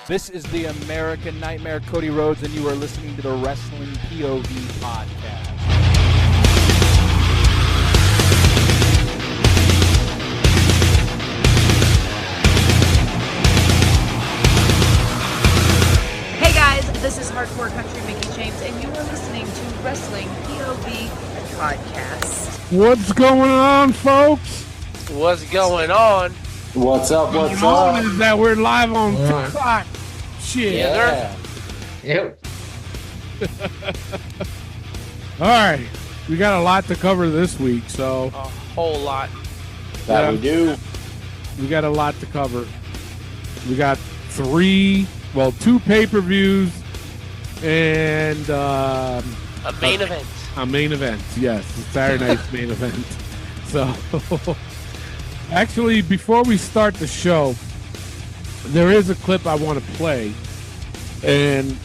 This is the American Nightmare, Cody Rhodes, and you are listening to the Wrestling POV podcast. Hey guys, this is Hardcore Country Mickey James, and you are listening to Wrestling POV podcast. What's going on, folks? What's going on? What's up? What's up? up? Is that we're live on TikTok. Shit. Yeah. Yep. All right. We got a lot to cover this week, so. A whole lot. That we do. We got a lot to cover. We got two pay-per-views and A main event. a main event. Yes, Saturday night's main event. So, actually, before we start the show, there is a clip I want to play. And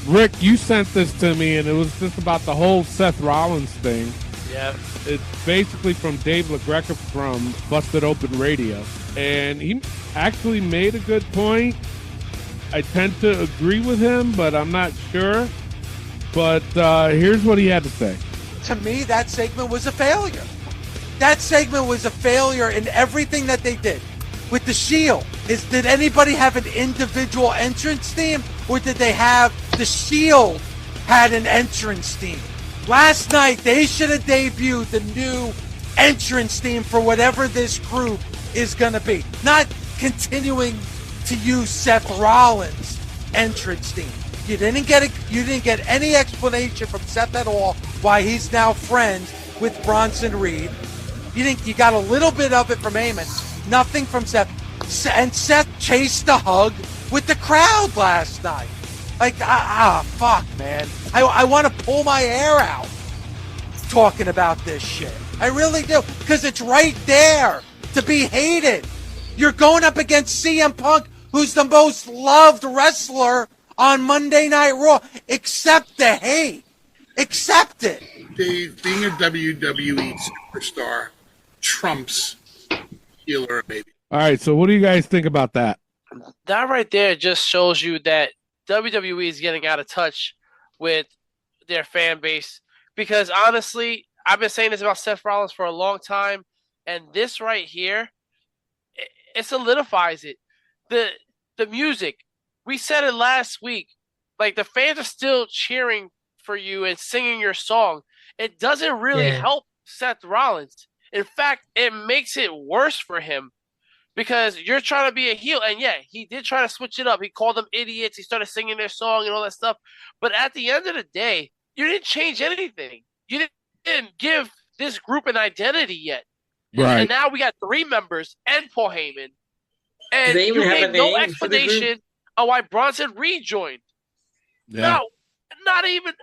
Rick, you sent this to me, and it was just about the whole Seth Rollins thing. Yeah. It's basically from Dave LaGreca from Busted Open Radio. And he actually made a good point. I tend to agree with him, but I'm not sure. But here's what he had to say. To me, that segment was a failure. That segment was a failure in everything that they did. With the Shield, did anybody have an individual entrance theme, or did they have the Shield had an entrance theme? Last night, they should have debuted the new entrance theme for whatever this group is going to be. Not continuing to use Seth Rollins' entrance theme. You didn't get any explanation from Seth at all why he's now friends with Bronson Reed. You got a little bit of it from Heyman, nothing from Seth. And Seth chased the hug with the crowd last night. Like, fuck, man. I want to pull my hair out talking about this shit. I really do, because it's right there to be hated. You're going up against CM Punk, who's the most loved wrestler on Monday Night Raw. Accept the hate. Accept it. Dave, being a WWE superstar trumps healer, baby. All right, so what do you guys think about that? That right there just shows you that WWE is getting out of touch with their fan base. Because honestly, I've been saying this about Seth Rollins for a long time, and this right here, it solidifies it. The music, we said it last week, like the fans are still cheering for you and singing your song. It doesn't really help Seth Rollins. In fact, it makes it worse for him because you're trying to be a heel. And yeah, he did try to switch it up. He called them idiots. He started singing their song and all that stuff. But at the end of the day, you didn't change anything. You didn't give this group an identity yet. Right. And now we got 3 members and Paul Heyman. And they even you have gave a no name explanation on why Bronson rejoined. Yeah. No, not even.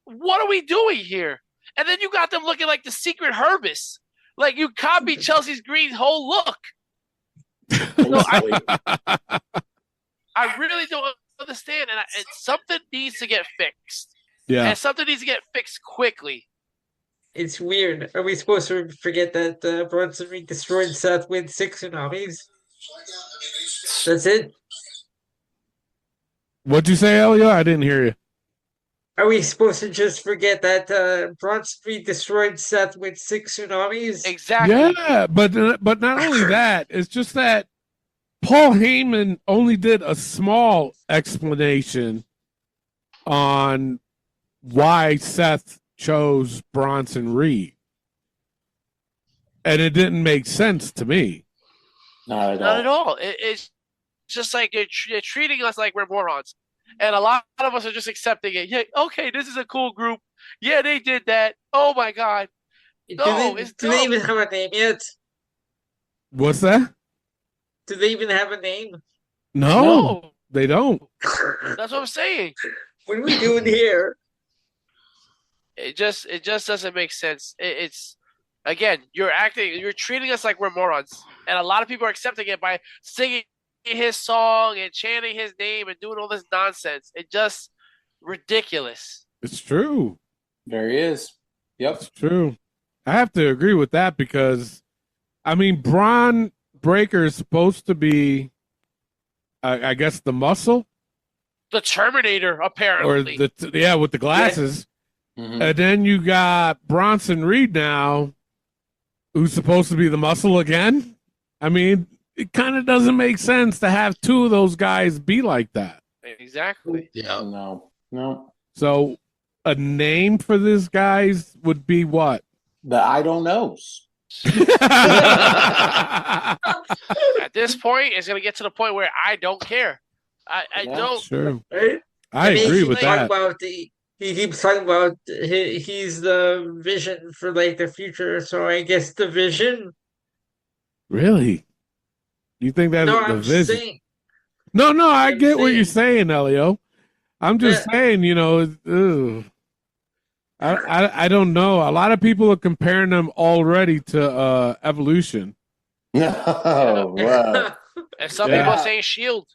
What are we doing here? And then you got them looking like the secret Herbis. Like you copied Chelsea Green's whole look. No, I really don't understand. And something needs to get fixed. Yeah. And something needs to get fixed quickly. It's weird. Are we supposed to forget that Bronson Reed destroyed Seth with 6 tsunamis? That's it? What'd you say, Elio? I didn't hear you. Are we supposed to just forget that Bronson Reed destroyed Seth with 6 tsunamis? Exactly. Yeah, but not only that, it's just that Paul Heyman only did a small explanation on why Seth chose Bronson Reed. And it didn't make sense to me. Not at all. It's just like you're treating us like we're morons. And a lot of us are just accepting it. Yeah, okay, this is a cool group. Yeah, they did that. Oh, my God. No, do they even have a name yet? What's that? Do they even have a name? No, they don't. That's what I'm saying. What are we doing here? It just doesn't make sense. It's again, you're treating us like we're morons, and a lot of people are accepting it by singing his song and chanting his name and doing all this nonsense. It's just ridiculous. It's true. There he is. Yep. It's true. I have to agree with that because, I mean, Braun Breaker is supposed to be, I guess, the muscle The Terminator, or apparently. with the glasses. Mhm. And then you got Bronson Reed now, who's supposed to be the muscle again. I mean, it kind of doesn't make sense to have two of those guys be like that. Exactly. Yeah. No. So a name for this guys would be what? The I don't knows. At this point, it's going to get to the point where I don't care. I Yeah, don't. Sure. Right? I mean, agree he with keeps talking that. About he keeps talking about he's the vision for like the future. So I guess the vision. Really? You think that's No, the I'm vision? saying. No, I I'm get what you're saying- saying, Elio. I'm just Yeah. saying, ugh. I don't know. A lot of people are comparing them already to Evolution. No, well, And some Yeah. people are saying Shield.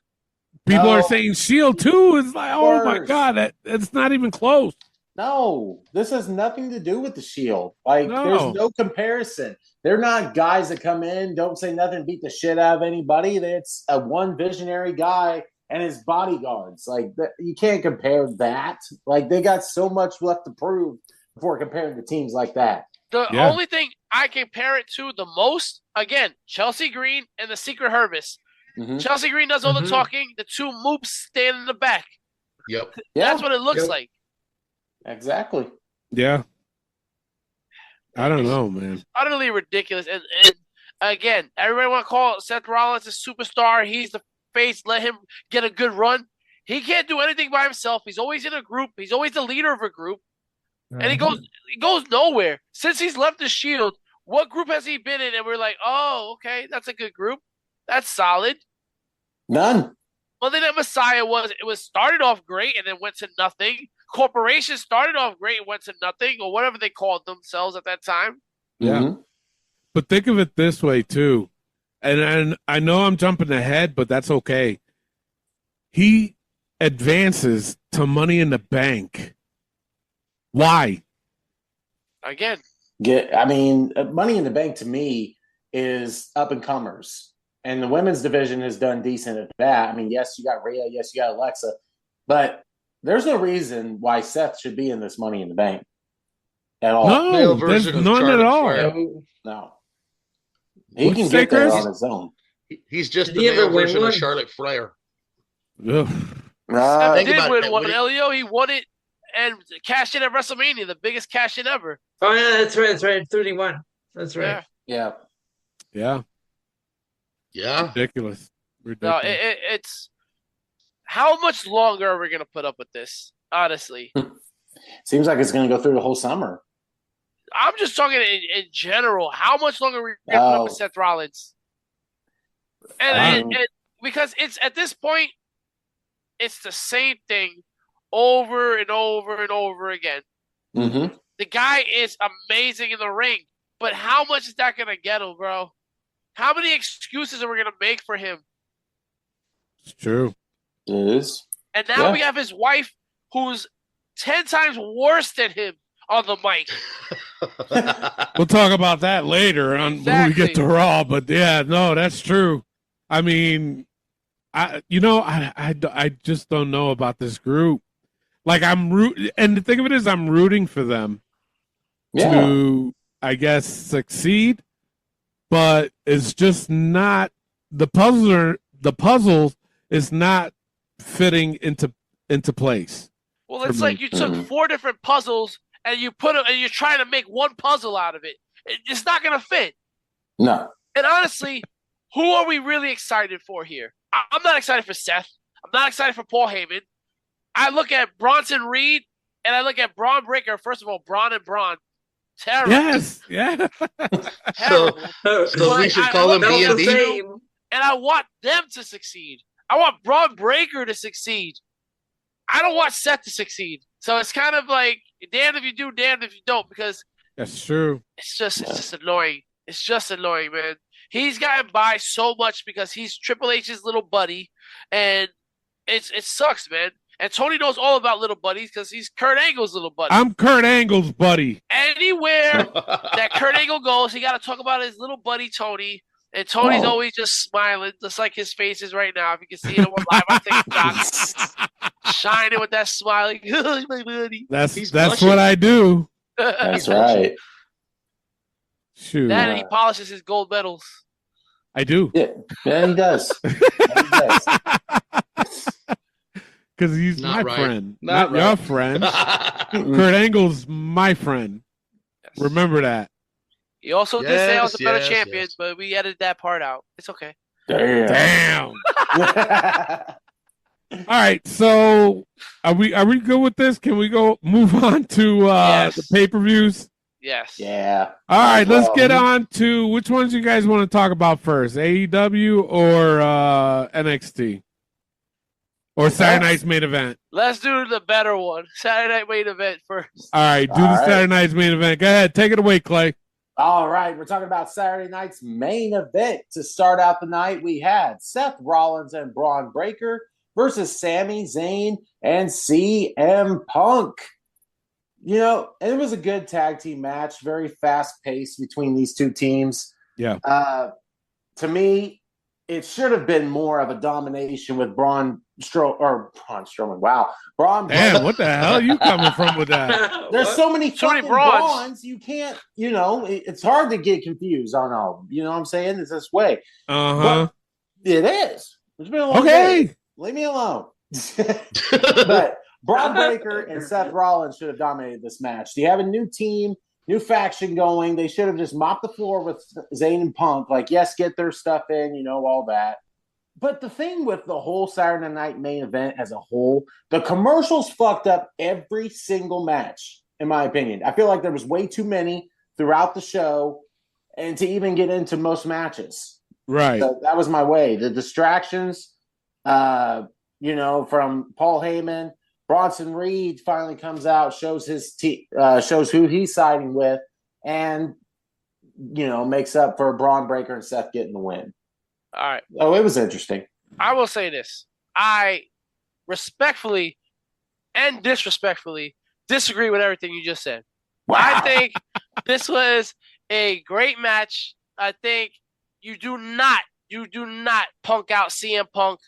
People are No. saying Shield too. It's like, oh my Worse. god, it's not even close. no. This has nothing to do with the Shield. Like, No. there's no comparison. They're not guys that come in, don't say nothing, beat the shit out of anybody. It's a one visionary guy and his bodyguards. Like, you can't compare that. Like, they got so much left to prove before comparing to teams like that. The Yeah. only thing I compare it to the most, again, Chelsea Green and the Secret Hervis. Mhm. Chelsea Green does all the Mhm. talking. The two moops stand in the back. Yep. Yeah, That's what it looks Yep. like. exactly. Yeah. I don't know, man. Utterly ridiculous. And again, everybody want to call Seth Rollins a superstar. He's the face. Let him get a good run. He can't do anything by himself. He's always in a group. He's always the leader of a group. And he goes nowhere. Since he's left the Shield, what group has he been in? And we're like, oh, okay, that's a good group. That's solid. None. Well, then that Messiah was started off great and then went to nothing. Corporation started off great and went to nothing, or whatever they called themselves at that time. Yeah. Mhm. But think of it this way too. And I know I'm jumping ahead, but that's okay. He advances to Money in the Bank. Why? Again, Money in the Bank to me is up and comers. And the women's division has done decent at that. I mean, yes, you got Rhea, yes, you got Alexa, but there's no reason why Seth should be in this Money in the Bank at all. No, Male there's version of none at Charlotte all. Flair. No. He What'd can you say, get there Chris? on his own. He's just Did the he ever male win version one? of Charlotte Flair. Ugh. Seth think did about win it, one. when he- Elio, he won it and cashed in at WrestleMania, the biggest cash in ever. Oh yeah, that's right. That's right. 31. That's right. Yeah. Yeah. Yeah, Yeah. ridiculous. No, Ridiculous. it's how much longer are we gonna put up with this? Honestly, Seems like it's going to go through the whole summer. I'm just talking in general. How much longer are we gonna put up with Seth Rollins? And because it's at this point, it's the same thing over and over and over again. Mm-hmm. The guy is amazing in the ring, but how much is that gonna get him, bro? How many excuses are we gonna make for him? It's true. It is. And now Yeah. we have his wife, who's 10 times worse than him on the mic. We'll talk about that later on when we get Exactly. to Raw. But yeah, no, that's true. I mean, I just don't know about this group. Like and the thing of it is, I'm rooting for them Yeah. to, I guess, succeed. But it's just not the puzzle is not fitting into place. Well, For it's me. like you took Mhm. 4 different puzzles and you put them, and you're trying to make one puzzle out of it. It's not gonna fit. No. And honestly, who are we really excited for here? I'm not excited for Seth. I'm not excited for Paul Heyman. I look at Bronson Reed and I look at Braun Breaker. First of all, Braun and Braun. Terrible. Yes, yeah. Terrible. So we should I call him look at About the B&B. same. And I want them to succeed. I want Braun Breaker to succeed. I don't want Seth to succeed. So it's kind of like damned if you do, damned if you don't, because That's true. it's just annoying. It's just annoying, man. He's gotten by so much because he's Triple H's little buddy, and it sucks, man. And Tony knows all about little buddies because he's Kurt Angle's little buddy. I'm Kurt Angle's buddy. Anywhere that Kurt Angle goes, he got to talk about his little buddy Tony. And Tony's always just smiling, just like his face is right now. If you can see it live on TikTok, shining with that smile, like, my buddy. That's what I do. That's right. Shoot. Then he polishes his gold medals. I do. Yeah, he does. Because he's Not my right. friend, Not not your right. friend. Kurt Angle's my friend. Yes. Remember that. He also did say I was a better Yes, champion, yes. but we edited that part out. It's okay. Damn. All right, so are we good with this? Can we move on to Yes. the pay-per-views? Yes. Yeah. All right, let's get on to which ones you guys want to talk about first, AEW or NXT? Or Saturday Night's main event? Let's do the better one. Saturday Night main event first. All right, do the Saturday Night's main event. Go ahead, take it away, Clay. All right, we're talking about Saturday night's main event. To start out the night, we had Seth Rollins and Braun Breaker versus Sami Zayn and CM Punk. You know, it was a good tag team match, very fast-paced between these two teams. Yeah. To me, it should have been more of a domination with Braun Strowman. Wow. Braun Damn, what the hell are you coming from with that? There's so many So many fucking Brauns. Brauns, you can't, it's hard to get confused on all of them. You know what I'm saying? It's this way. Uh-huh. But it is. It's been a long Okay. day. Leave me alone. But Braun Breaker and Seth Rollins should have dominated this match. They have a new team, new faction going. They should have just mopped the floor with Zayn and Punk. Like, yes, get their stuff in, all that. But the thing with the whole Saturday night main event as a whole, the commercials fucked up every single match, in my opinion. I feel like there was way too many throughout the show and to even get into most matches. Right. So that was my way. The distractions, from Paul Heyman. Bronson Reed finally comes out, shows shows who he's siding with, and makes up for Braun Breaker and Seth getting the win. All right. Oh, it was interesting. I will say this. I respectfully and disrespectfully disagree with everything you just said. Wow. I think this was a great match. I think you do not punk out CM Punk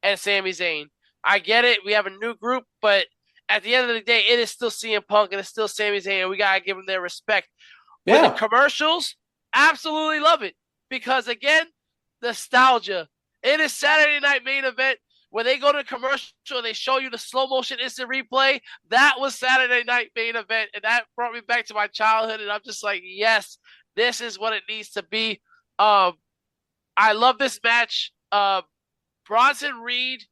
and Sami Zayn. I get it. We have a new group, but at the end of the day, it is still CM Punk and it's still Sami Zayn, and we got to give them their respect. Yeah. With the commercials, absolutely love it. Because, again, nostalgia. It is Saturday night main event. When they go to commercial and they show you the slow motion instant replay, that was Saturday night main event. And that brought me back to my childhood. And I'm just like, yes, this is what it needs to be. I love this match. Bronson Reed,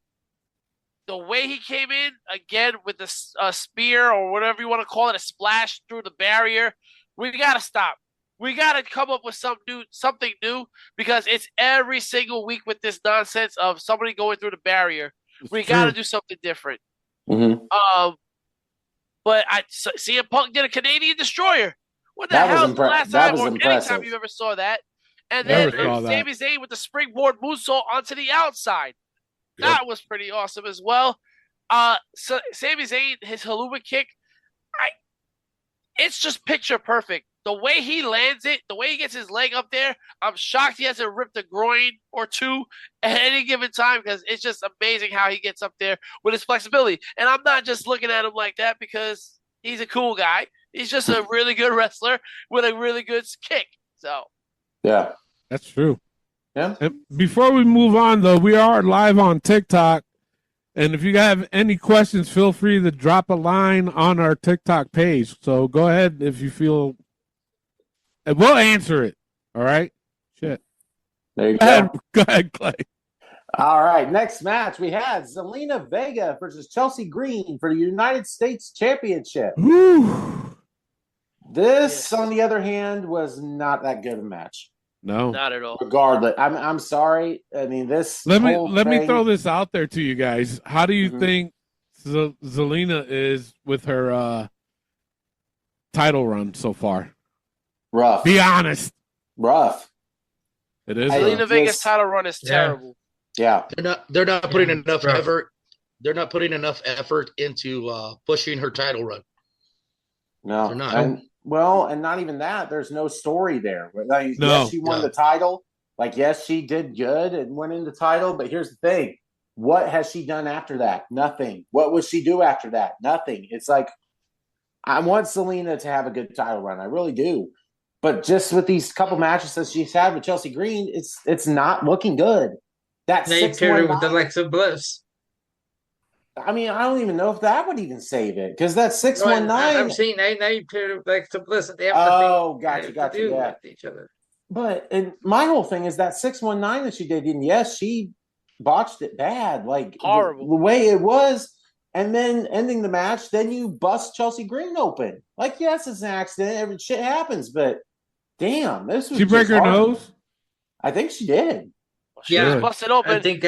the way he came in, again, with the spear or whatever you want to call it, a splash through the barrier, we got to stop. We got to come up with something new, because it's every single week with this nonsense of somebody going through the barrier. We got to do something different. Mm-hmm. But CM Punk did a Canadian Destroyer. What the That hell was was the last that time was or impressive. anytime you ever saw that? And Never then saw that. Sami Zayn with the springboard moonsault onto the outside. Yep. That was pretty awesome as well. So Sami Zayn, his Helluva kick, it's just picture perfect. The way he lands it, the way he gets his leg up there, I'm shocked he hasn't ripped a groin or two at any given time, because it's just amazing how he gets up there with his flexibility. And I'm not just looking at him like that because he's a cool guy. He's just a really good wrestler with a really good kick. So, Yeah. That's true. Yeah. And before we move on, though, we are live on TikTok. And if you have any questions, feel free to drop a line on our TikTok page. So go ahead if you feel, and we'll answer it. All right? Shit. There you Go go. ahead, Clay. All right. Next match, we had Zelina Vega versus Chelsea Green for the United States Championship. Whew. This, on the other hand, was not that good a match. No. not at all. Regardless, I'm sorry. I mean, this. Let whole me thing- throw this out there to you guys. How do you Mhm. think Zelina is with her title run so far? rough. Be honest. Rough. It is. I- rough. Zelina Vega's this- title run is Yeah. terrible. Yeah. They're not putting Yeah, enough right. effort they're not putting enough effort into pushing her title run. No, They're not. and not even that. There's no story there. Like, No. yes, she won the title. Like, yes, she did good and winning the title. But here's the thing: what has she done after that? Nothing. What would she do after that? Nothing. It's like I want Selena to have a good title run. I really do. But just with these couple matches that she's had with Chelsea Green, it's not looking good. That Now you paired her with 619. Alexa Bliss. I mean, I don't even know if that would even save it because that No, 619. I'm saying now you paired her with Alexa Bliss, and they have Oh, nothing gotcha, to do yeah. with each other. But and my whole thing is that 619 that she did, and yes, she botched it bad, like Horrible. the way it was, and then ending the match, then you bust Chelsea Green open. Like, yes, it's an accident, every shit happens, but damn, this was She break just her hard. nose? I think she did. She was Yeah. busted open. I think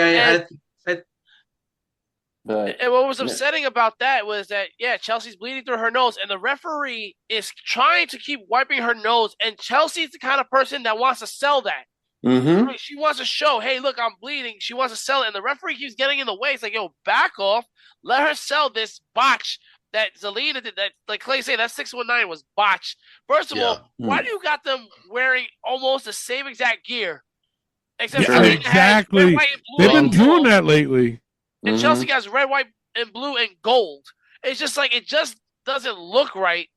But And what was upsetting about that was that, Chelsea's bleeding through her nose, and the referee is trying to keep wiping her nose, and Chelsea's the kind of person that wants to sell that. mm-hmm. She wants to show, hey, look, I'm bleeding. She wants to sell it, and the referee keeps getting in the way. It's like, yo, back off. Let her sell this botch that Zelina did. That, like Clay said, that 619 was botched. First of all, why do you got them wearing almost the same exact gear? Except Yeah, Zelina has exactly. red, white, and blue They've been and doing gold. that lately. And Mhm. Chelsea has red, white, and blue and gold. It's just like, it just doesn't look right.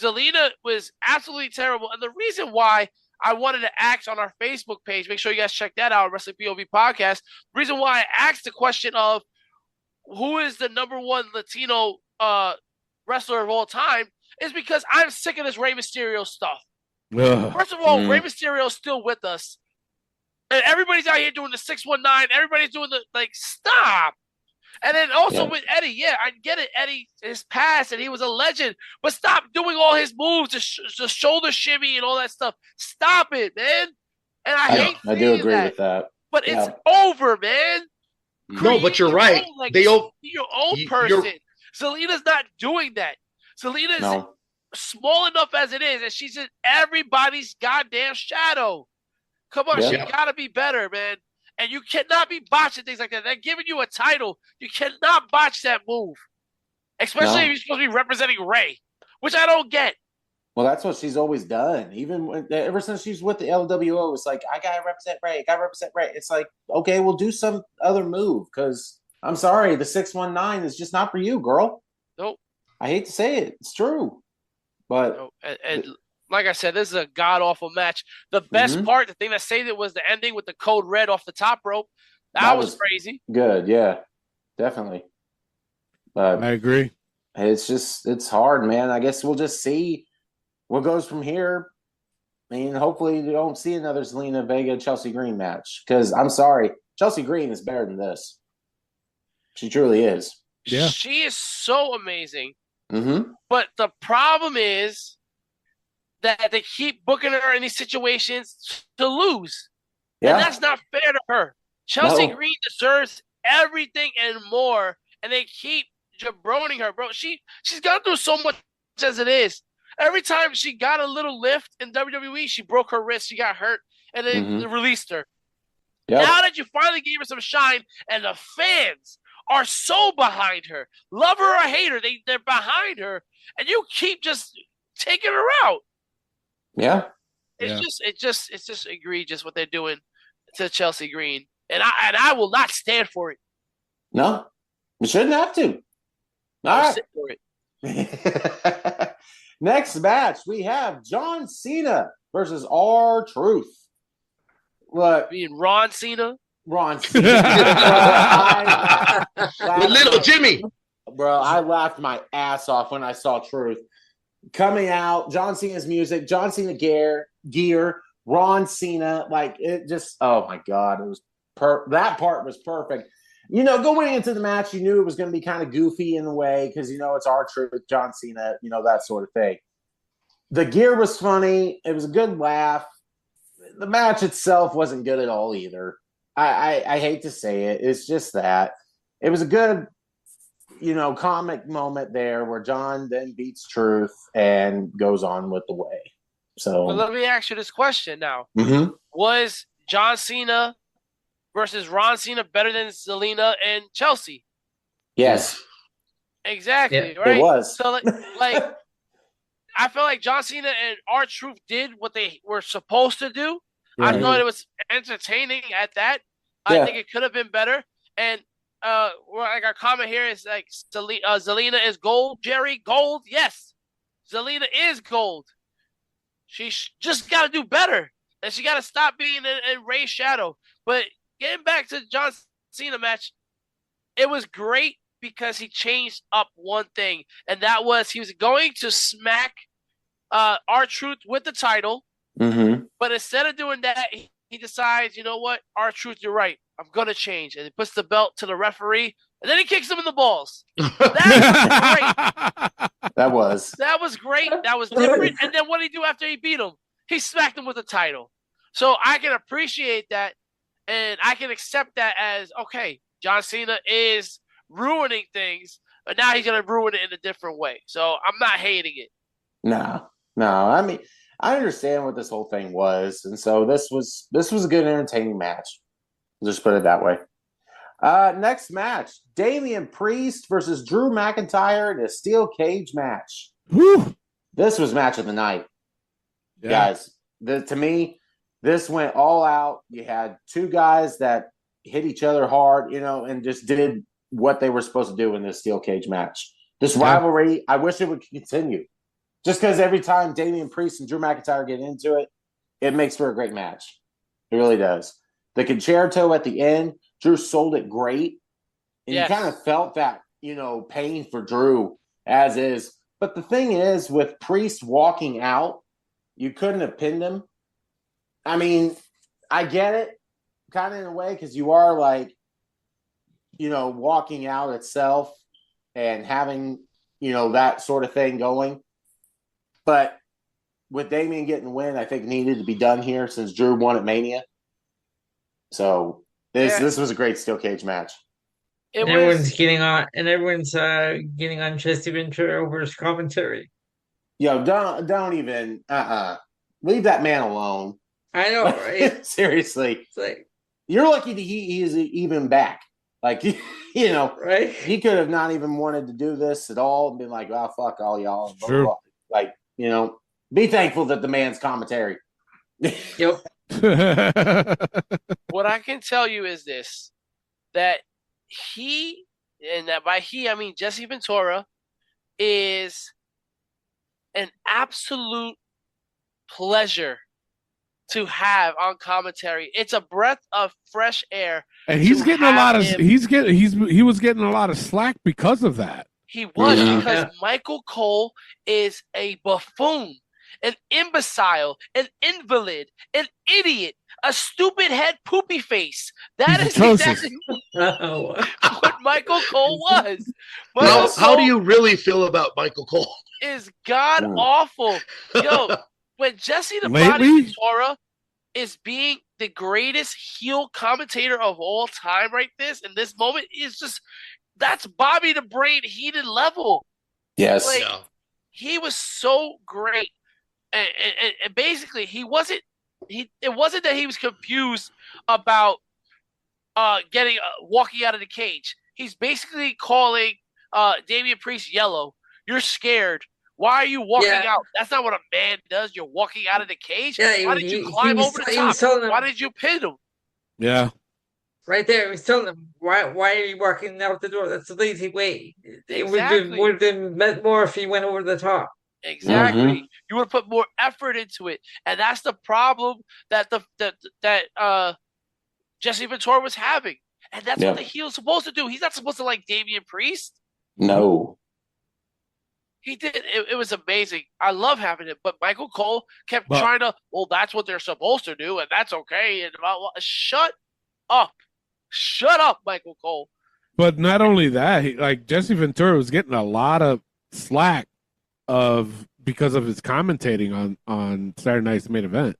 Zelina was absolutely terrible. And the reason why I wanted to ask on our Facebook page, make sure you guys check that out, Wrestling POV Podcast. The reason why I asked the question of who is the number one Latino wrestler of all time is because I'm sick of this Rey Mysterio stuff. Ugh. First of all, Rey Mysterio's still with us. And everybody's out here doing the 619. Everybody's doing stop. And then also with Eddie, I get it. Eddie is past and he was a legend, but stop doing all his moves, the shoulder shimmy and all that stuff. Stop it, man. And I do agree with that. But it's over, man. No, but you're right. Be your own person. Zelina's not doing that. Zelina's small enough as it is, and she's in everybody's goddamn shadow. Come on, she gotta be better, man. And you cannot be botching things like that. They're giving you a title. You cannot botch that move. Especially if you're supposed to be representing Ray, which I don't get. Well, that's what she's always done. Even ever since she's with the LWO, it's like, I got to represent Ray. It's like, okay, we'll do some other move because I'm sorry, the 619 is just not for you, girl. Nope. I hate to say it. It's true. But and like I said, this is a god-awful match. The best part, the thing that saved it, was the ending with the code red off the top rope. That was crazy. Good, yeah. Definitely. But I agree. It's hard, man. I guess we'll just see what goes from here. I mean, hopefully you don't see another Zelina Vega Chelsea Green match. Because I'm sorry, Chelsea Green is better than this. She truly is. Yeah. She is so amazing. Mm-hmm. But the problem is that they keep booking her in these situations to lose. Yeah. And that's not fair to her. Chelsea Green deserves everything and more. And they keep jabroning her, bro. She's gone through so much as it is. Every time she got a little lift in WWE, she broke her wrist, she got hurt, and then they released her. Yep. Now that you finally gave her some shine, and the fans are so behind her, love her or hate her, they're behind her, and you keep just taking her out. Yeah. It's just egregious what they're doing to Chelsea Green. And I will not stand for it. No. You shouldn't have to. All right. Sit for it. Next match, we have John Cena versus R-Truth. Look. Being Ron Cena? Ron Cena. With little Jimmy. Bro, I laughed my ass off when I saw Truth. Coming out, John Cena's music, John Cena gear, Ron Cena, like it just, oh my God, it was that part was perfect. You know, going into the match, you knew it was going to be kind of goofy in a way because, you know, it's R-Truth, John Cena, you know, that sort of thing. The gear was funny. It was a good laugh. The match itself wasn't good at all either. I hate to say it. It's just that. It was a good, you know, comic moment there where John then beats Truth and goes on with the way. So well, let me ask you this question now. Mm-hmm. Was John Cena versus Ron Cena better than Zelina and Chelsea? Yes, Exactly, Yeah. right? it was. So like I feel like John Cena and R-Truth did what they were supposed to do. I Right. thought it was entertaining at that. I Yeah. think it could have been better. And like our comment here is like Zelina is gold. Jerry, gold. Yes, Zelina is gold. She just got to do better, and she got to stop being in Ray's shadow. But getting back to John Cena match, it was great because he changed up one thing, and that was he was going to smack R-Truth with the title, Mm-hmm. but instead of doing that, he decides, you know what, R-Truth, you're right. I'm gonna change, and he puts the belt to the referee, and then he kicks him in the balls. That was great. That was. That was great. That was different. And then what did he do after he beat him? He smacked him with the title. So I can appreciate that, and I can accept that as okay. John Cena is ruining things, but now he's gonna ruin it in a different way. So I'm not hating it. No. I mean, I understand what this whole thing was, and so this was a good, entertaining match. Just put it that way. Next match: Damian Priest versus Drew McIntyre in a steel cage match. Whew. This was match of the night, Yeah. guys. To me, this went all out. You had two guys that hit each other hard, and just did what they were supposed to do in this steel cage match. This rivalry, I wish it would continue. Just because every time Damian Priest and Drew McIntyre get into it, it makes for a great match. It really does. The concerto at the end, Drew sold it great. And Yes. you kind of felt that, pain for Drew as is. But the thing is, with Priest walking out, you couldn't have pinned him. I mean, I get it kind of in a way because you are like, walking out itself and having, that sort of thing going. But with Damian getting the win, I think needed to be done here since Drew won at Mania. So this was a great steel cage match. Everyone's getting on Jesse Ventura over his commentary. Yo, don't even leave that man alone. I know, right? Seriously. It's like, you're lucky that he is even back. Like, right? He could have not even wanted to do this at all and been like, oh, fuck all y'all. Blah, Sure. blah. Like, be thankful that the man's commentary. Yep. What I can tell you is this, that he, and that by he, I mean Jesse Ventura, is an absolute pleasure to have on commentary. It's a breath of fresh air. And he's to getting a lot of have him- he was getting a lot of slack because of that. He was Yeah. because Michael Cole is a buffoon, an imbecile, an invalid, an idiot, a stupid head poopy face. That He's is atrocious. exactly Oh, what Michael Cole was. How, Michael how do Cole you really feel about Michael Cole? is god awful. Yo, when Jesse the Body Lately? Ventura is being the greatest heel commentator of all time, right? In this moment is just that's Bobby the Brain heated level. Yes. Like, Yeah. he was so great, and basically it wasn't that he was confused about getting walking out of the cage. He's basically calling Damian Priest yellow. You're scared. Why are you walking Yeah. out? That's not what a man does. You're walking out of the cage. Yeah, Why did you he climb was- over the he was top? telling him- Why did you pin him? Yeah. right there. He was telling them, why are you walking out the door? That's the lazy way. It Exactly. would have been meant more if he went over the top. Exactly. You would put more effort into it, and that's the problem that that Jesse Ventura was having, and that's what the heel's supposed to do. He's not supposed to like Damian Priest. No. He did. It was amazing. I love having it, but Michael Cole kept But- trying to. Well, that's what they're supposed to do, and that's okay. And blah, blah. Shut up, Michael Cole. But not only that, Jesse Ventura was getting a lot of slack because of his commentating on Saturday Night's Main Event.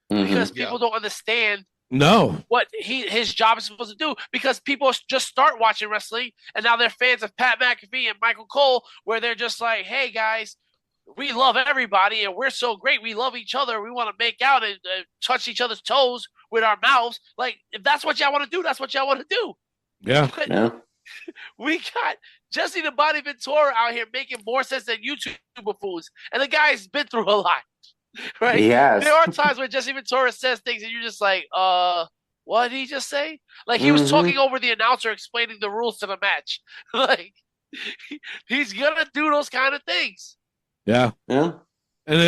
Because people don't understand No. what his job is supposed to do, because people just start watching wrestling and now they're fans of Pat McAfee and Michael Cole, where they're just like, hey guys, we love everybody and we're so great, we love each other, we want to make out and touch each other's toes with our mouths. Like, if that's what y'all want to do, that's what y'all want to do. Yeah. You We got Jesse the Body Ventura out here making more sense than YouTube buffoons. And the guy's been through a lot, right? Yes. There are times where Jesse Ventura says things and you're just like, what did he just say? Like he was talking over the announcer explaining the rules to the match. Like he's gonna do those kind of things. Yeah. Yeah. And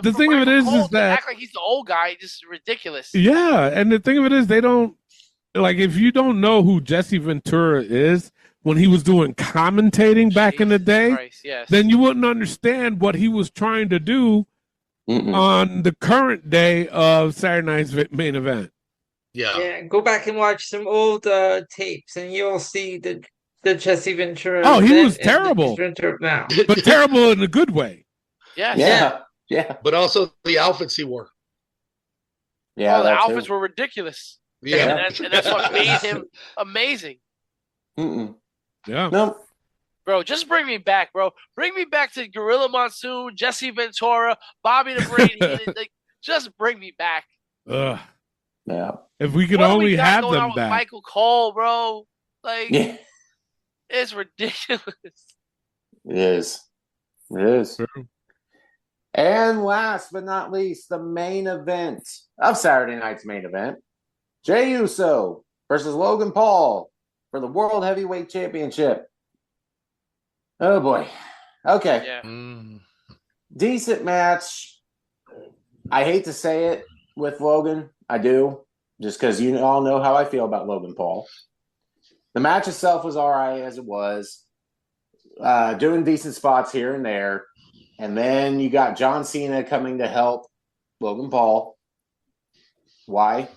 the thing of it is that act like he's the old guy, just ridiculous. Yeah, and the thing of it is they don't like if you don't know who Jesse Ventura is when he was doing commentating back in the day, Christ, yes. then you wouldn't understand what he was trying to do on the current day of Saturday night's main event. Yeah, go back and watch some old tapes, and you'll see the Jesse Ventura. Oh, he then was and terrible. the Ventura now. But terrible in a good way. Yes. Yeah. But also the outfits he wore. Yeah. The outfits were ridiculous. Yeah. And that's what made him amazing. Yeah. No. Bro, just bring me back, bro. Bring me back to Gorilla Monsoon, Jesse Ventura, Bobby the Brain Heenan. Like, just bring me back. Ugh. Yeah. If we could What do only we got have going on them with back. Michael Cole, bro. Like, Yeah. it's ridiculous. It is. It is. True. And last but not least, the main event of Saturday night's main event. Jey Uso versus Logan Paul for the World Heavyweight Championship. Oh, boy. Okay. Yeah. Decent match. I hate to say it with Logan. I do. Just because you all know how I feel about Logan Paul. The match itself was all right as it was. Doing decent spots here and there. And then you got John Cena coming to help Logan Paul. Why?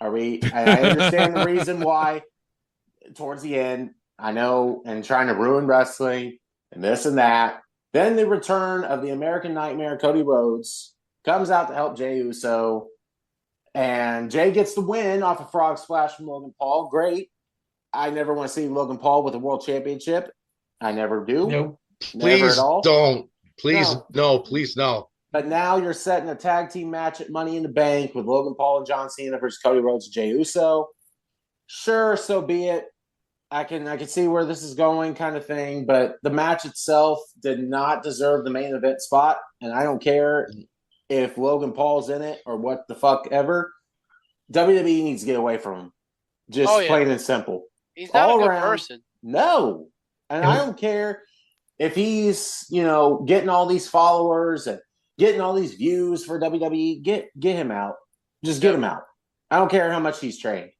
I understand the reason why towards the end. I know, and trying to ruin wrestling and this and that. Then the return of the American Nightmare, Cody Rhodes, comes out to help Jey Uso. And Jey gets the win off a frog splash from Logan Paul. Great. I never want to see Logan Paul with a world championship. I never do. Nope. Never Please at all. don't. Please, no, please, no. But now you're setting a tag team match at Money in the Bank with Logan Paul and John Cena versus Cody Rhodes and Jey Uso. Sure, so be it. I can see where this is going, kind of thing. But the match itself did not deserve the main event spot, and I don't care if Logan Paul's in it or what the fuck ever. WWE needs to get away from him. Just plain and simple. He's not all a good around, person. No. And I don't care if he's, getting all these followers and getting all these views for WWE. Get him out. Just get him out. I don't care how much he's trained.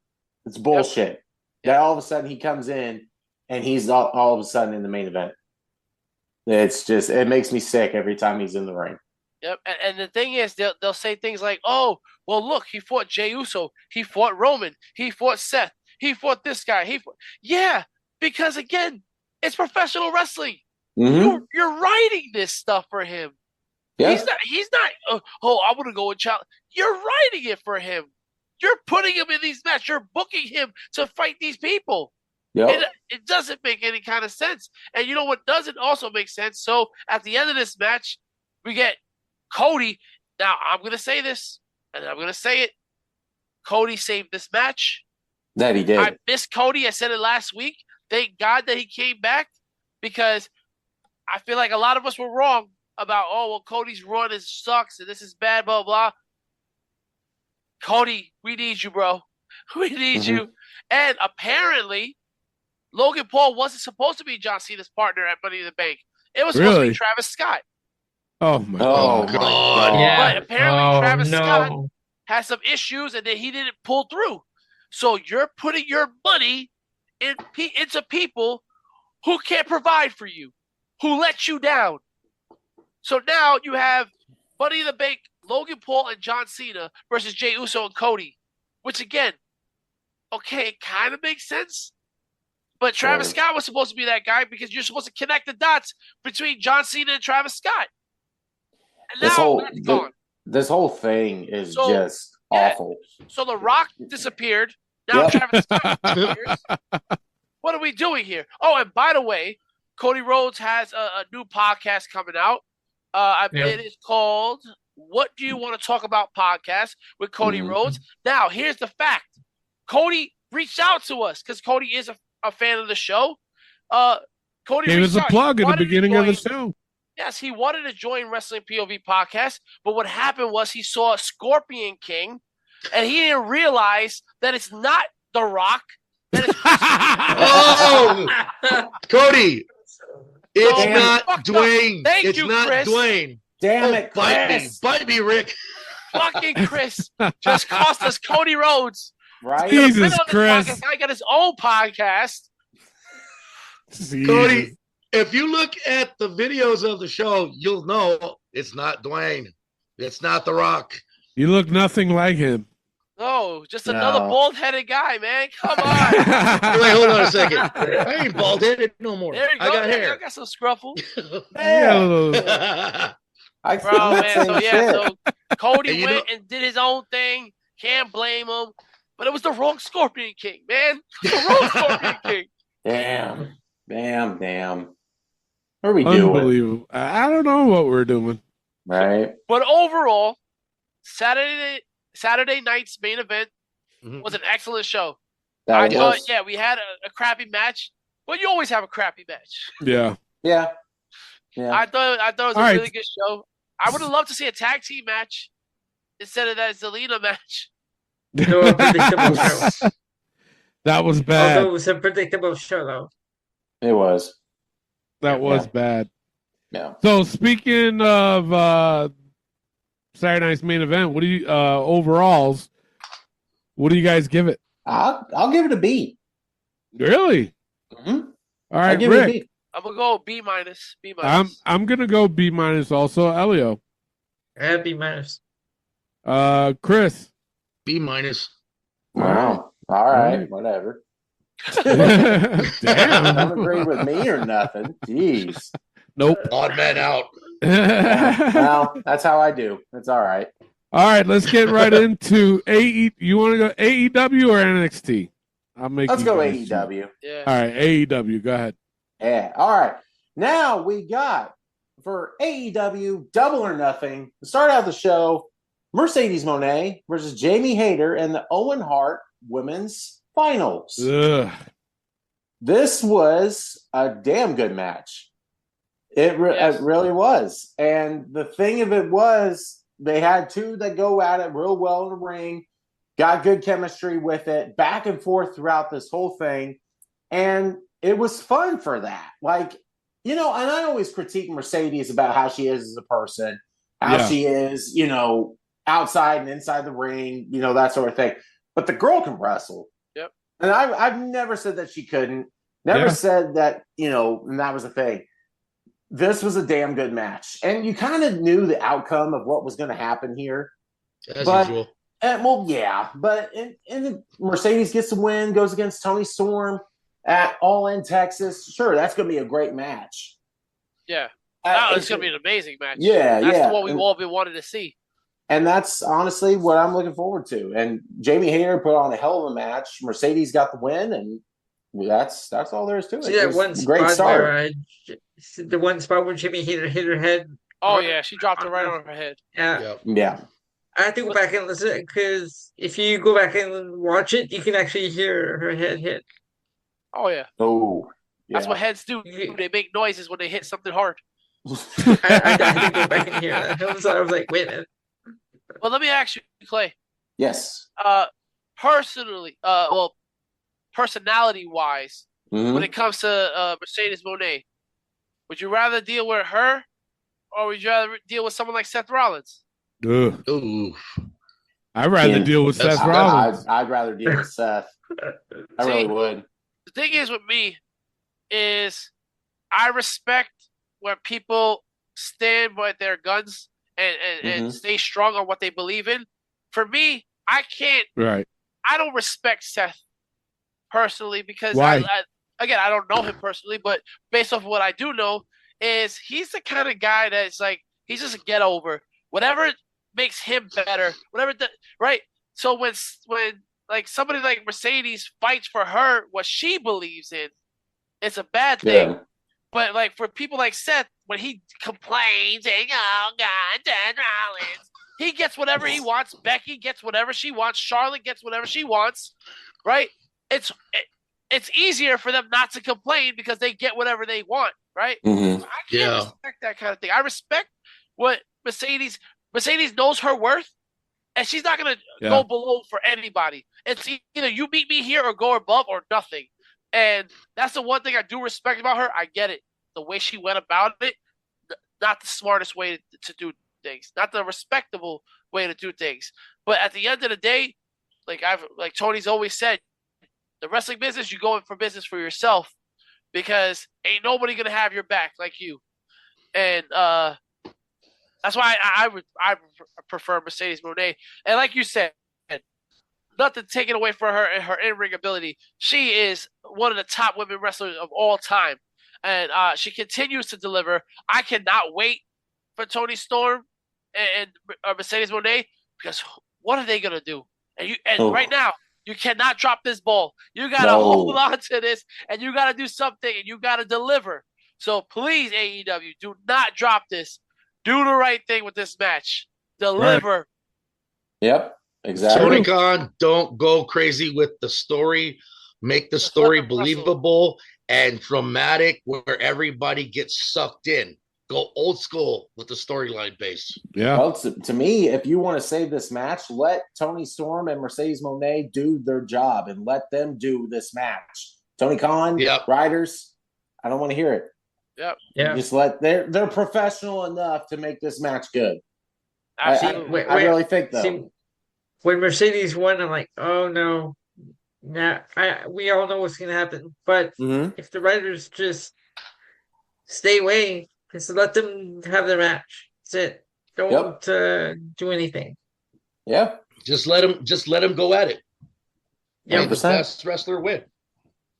It's bullshit. That all of a sudden he comes in and he's all of a sudden in the main event. It's just, it makes me sick every time he's in the ring. Yep, and the thing is, they'll say things like, "Oh, well, look, he fought Jey Uso, he fought Roman, he fought Seth, he fought this guy, yeah, because again, it's professional wrestling. You're writing this stuff for him. Yeah. He's not. Oh, I want to go and challenge. You're writing it for him. You're putting him in these matches. You're booking him to fight these people. Yep. It doesn't make any kind of sense. And you know what doesn't also make sense? So at the end of this match, we get Cody. Now, I'm going to say this, and I'm going to say it. Cody saved this match. That he did. I miss Cody. I said it last week. Thank God that he came back, because I feel like a lot of us were wrong about, Cody's run sucks and this is bad, blah, blah. Cody, we need you, bro. We need you. And apparently, Logan Paul wasn't supposed to be John Cena's partner at Money in the Bank. It was supposed to be Travis Scott. Oh, my God. Yeah. But apparently Travis Scott has some issues and then he didn't pull through. So you're putting your money into people who can't provide for you, who let you down. So now you have Money in the Bank, Logan Paul and John Cena versus Jey Uso and Cody, which again, okay, it kind of makes sense. But Travis Scott was supposed to be that guy because you're supposed to connect the dots between John Cena and Travis Scott. And now that's gone. This whole thing is just awful. So The Rock disappeared. Now Travis Scott disappears. What are we doing here? Oh, and by the way, Cody Rhodes has a new podcast coming out. It is called What Do You Want to Talk About Podcast with Cody Rhodes. Now, here's the fact. Cody reached out to us because Cody is a a fan of the show. Cody Gave us reached a out. plug He at the wanted to beginning of the join- show. Yes, he wanted to join Wrestling POV podcast, but what happened was he saw Scorpion King, and he didn't realize that it's not The Rock. That it's Oh, Cody, it's So, not fucked up. Dwayne. Thank It's you, not Chris. Dwayne. Damn Oh, it, bite me, Chris. bite me, Rick. fucking Chris just cost us Cody Rhodes. Right? He could've Jesus, been on this Chris. podcast. Now he got his own podcast. Cody, if you look at the videos of the show, you'll know it's not Dwayne. It's not The Rock. You look nothing like him. No, just another No. bald-headed guy, man. Come on. Wait, hold on a second. I ain't bald headed no more. There you go. I got There you hair. go. Got some scruffle. Yeah. I Bro, feel that man. same So, yeah, shit. so Cody And you went and did his own thing. Can't blame him. But it was the wrong Scorpion King, man. The wrong Scorpion King. Damn. What are we doing? Unbelievable. I don't know what we're doing. Right? But overall, Saturday night's main event Mhm. was an excellent show. That I was, thought, yeah, we had a crappy match, but you always have a crappy match. Yeah. Yeah. I thought it was a All right. really good show. I would have loved to see a tag team match instead of that Zelina match. No predictable show. That was bad. Although it was a predictable show, though. It was. That was Yeah. bad. Yeah. So speaking of Saturday night's main event, what do you overalls? What do you guys give it? I'll give it a B. Really? Mm-hmm. All I'll right, give it a Rick. B. I'm gonna go B minus. B minus. I'm gonna go B minus also. Elio. B minus. Chris. B minus. Wow. All right. Right. Whatever. Damn. Don't agree with me or nothing. Jeez. Nope. Odd man out. Yeah, well, that's how I do. It's all right. All right, let's get right into AE. You want to go AEW or NXT? I'll make. Let's you go guys choose. AEW. Yeah. All right, AEW. Go ahead. Yeah. All right. Now we got for AEW Double or Nothing. To start out the show, Mercedes Moné versus Jamie Hayter in the Owen Hart Women's Finals. Ugh. This was a damn good match. It really was. And the thing of it was, they had two that go at it real well in the ring, got good chemistry with it, back and forth throughout this whole thing. And it was fun for that. Like, you know, and I always critique Mercedes about how she is as a person, how she is, you know, outside and inside the ring, you know, that sort of thing. But the girl can wrestle. Yep. And I've never said that she couldn't. Never said that, you know, and that was the thing. This was a damn good match. And you kind of knew the outcome of what was going to happen here. As But- usual. Well, yeah. But and Mercedes gets the win, goes against Tony Storm at All In Texas. Sure, that's going to be a great match. Yeah. It's gonna be an amazing match. Yeah, That's yeah. what we've all been wanting to see. And that's honestly what I'm looking forward to. And Jamie Hayter put on a hell of a match. Mercedes got the win, and that's all there is to it. See It that was one a great spot start. where the one spot where Jimmy hit her head. Oh yeah, she dropped it right on her head. Yeah. Yep. Yeah. I have to go back and listen because if you go back and watch it, you can actually hear her head hit. Oh yeah. Oh, yeah. That's what heads do. They make noises when they hit something hard. I had to go back and hear that. I was like, wait a minute. Well, let me ask you, Clay. Yes. Personally, personality-wise, when it comes to Mercedes Moné, would you rather deal with her, or would you rather deal with someone like Seth Rollins? Ugh. Ooh. I'd rather deal with That's- Seth Rollins. I'd rather deal with Seth. I really would. The thing is with me is I respect when people stand by their guns and stay strong on what they believe in. For me, I can't. Right. I don't respect Seth personally because Why? I don't know him personally, but based off of what I do know, is he's the kind of guy that's like he's just a get over. Whatever makes him better, right? So when like somebody like Mercedes fights for her what she believes in, it's a bad thing. Yeah. But like for people like Seth, when he complains saying, "Oh God, Seth Rollins," he gets whatever he wants. Becky gets whatever she wants. Charlotte gets whatever she wants. Right? it's easier for them not to complain because they get whatever they want, right? Mhm. I can't respect that kind of thing. I respect what Mercedes knows her worth, and she's not going to go below for anybody. It's either you meet me here or go above or nothing. And that's the one thing I do respect about her. I get it. The way she went about it, not the smartest way to do things, not the respectable way to do things. But at the end of the day, like Tony's always said, the wrestling business, you go in for business for yourself because ain't nobody going to have your back like you. And that's why I prefer Mercedes Moné. And like you said, nothing taken away from her and her in-ring ability. She is one of the top women wrestlers of all time. And she continues to deliver. I cannot wait for Toni Storm and Mercedes Moné because what are they going to do? And right now, you cannot drop this ball. You got to hold on to this, and you got to do something, and you got to deliver. So please, AEW, do not drop this. Do the right thing with this match. Deliver. Right. Yep, exactly. Tony Khan, don't go crazy with the story. Make the story believable and dramatic where everybody gets sucked in. Go old school with the storyline base. Yeah. Well, to me, if you want to save this match, let Toni Storm and Mercedes Moné do their job and let them do this match. Tony Khan, Riders, I don't want to hear it. Yep. Yeah. Just they're professional enough to make this match good. Absolutely. I really think though. When Mercedes won, I'm like, oh no. Nah, we all know what's gonna happen. But if the writers just stay away, just let them have their match. That's it. Don't do anything. Yeah. Just let them go at it. Yeah. The best wrestler win.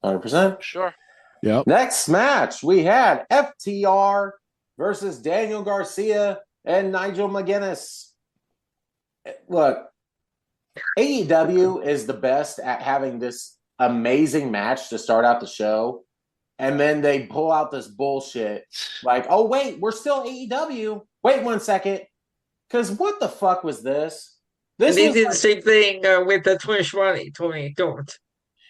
100%. Sure. Yep. Next match, we had FTR versus Daniel Garcia and Nigel McGuinness. Look, AEW is the best at having this amazing match to start out the show, and then they pull out this bullshit like, oh, wait, we're still AEW. Wait 1 second. Because what the fuck was this? They did the same thing with the Tony Schiavone. Tony, don't.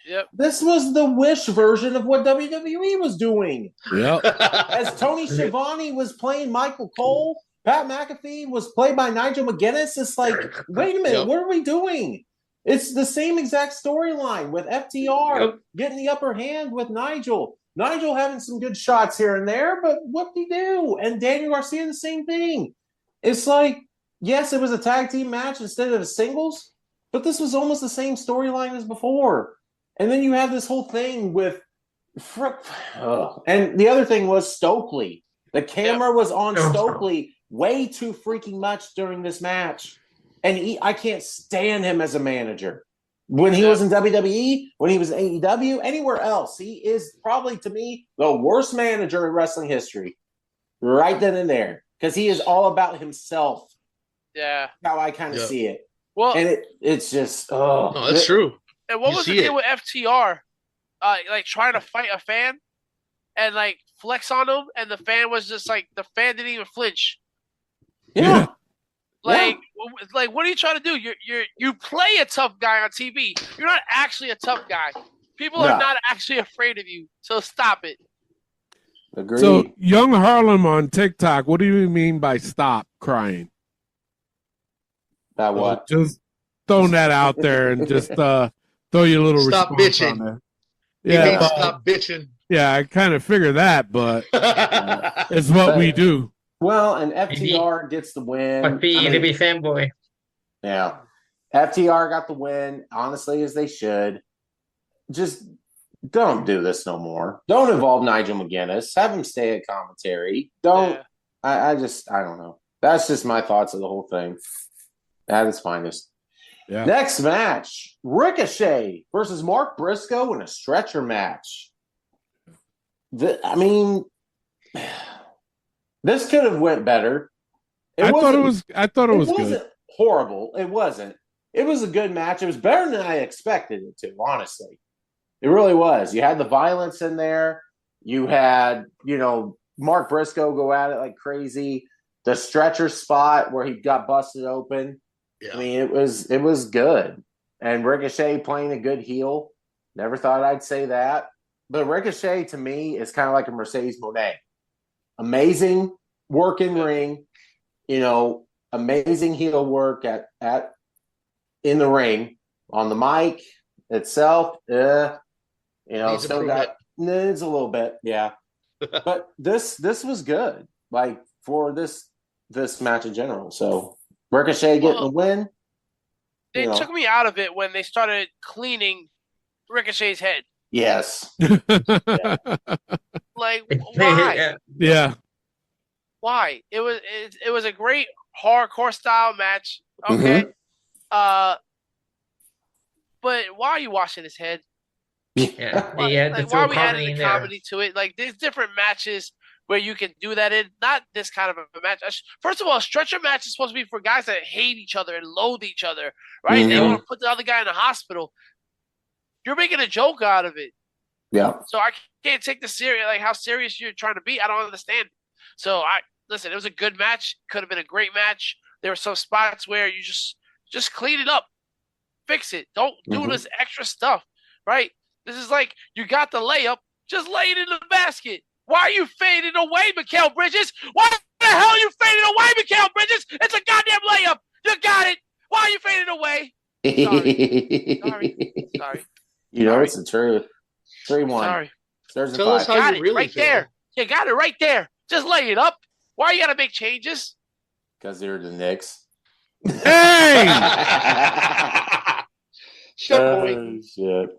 Yep. This was the Wish version of what WWE was doing. Yep. As Tony Schiavone was playing Michael Cole, Pat McAfee was played by Nigel McGuinness. It's like, wait a minute, what are we doing? It's the same exact storyline with FTR getting the upper hand with Nigel. Nigel having some good shots here and there, but what did he do? And Daniel Garcia, the same thing. It's like, yes, it was a tag team match instead of a singles, but this was almost the same storyline as before. And then you have this whole thing with and the other thing was Stokely. The camera was on Stokely way too freaking much during this match. And I can't stand him as a manager. When he was in WWE, when he was in AEW, anywhere else, he is probably, to me, the worst manager in wrestling history. Right then and there. Because he is all about himself. Yeah. How I kind of see it. Well, and it's just, no, that's true. And what was the deal with FTR? Like trying to fight a fan and like flex on him, and the fan was just like, the fan didn't even flinch. Yeah. Like what are you trying to do? You play a tough guy on TV. You're not actually a tough guy. People are not actually afraid of you. So stop it. Agreed. So, Young Harlem on TikTok, what do you mean by stop crying? About what? Just throwing that out there and just throw your little stop response bitching. on there. Yeah, stop bitching. Yeah, I kind of figure that, but it's what we do. Well, and FTR gets the win. Must be to be fanboy. Yeah. FTR got the win, honestly, as they should. Just don't do this no more. Don't involve Nigel McGuinness. Have him stay at commentary. Don't. Yeah. I don't know. That's just my thoughts of the whole thing. At its finest. Yeah. Next match, Ricochet versus Mark Briscoe in a stretcher match. I mean, this could have went better. I thought it was good. Wasn't horrible. It wasn't. It was a good match. It was better than I expected it to, honestly. It really was. You had the violence in there. You had, Mark Briscoe go at it like crazy. The stretcher spot where he got busted open. Yeah. I mean, it was good. And Ricochet playing a good heel. Never thought I'd say that. But Ricochet, to me, is kind of like a Mercedes Moné. Amazing work in ring, amazing heel work at in the ring. On the mic itself, still got needs a little bit, yeah. But this was good, like for this match in general. So Ricochet getting the win. They took me out of it when they started cleaning Ricochet's head. Yes. Yeah. Like, why? Yeah. Why? It was a great hardcore style match. Okay. Mm-hmm. But why are you washing his head? Yeah. Why are we adding the comedy to it? Like, there's different matches where you can do that in. Not this kind of a match. First of all, a stretcher match is supposed to be for guys that hate each other and loathe each other, right? Mm-hmm. They want to put the other guy in the hospital. You're making a joke out of it. Yeah. So I can't take this serious, like how serious you're trying to be. I don't understand. So listen, it was a good match. Could have been a great match. There were some spots where you just clean it up. Fix it. Don't do this extra stuff, right? This is like you got the layup. Just lay it in the basket. Why are you fading away, Mikal Bridges? Why the hell are you fading away, Mikal Bridges? It's a goddamn layup. You got it. Why are you fading away? Sorry. It's the truth. 3-1. Sorry. Tell us how you really feel. There. You got it right there. Just lay it up. Why you got to make changes? Because they're the Knicks. Hey! Shit.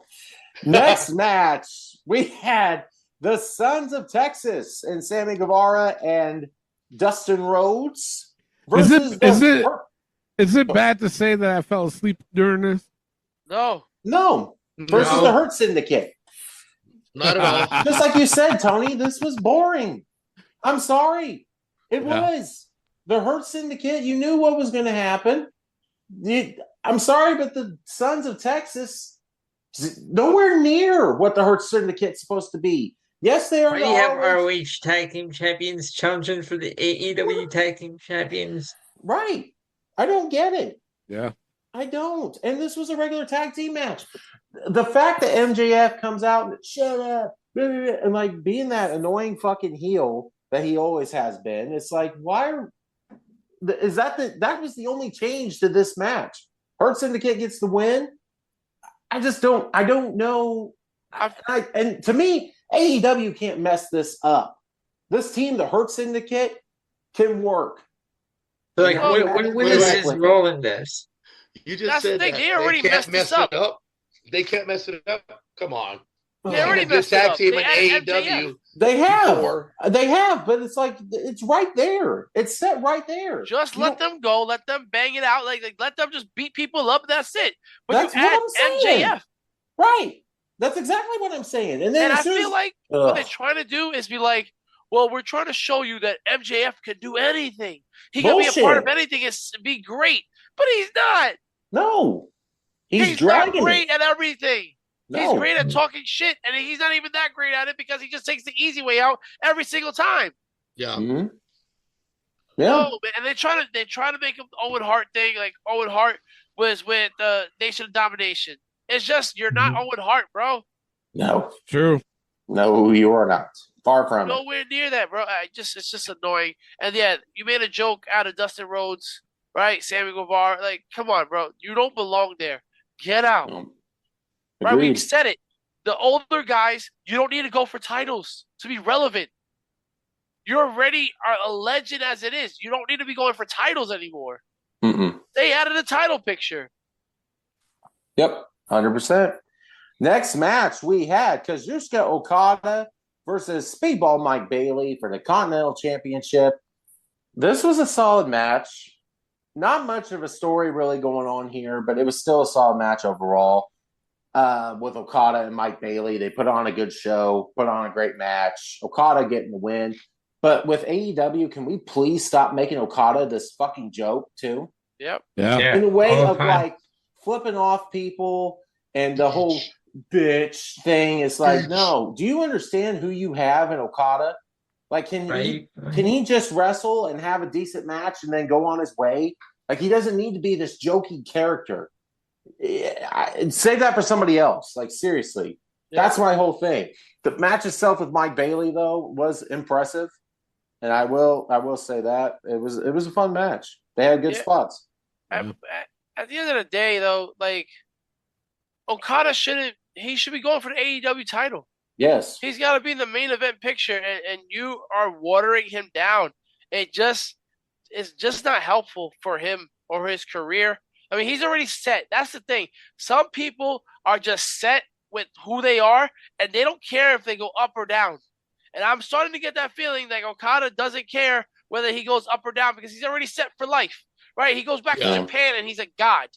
Next match, we had the Sons of Texas and Sammy Guevara and Dustin Rhodes versus Is it bad to say that I fell asleep during this? No. Versus the Hurt Syndicate. Not at all. Just like you said, Tony, this was boring. I'm sorry. It was. The Hurt Syndicate, you knew what was going to happen. I'm sorry, but the Sons of Texas, nowhere near what the Hurt Syndicate's supposed to be. Yes, they are. Why do you have ROH Tag Team Champions challenging for the AEW Tag Team Champions? Right. I don't get it. Yeah. I don't. And this was a regular tag team match. The fact that MJF comes out and shut up and like being that annoying fucking heel that he always has been, it's like, why is that was the only change to this match. Hurt Syndicate gets the win. I don't know. And to me, AEW can't mess this up. This team, the Hurt Syndicate, can work. So like, when is his role in this? You just said that. They already messed this up. They can't mess it up. Come on. They already messed it up. Team in AEW. They have, but it's like it's right there. It's set right there. Just let them go. Let them bang it out. Like let them just beat people up. That's it. But that's you what add I'm saying. MJF. Right. That's exactly what I'm saying. And then I feel like what they're trying to do is be like, well, we're trying to show you that MJF can do anything. He can be a part of anything and be great. But he's not. No. He's not great at everything. No. He's great at talking shit, and he's not even that great at it because he just takes the easy way out every single time. Yeah. Mm-hmm. Yeah. No, and they try to make him Owen Hart thing. Like Owen Hart was with Nation of Domination. It's just you're not Owen Hart, bro. No. True. No, you are not. Far from nowhere near that, bro. It's just annoying. And yeah, you made a joke out of Dustin Rhodes, right? Sammy Guevara. Like, come on, bro. You don't belong there. Get out. Right? We've said it. The older guys, you don't need to go for titles to be relevant. You already are a legend as it is. You don't need to be going for titles anymore. Stay out of the title picture. Yep, 100%. Next match we had Kazuchika Okada versus Speedball Mike Bailey for the Continental Championship. This was a solid match. Not much of a story really going on here, but it was still a solid match overall. With Okada and Mike Bailey, they put on a good show, put on a great match. Okada getting the win. But with AEW, can we please stop making Okada this fucking joke too? Yep. Yeah. In a way of like flipping off people and the whole bitch thing. It's like, no. Do you understand who you have in Okada? Like, can he just wrestle and have a decent match and then go on his way? Like, he doesn't need to be this jokey character. Save that for somebody else. Like, seriously. Yeah. That's my whole thing. The match itself with Mike Bailey, though, was impressive. And I will say that. It was a fun match. They had good spots. At the end of the day, though, like, Okada should be going for the AEW title. Yes. He's got to be in the main event picture, and you are watering him down. It's just not helpful for him or his career. I mean, he's already set. That's the thing. Some people are just set with who they are, and they don't care if they go up or down. And I'm starting to get that feeling that Okada doesn't care whether he goes up or down because he's already set for life, right? He goes back to Japan, and he's a god,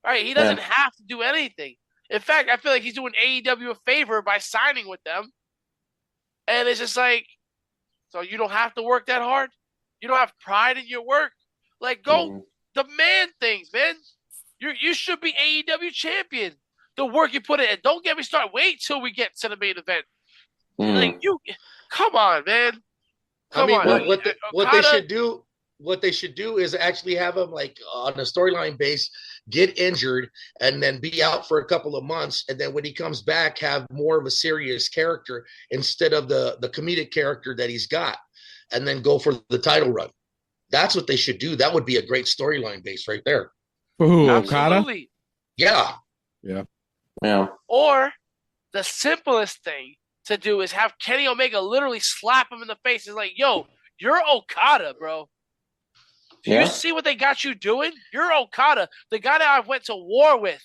right? He doesn't have to do anything. In fact, I feel like he's doing AEW a favor by signing with them. And it's just like, so you don't have to work that hard? You don't have pride in your work? Like, go demand things, man. You should be AEW champion. The work you put in. And don't get me started. Wait till we get to the main event. Like, come on, man. Come on. What they should do is actually have him, like, on a storyline base, get injured and then be out for a couple of months, and then when he comes back, have more of a serious character instead of the comedic character that he's got, and then go for the title run. That's what they should do. That would be a great storyline base right there. For who? Okada? Yeah. Or the simplest thing to do is have Kenny Omega literally slap him in the face. It's like, yo, you're Okada, bro. Do you see what they got you doing? You're Okada, the guy that I went to war with.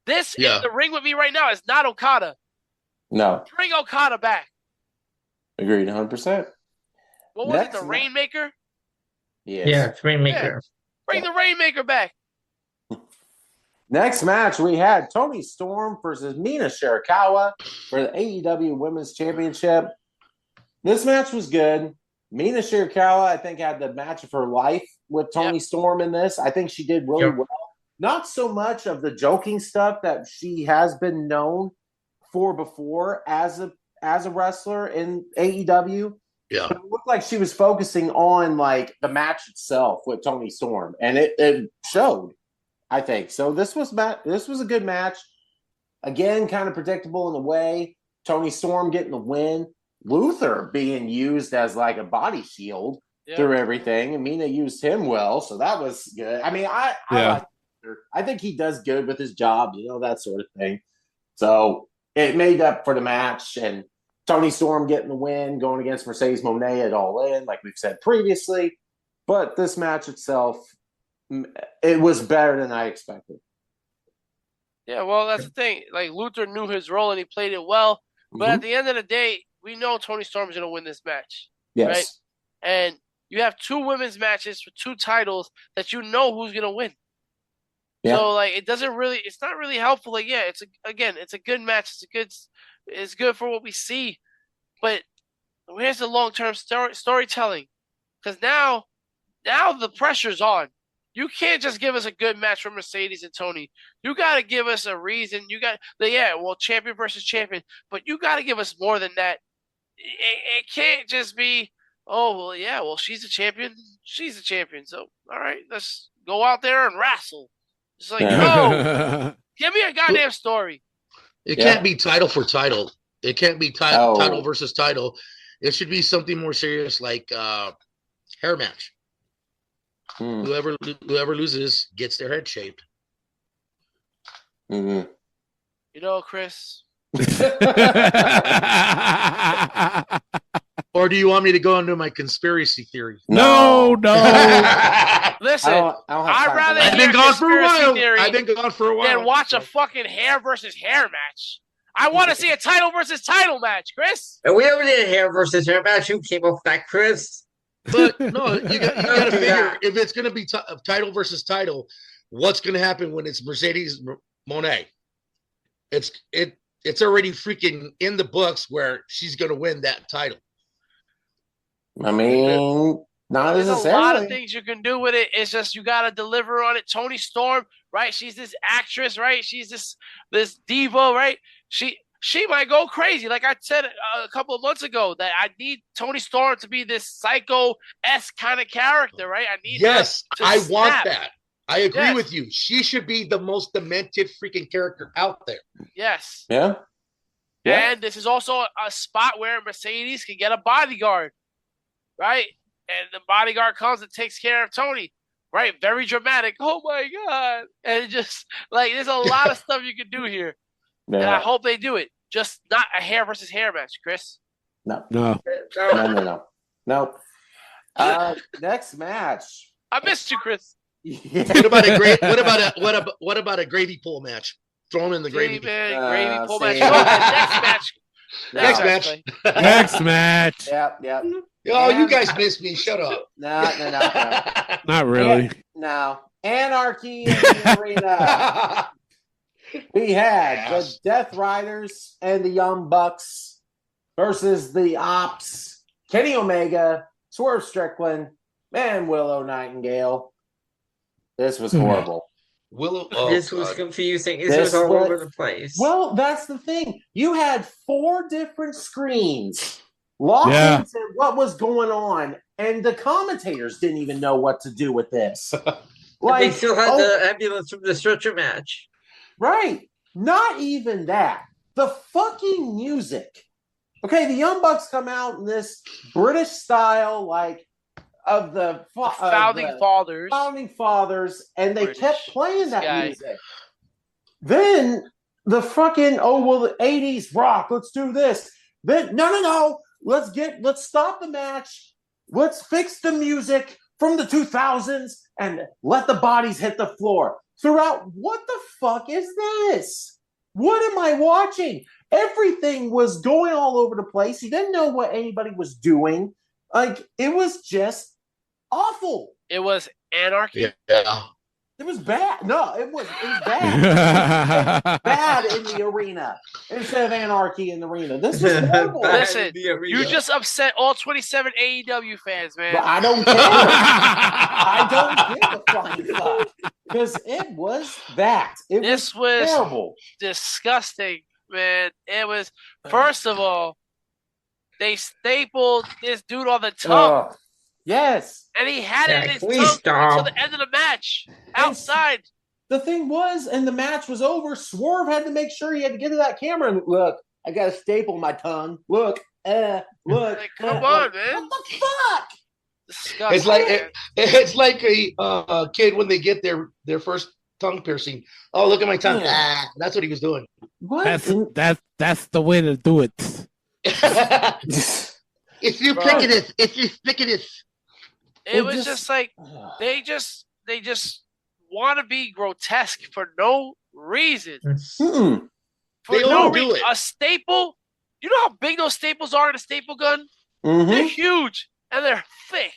This in the ring with me right now is not Okada. No. Bring Okada back. Agreed 100%. What was it, the Rainmaker? Yes. Yeah, it's Rainmaker. Bring the Rainmaker back. Next match, we had Toni Storm versus Mina Shirakawa for the AEW Women's Championship. This match was good. Mina Shirakawa, I think, had the match of her life with Toni Storm in this. I think she did really well. Not so much of the joking stuff that she has been known for before as a wrestler in AEW. Yeah. But it looked like she was focusing on, like, the match itself with Toni Storm, and it showed, I think. So this was a good match. Again, kind of predictable in a way. Toni Storm getting the win. Luther being used as like a body shield through everything, and Mina used him well, so that was good. I mean, I like Luther. I think he does good with his job, that sort of thing. So it made up for the match, and Toni Storm getting the win, going against Mercedes Moné at All In, like we've said previously. But this match itself, it was better than I expected. Yeah, well, that's the thing. Like, Luther knew his role, and he played it well. But at the end of the day, we know Toni Storm is going to win this match. Yes. Right? And you have two women's matches for two titles that you know who's going to win. Yeah. So, like, it's not really helpful. Like, yeah, it's a good match. It's good for what we see. But where's the long-term storytelling? Because now the pressure's on. You can't just give us a good match from Mercedes and Toni. You got to give us a reason. Champion versus champion. But you got to give us more than that. It can't just be, she's a champion. She's a champion. So, all right, let's go out there and wrestle. It's like, no, give me a goddamn story. It can't be title for title. It can't be title versus title. It should be something more serious, like hair match. Whoever loses gets their head shaved. Chris. Or do you want me to go into my conspiracy theory? No. Listen, I'd rather I've been gone for a while. Than watch a fucking hair versus hair match. I want to see a title versus title match, Chris. And we already did a hair versus hair match. Who came up with that, Chris? But no, you got to figure if it's going to be title versus title, what's going to happen when it's Mercedes Moné? It's already freaking in the books where she's going to win that title. I mean, not There's necessarily. a lot of things you can do with it. It's just you got to deliver on it. Toni Storm, right? She's this actress, right? She's this diva, right? She might go crazy. Like I said a couple of months ago, that I need Toni Storm to be this psycho-esque kind of character, right? I need Yes, I want snap. that. I agree Yes. with you. She should be the most demented freaking character out there. Yes. Yeah. Yeah. And this is also a spot where Mercedes can get a bodyguard, right? And the bodyguard comes and takes care of Tony, right? Very dramatic. Oh my God. And just like there's a lot of stuff you can do here. And I hope they do it. Just not a hair versus hair match, Chris. No. No. Next match. I missed you, Chris. What about a great? What about a gravy pull match? Throw him in the gravy. Gravy pull match. see. Next match. Next match. Clay. Next match. Yep. Oh, you guys missed me. Shut up. No. Not really. No. Anarchy in the arena. We had the Death Riders and the Young Bucks versus the Ops, Kenny Omega, Swerve Strickland, and Willow Nightingale. This was horrible. This was confusing. This was all over the place. Well, that's the thing. You had 4 different screens locked into what was going on, and the commentators didn't even know what to do with this. They still had the ambulance from the stretcher match. Right. Not even that. The fucking music. Okay, the Young Bucks come out in this British style, like, of the Founding Fathers, and they British kept playing that guy. music. Then the fucking, the 80s rock, let's do this. Then, no. Let's stop the match. Let's fix the music from the 2000s and let the bodies hit the floor. Throughout, what the fuck is this? What am I watching? Everything was going all over the place. He didn't know what anybody was doing. Like, it was just awful. It was anarchy. Yeah. It was bad. No, it was bad. It was bad in the arena instead of anarchy in the arena. This was horrible. Listen, you just upset all 27 AEW fans, man. But I don't care. I don't give a flying fuck. Because it was that. This was terrible. Disgusting, man. It was, first of all, they stapled this dude on the tongue. Yes. And he had it in his tongue until the end of the match. Outside. The thing was, and the match was over, Swerve had to make sure he had to get to that camera and look, I got to staple my tongue. Look. Look. Like, come on, man. What the fuck? Disgusting. It's like a kid when they get their first tongue piercing. Oh, look at my tongue. That's what he was doing. What? That's the way to do it. It's ubiquitous. It's ubiquitous. It was just like they just want to be grotesque for no reason. Mm-mm. For no reason. A staple. You know how big those staples are in a staple gun? Mm-hmm. They're huge and they're thick.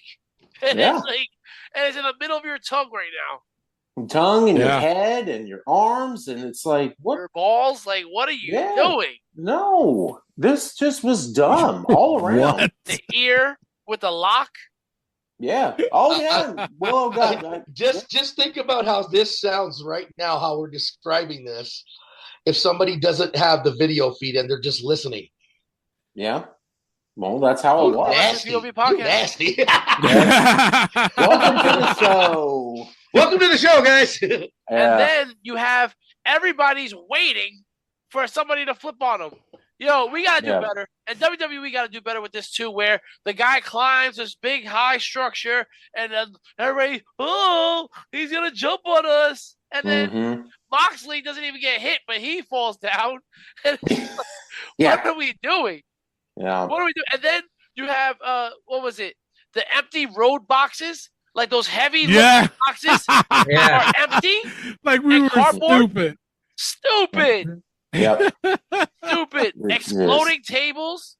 And Yeah. it's in the middle of your tongue right now. Tongue and your head and your arms, and it's like, what? Your balls. Like, what are you doing? No, this just was dumb all around. The ear with the lock. Yeah. Oh yeah. Well, God. Just think about how this sounds right now. How we're describing this. If somebody doesn't have the video feed and they're just listening. Yeah. Well, that's how it was. Nasty. Nasty. Welcome to the show. Welcome to the show, guys. And then you have everybody's waiting for somebody to flip on them. Yo, we got to do better. And WWE got to do better with this, too, where the guy climbs this big, high structure, and then everybody, he's going to jump on us. And then Moxley doesn't even get hit, but he falls down. And what are we doing? Yeah. What are we doing? And then you have, what was it? The empty road boxes, like those heavy boxes are empty. Like we were cardboard. stupid. Stupid. Yep. Stupid. Exploding tables.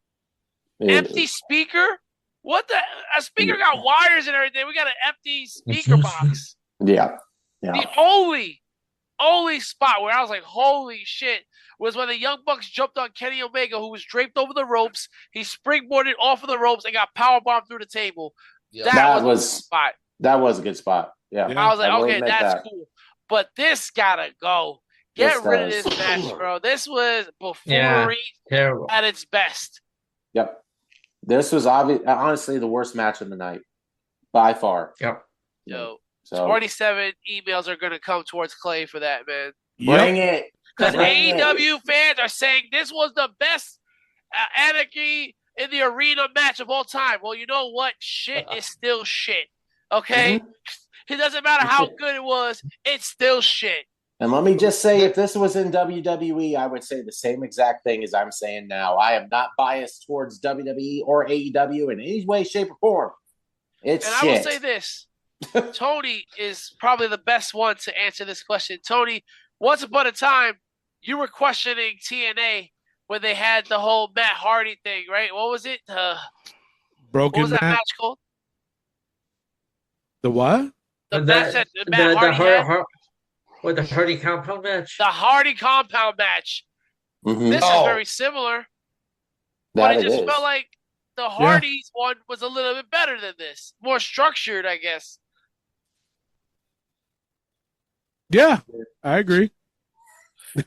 Empty speaker. What the? A speaker got wires and everything. We got an empty speaker box. Yeah. The only spot where I was like, holy shit, was when the Young Bucks jumped on Kenny Omega, who was draped over the ropes. He springboarded off of the ropes and got powerbombed through the table. Yeah. That was a spot. That was a good spot. Yeah. I was like, okay, that's cool. But this gotta go. Get rid of this match, bro. This was buffoonery at its best. Yep. This was honestly the worst match of the night. By far. Yep. Yo, So 27 emails are going to come towards Clay for that, man. bring it. Because Bring it. AEW fans are saying this was the best Anarchy in the Arena match of all time. Well, you know what? Shit is still shit. Okay? It doesn't matter how good it was. It's still shit. And let me just say, if this was in WWE, I would say the same exact thing as I'm saying now. I am not biased towards WWE or AEW in any way, shape, or form. It's and shit. I will say this. Tony is probably the best one to answer this question. Tony, once upon a time, you were questioning TNA when they had the whole Matt Hardy thing, right? What was it? Broken what was that Matt? match called? The what? The match that Matt Hardy had? What, the Hardy compound match? The Hardy compound match. Mm-hmm. This is very similar. But it just felt like the Hardys one was a little bit better than this. More structured, I guess. Yeah, I agree.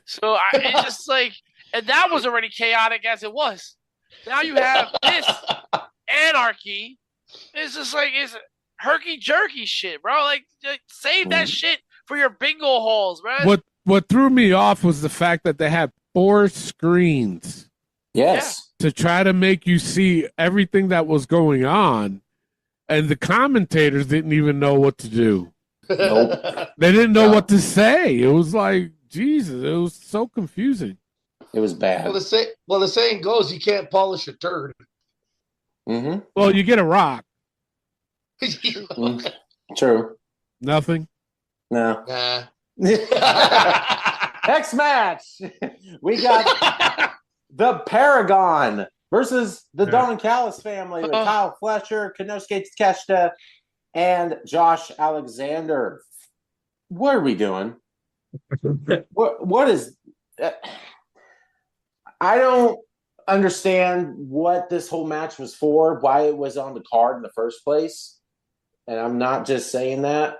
So it's just like, and that was already chaotic as it was. Now you have this Anarchy. It's just like, it's herky-jerky shit, bro. Like save that shit for your bingo halls, man. What threw me off was the fact that they had 4 screens. Yes. To try to make you see everything that was going on, and the commentators didn't even know what to do. Nope. They didn't know what to say. It was like, Jesus, it was so confusing. It was bad. Well, the saying goes, you can't polish a turd. Mm-hmm. Well, you get a rock. True. Nothing. No. Nah. Next match, we got the Paragon versus the Don Callis family with Kyle Fletcher, Konosuke Takeshita, and Josh Alexander. What are we doing? What is? I don't understand what this whole match was for. Why it was on the card in the first place, and I'm not just saying that.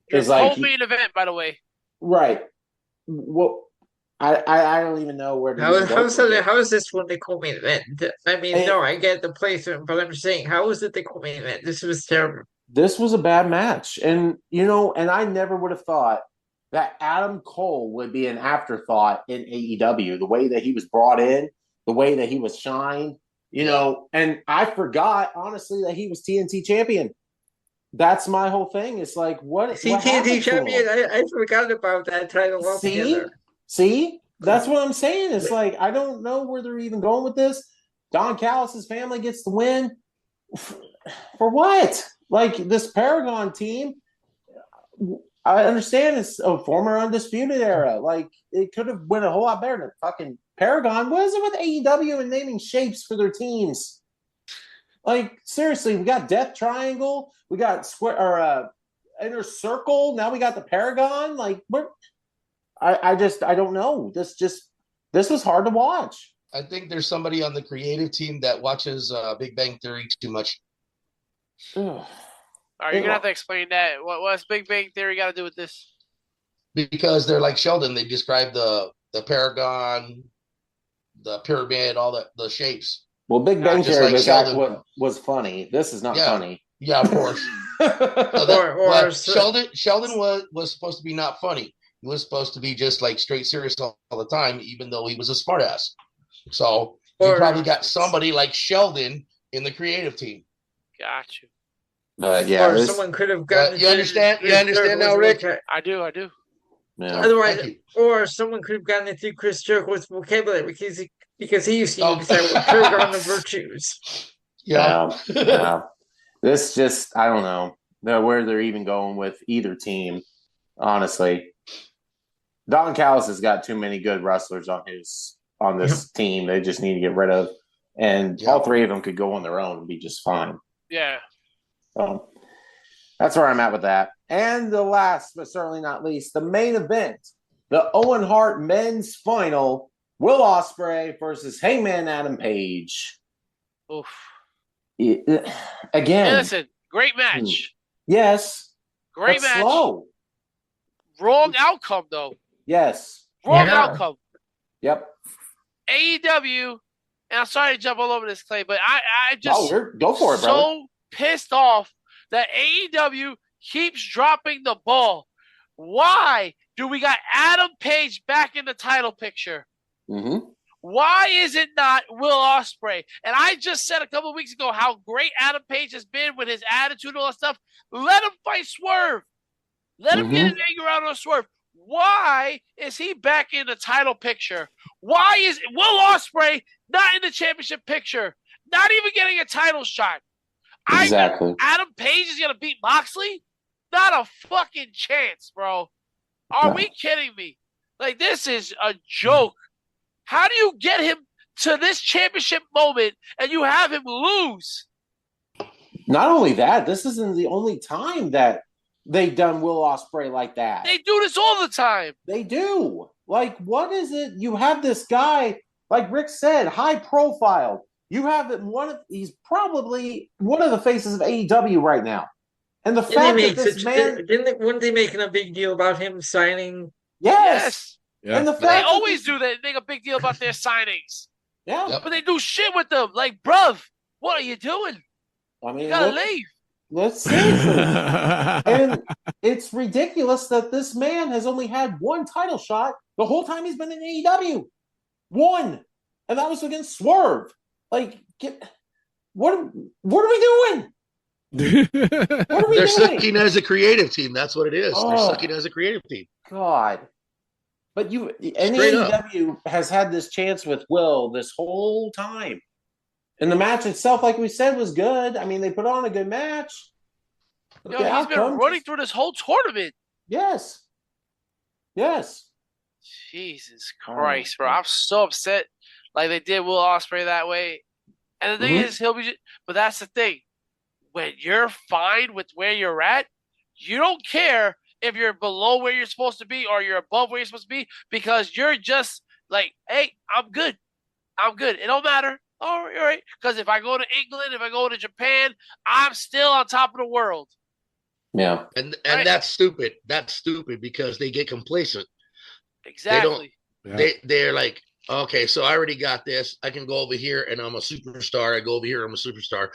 It's like main event, by the way. Right. Well, I don't even know where to how is this one they call main event? I mean, no, I get the placement, but I'm saying, how is it they call main event? This was terrible. This was a bad match. And, and I never would have thought that Adam Cole would be an afterthought in AEW, the way that he was brought in, the way that he was shined, and I forgot, honestly, that he was TNT champion. That's my whole thing. It's like, what TNT champion? I forgot about that title altogether. See? That's what I'm saying. It's like, I don't know where they're even going with this. Don Callis' family gets the win. For what? Like, this Paragon team, I understand it's a former Undisputed Era. Like, it could have went a whole lot better than fucking Paragon. What is it with AEW and naming shapes for their teams? Like, seriously, we got Death Triangle, we got Square or Inner Circle. Now we got the Paragon. Like, what? I don't know. This was hard to watch. I think there's somebody on the creative team that watches Big Bang Theory too much. All right, you're gonna have to explain that. What's Big Bang Theory got to do with this? Because they're like Sheldon. They describe the Paragon, the pyramid, all the shapes. Well, Big Bang Theory was funny. This is not funny. Yeah, of course. Sheldon was supposed to be not funny. He was supposed to be just like straight serious all the time, even though he was a smartass. So you probably got somebody like Sheldon in the creative team. Got you. Or someone could have gotten. You understand? You understand now, Rick? I do. Yeah. Otherwise, or someone could have gotten it through Chris Jericho's vocabulary because he used to use that with Paragon of Virtues. Yeah. This just, I don't know where they're even going with either team. Honestly, Don Callis has got too many good wrestlers on this team. They just need to get rid of, and all 3 of them could go on their own and be just fine. Yeah. So that's where I'm at with that. And the last, but certainly not least, the main event, the Owen Hart men's final, Will Ospreay versus Hangman Adam Page. Oof. Again. Hey, listen, great match. Yes. Great match. Slow. Wrong outcome, though. Yes. Wrong outcome. Yep. AEW, and I'm sorry to jump all over this, Clay, but I just go for it, brother. So pissed off that AEW keeps dropping the ball. Why do we got Adam Page back in the title picture? Mm-hmm. Why is it not Will Ospreay? And I just said a couple of weeks ago how great Adam Page has been with his attitude and all that stuff. Let him fight Swerve. Let him get his anger out on Swerve. Why is he back in the title picture? Why is Will Ospreay not in the championship picture? Not even getting a title shot. Exactly. Adam Page is going to beat Moxley? Not a fucking chance, bro. Are we kidding me? Like, this is a joke. How do you get him to this championship moment and you have him lose? Not only that, this isn't the only time that they've done Will Ospreay like that. They do this all the time. They do. Like, what is it? You have this guy, like Rick said, high profile. You have he's probably one of the faces of AEW right now. And the fact that this man weren't they making a big deal about him signing? Yes. Yeah. And the fact they always do that. They make a big deal about their signings. Yeah. Yep. But they do shit with them. Like, bruv, what are you doing? I mean, you gotta leave. Let's seriously. And it's ridiculous that this man has only had one title shot the whole time he's been in AEW. One. And that was against Swerve. Like, what are we doing? They're sucking as a creative team. That's what it is. They're sucking as a creative team. God. But AEW has had this chance with Will this whole time. And the match itself, like we said, was good. I mean, they put on a good match. He's been running through this whole tournament. Yes. Jesus Christ, bro. I'm so upset. Like they did Will Ospreay that way. And the thing is, but that's the thing. When you're fine with where you're at, you don't care if you're below where you're supposed to be or you're above where you're supposed to be because you're just like, hey, I'm good. It don't matter. All right. Because if I go to England, if I go to Japan, I'm still on top of the world. Yeah. And that's stupid. That's stupid because they get complacent. Exactly. They're like, okay, so I already got this. I can go over here and I'm a superstar. I go over here, I'm a superstar.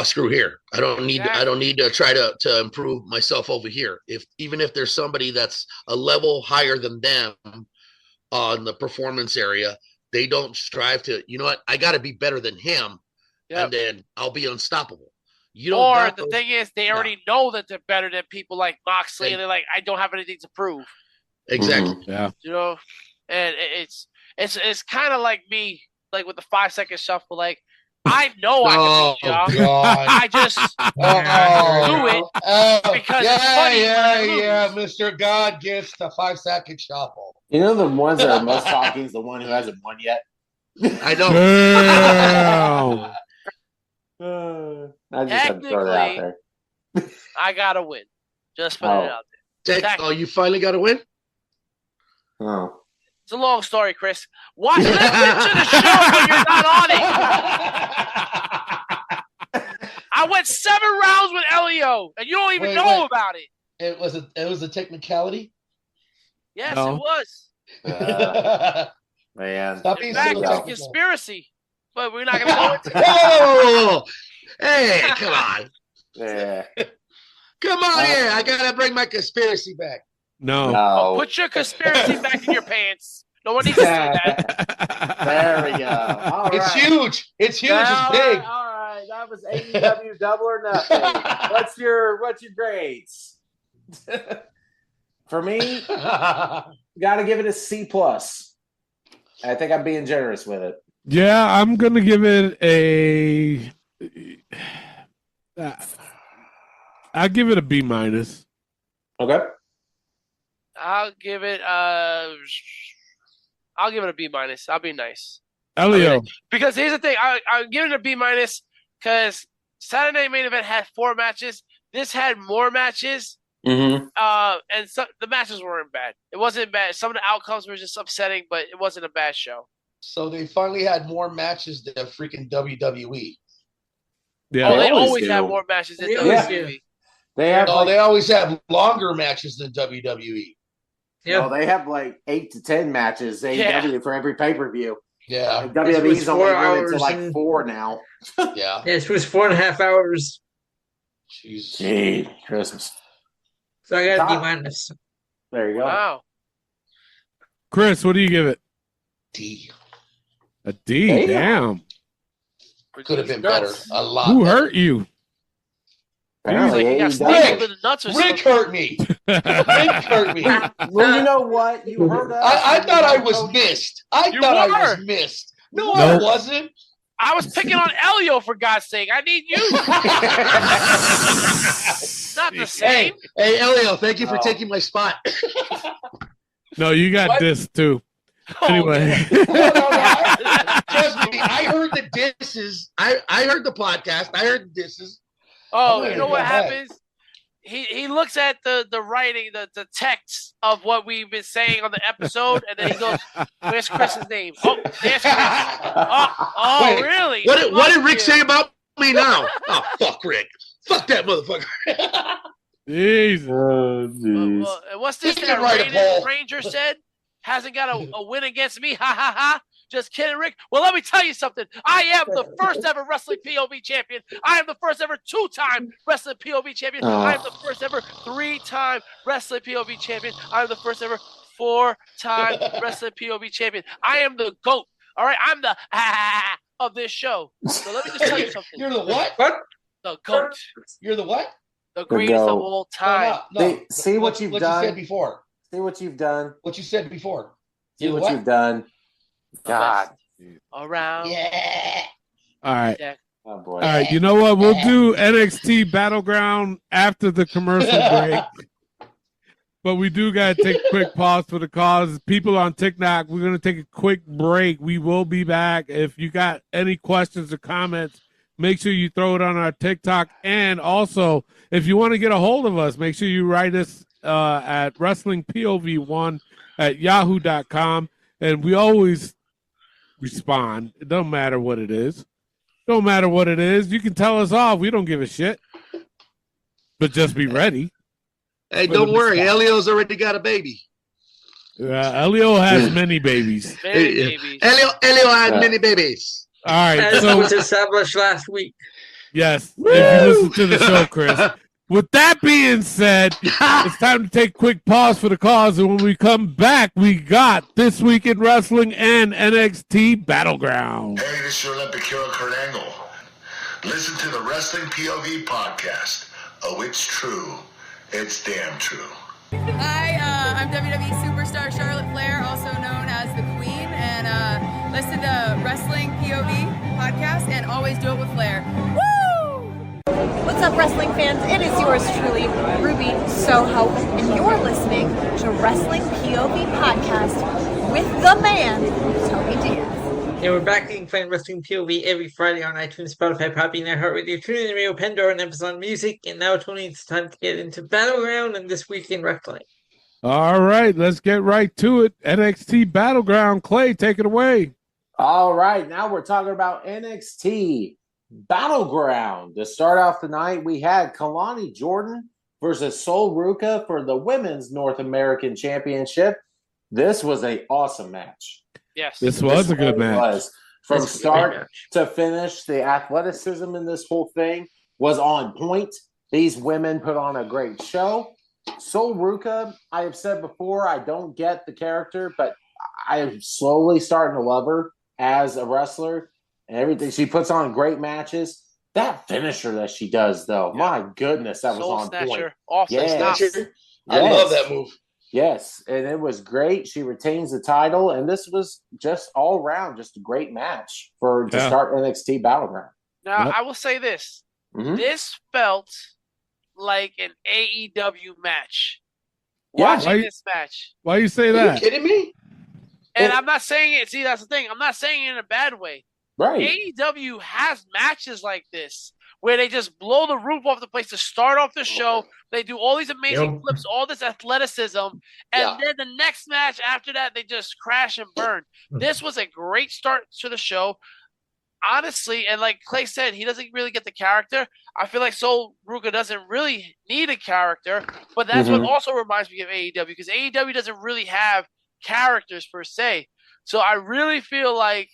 Screw here. I don't need to try to improve myself over here. Even if there's somebody that's a level higher than them on the performance area, they don't strive to, you know what, I gotta be better than him, and then I'll be unstoppable. The thing is they already know that they're better than people like Moxley, and they're like, I don't have anything to prove. Exactly. Yeah. You know, and it's kind of like me, like with the 5-second shuffle, like I know I can beat y'all. I just do it because it's funny. Yeah. Mr. God gets the 5-second shuffle. You know the ones that are most shocking is the one who hasn't won yet. I know. I just had to throw that out there. I gotta win. Just put it out there. You finally got to win? Oh. It's a long story, Chris. Why listen to the show when you're not on it? I went 7 rounds with Elio, and you don't even know about it. It was a technicality? Yes, it was. Man. Stop being In fact, so it's a technical. conspiracy, but we're not going to go into it. Whoa! Hey, come on. Yeah. Come on here. I got to bring my conspiracy back. No. Put your conspiracy back in your pants. No one needs to see that. There we go. All It's right. huge. It's huge. It's big. All right. That was AEW Double or Nothing. What's your grades? For me, got to give it a C+. I think I'm being generous with it. Yeah, I'm gonna give it a. I'll give it a B-. Okay. I'll give it a B-. I'll be nice. Elio. Because here's the thing. I'm giving it a B- because Saturday Night Main Event had 4 matches. This had more matches. Mm-hmm. And the matches weren't bad. It wasn't bad. Some of the outcomes were just upsetting, but it wasn't a bad show. So they finally had more matches than freaking WWE. Yeah. They always always do. have more matches than They always WWE. They have They always have longer matches than WWE. Yeah. they have like 8 to 10 matches AEW for every pay-per-view. Yeah. Like, WWE's only 4 limited to hours like and- 4 now. Yeah. Yeah, it was 4.5 hours. Jeez. Gee, Christmas. So I got a D Top. minus. There you go. Wow. Chris, what do you give it? D. A D. Damn. Damn. Could have been better. A lot. Who better. hurt you? Apparently, He got AEW. stapled in the nuts or Rick something. hurt me. Rick hurt me. Well, you know what? You heard us. I thought I was missed. I You thought I were. was missed. No, I Nope. wasn't. I was picking on Elio, for God's sake. I need you. It's not the Hey, same. hey, Elio, thank you for Oh. taking my spot. No, you got What? this too. Oh, Anyway. No, trust me, I heard the disses. I heard the podcast. I heard the disses. Oh, I'm you know gonna what go back. happens? He looks at the writing, the text of what we've been saying on the episode, and then he goes, "Where's Chris's name? Oh, there's Chris. Oh, Wait, really? What did Rick Yeah. say about me now? Oh, fuck Rick. Fuck that motherfucker. Jesus. Oh, jeez. Well, what's this He that can write a poll. Ranger said? Hasn't got a win against me. Ha ha ha. Just kidding, Rick. Well, let me tell you something. I am the first ever wrestling POV champion. I am the first ever 2-time wrestling POV champion. I am the first ever 3-time wrestling POV champion. I am the first ever 4-time wrestling POV champion. I am the GOAT. All right, I'm the of this show. So let me just tell you something. You're the what? The GOAT. You're the what? The greatest of GOAT. all time. No. See what you've done. you said before. See what you've done. What you said before. See You're what you've done. The God. best around. Yeah. All right. Yeah. Oh, boy. All right. You know what? We'll do NXT Battleground after the commercial break. But we do got to take a quick pause for the cause. People on TikTok, we're going to take a quick break. We will be back. If you got any questions or comments, make sure you throw it on our TikTok. And also, if you want to get a hold of us, make sure you write us at WrestlingPOV1@yahoo.com. And we always respond. It don't matter what it is. Don't matter what it is. You can tell us off. We don't give a shit. But just be ready. Hey, don't worry. Elio's already got a baby. Elio has many babies. Many babies. Elio had many babies. All right. As So, was established last week. yes, if you listen to the show, Chris. With that being said, it's time to take a quick pause for the cause. And when we come back, we got This Week in Wrestling and NXT Battleground. Hey, this is your Olympic hero, Kurt Angle. Listen to the Wrestling POV podcast. Oh, it's true. It's damn true. Hi, I'm WWE superstar Charlotte Flair, also known as the Queen, and listen to Wrestling POV podcast and always do it with Flair. Woo! What's up, wrestling fans? It is yours truly, Ruby Soho, and you're listening to Wrestling POV Podcast with the man, Tony Diaz. And we're back getting playing Wrestling POV every Friday on iTunes, Spotify, Podbean, iHeartRadio, TuneIn Radio, Pandora, and Amazon Music. And now, Tony, it's time to get into Battleground and This Week in Wrestling. All right, let's get right to it. NXT Battleground. Clay, take it away. All right, now we're talking about NXT Battleground. To start off the night, we had Kalani Jordan versus Sol Ruka for the Women's North American Championship. This was an awesome match. Yes. This was a good match. Was. From This was a start great match. to finish, the athleticism in this whole thing was on point. These women put on a great show. Sol Ruka, I have said before, I don't get the character, but I am slowly starting to love her as a wrestler and everything. She puts on great matches. That finisher that she does, though, my goodness, that was Soul on point. Snatcher. Off the Yes. snatcher. I love that move. Yes, and it was great. She retains the title, and this was just all around just a great match to start NXT Battleground. Now, I will say this. Mhm. This felt like an AEW match. Yeah. Watching this match. Why you say Are that? you kidding me? And I'm not saying it. See, that's the thing. I'm not saying it in a bad way. Right. AEW has matches like this where they just blow the roof off the place to start off the show. They do all these amazing flips, all this athleticism, and then the next match after that, they just crash and burn. This was a great start to the show. Honestly, and like Clay said, he doesn't really get the character. I feel like Sol Ruka doesn't really need a character, but that's what also reminds me of AEW, because AEW doesn't really have characters per se. So I really feel like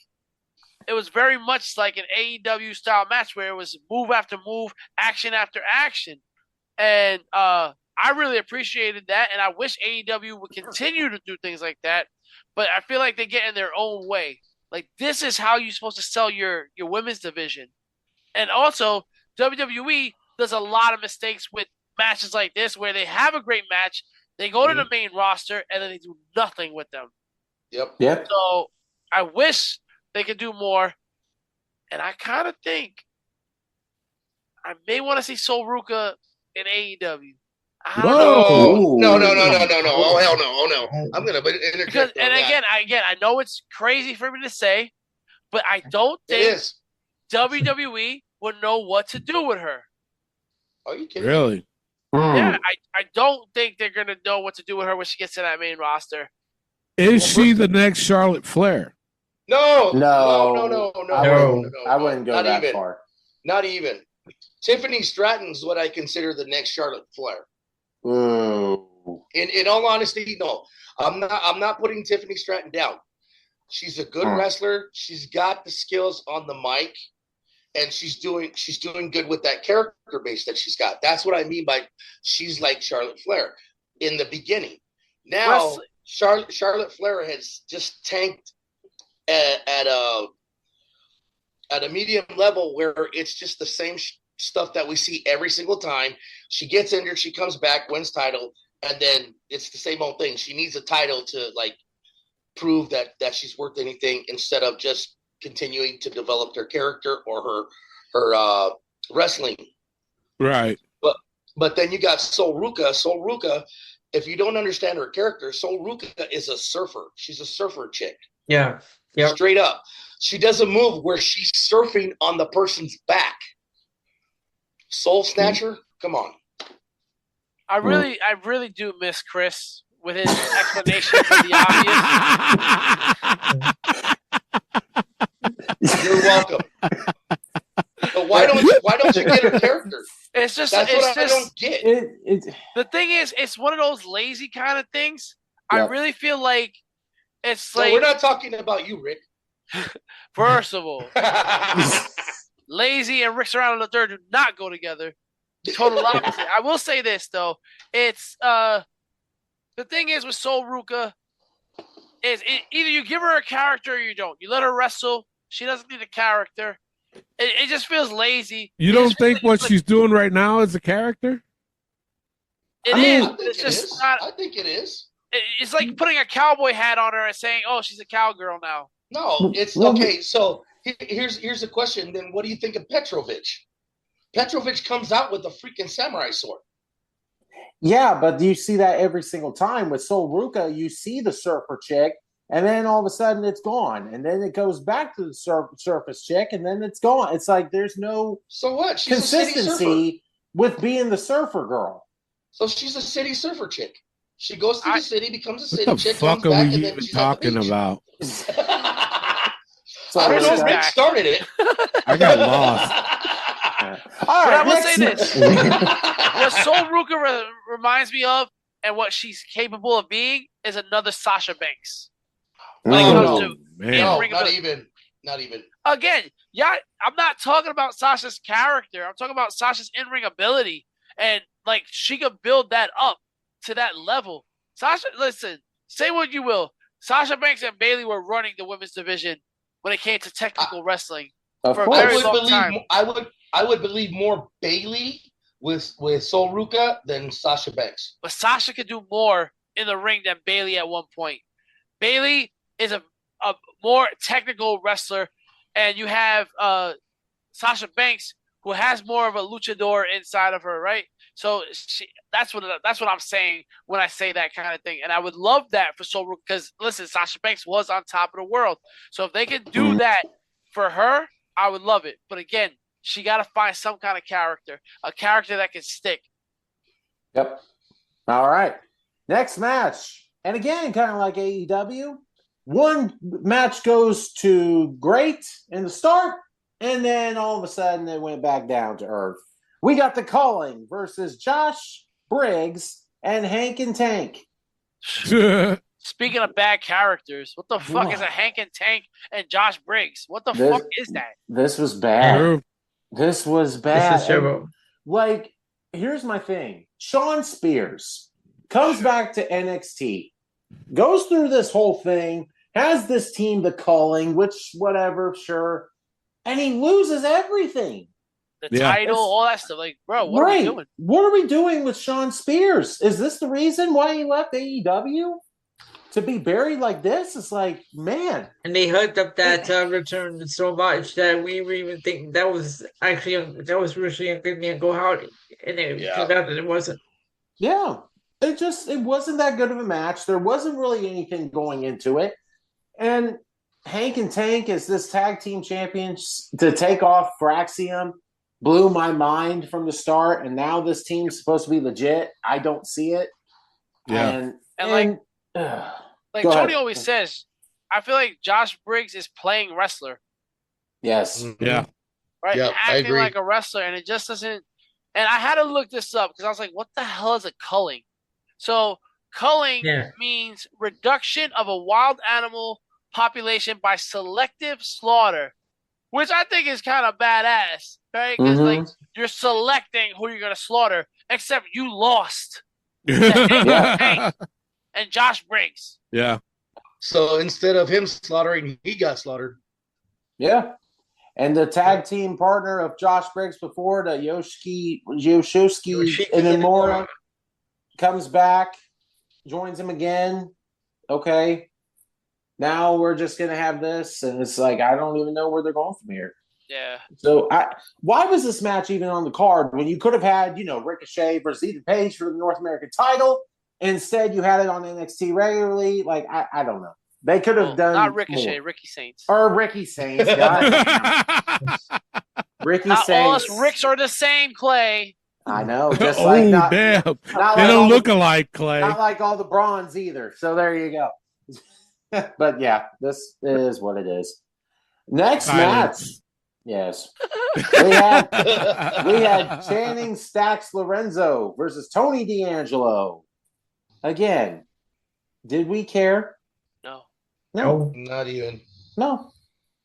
it was very much like an AEW style match where it was move after move, action after action. And I really appreciated that, and I wish AEW would continue to do things like that. But I feel like they get in their own way. Like, this is how you're supposed to sell your women's division. And also, WWE does a lot of mistakes with matches like this where they have a great match, they go to the main roster, and then they do nothing with them. Yep. So I wish they could do more. And I kind of think I may want to see Sol Ruka in AEW. I don't know. No. Oh, hell no. Oh, no. I'm going to interject. And again, I know it's crazy for me to say, but I don't think WWE would know what to do with her. Are you kidding? Really? Yeah, I don't think they're going to know what to do with her when she gets to that main roster. Is she the next Charlotte Flair? No. I wouldn't go that far. Not even. Tiffany Stratton's what I consider the next Charlotte Flair. Ooh. In all honesty, no. I'm not putting Tiffany Stratton down. She's a good wrestler. She's got the skills on the mic, and she's doing good with that character base that she's got. That's what I mean by she's like Charlotte Flair in the beginning. Now Charlotte Flair has just tanked at a medium level where it's just the same stuff that we see every single time. She gets injured, she comes back, wins title, and then it's the same old thing. She needs a title to like prove that she's worth anything instead of just continuing to develop her character or her wrestling. Right. But then you got Sol Ruka. Sol Ruka, if you don't understand her character, Sol Ruka is a surfer. She's a surfer chick. Yeah. Yep. Straight up. She does a move where she's surfing on the person's back. Soul Snatcher? Come on. I really do miss Chris with his explanation for the obvious. You're welcome. But why don't you get her character? It's just That's what I don't get. The thing is, it's one of those lazy kind of things. I really feel like it's like we're not talking about you, Rick. First of all, lazy and Rick Serrano III do not go together. Total opposite. I will say this though. It's the thing is with Sol Ruka is either you give her a character or you don't. You let her wrestle. She doesn't need a character. It just feels lazy. You don't think what she's doing right now is a character? It is. It's just not. I think it is. It's like putting a cowboy hat on her and saying, "Oh, she's a cowgirl now." No, it's okay. So here's the question. Then, what do you think of Petrovic? Petrovic comes out with a freaking samurai sword. Yeah, but you see that every single time with Sol Ruka. You see the surfer chick, and then all of a sudden it's gone, and then it goes back to the surface chick, and then it's gone. It's like there's no She's consistency with being the surfer girl. So she's a city surfer chick. She goes to the city, becomes a city What the chick, fuck comes are back, we and then even she's at the talking beach. about? I don't know. Rick started it. I got lost. All right, I will say this: what Sol Ruka reminds me of, and what she's capable of being, is another Sasha Banks. When it comes to not even. Again, yeah, I'm not talking about Sasha's character. I'm talking about Sasha's in-ring ability, and like she could build that up to that level. Sasha, listen, say what you will. Sasha Banks and Bayley were running the women's division when it came to technical wrestling for a very long time. I would believe more Bayley with Sol Ruka than Sasha Banks. But Sasha could do more in the ring than Bayley at one point. Bayley is a more technical wrestler, and you have Sasha Banks, who has more of a luchador inside of her, right? So that's what I'm saying when I say that kind of thing. And I would love that for Sol Ruka because, listen, Sasha Banks was on top of the world. So if they could do that for her, I would love it. But again, she got to find some kind of character, a character that can stick. Yep. All right. Next match. And again, kind of like AEW, one match goes to great in the start, and then all of a sudden it went back down to earth. We got The Calling versus Josh Briggs and Hank and Tank. Speaking of bad characters, what the fuck is a Hank and Tank and Josh Briggs? What the fuck is that? This was bad. This was bad. This is terrible. Like, here's my thing. Sean Spears comes back to NXT, goes through this whole thing, has this team, the Calling, which, whatever, sure, and he loses everything. The title, all that stuff. Like, bro, what are we doing? What are we doing with Sean Spears? Is this the reason why he left AEW? To be buried like this? It's like, man. And they hyped up that return so much that we were even thinking that was originally going to go out, and it turned out that it wasn't. Yeah. It wasn't that good of a match. There wasn't really anything going into it. And Hank and Tank as this tag team champions to take off Fraxium blew my mind from the start. And now this team's supposed to be legit. I don't see it. Yeah. And like Tony always says, I feel like Josh Briggs is playing wrestler. Yes. Yeah. Right? Yeah, I Acting agree. like a wrestler, and it just doesn't. And I had to look this up because I was like, what the hell is a culling? So, culling means reduction of a wild animal population by selective slaughter, which I think is kind of badass, right? Because like you're selecting who you're going to slaughter, except you lost. And Josh Briggs. Yeah. So instead of him slaughtering, he got slaughtered. Yeah. And the tag team partner of Josh Briggs before, the Yoshiki Inamura, comes back, joins him again. Okay. Now we're just going to have this. And it's like, I don't even know where they're going from here. Yeah. So why was this match even on the card when you could have had, Ricochet versus Ethan Page for the North American title? Instead, you had it on NXT regularly. Like, I don't know. They could have done not Ricochet, more. Ricky Saints. Or Ricky Saints. God. Ricky not Saints. All us Ricks are the same, Clay. I know. Just like not, damn. Not they like don't look alike, Clay. Not like all the bronze either. So there you go. But yeah, this is what it is. Next match. Yes. We had Channing Stacks Lorenzo versus Tony D'Angelo. Again, did we care? No. Not even. No.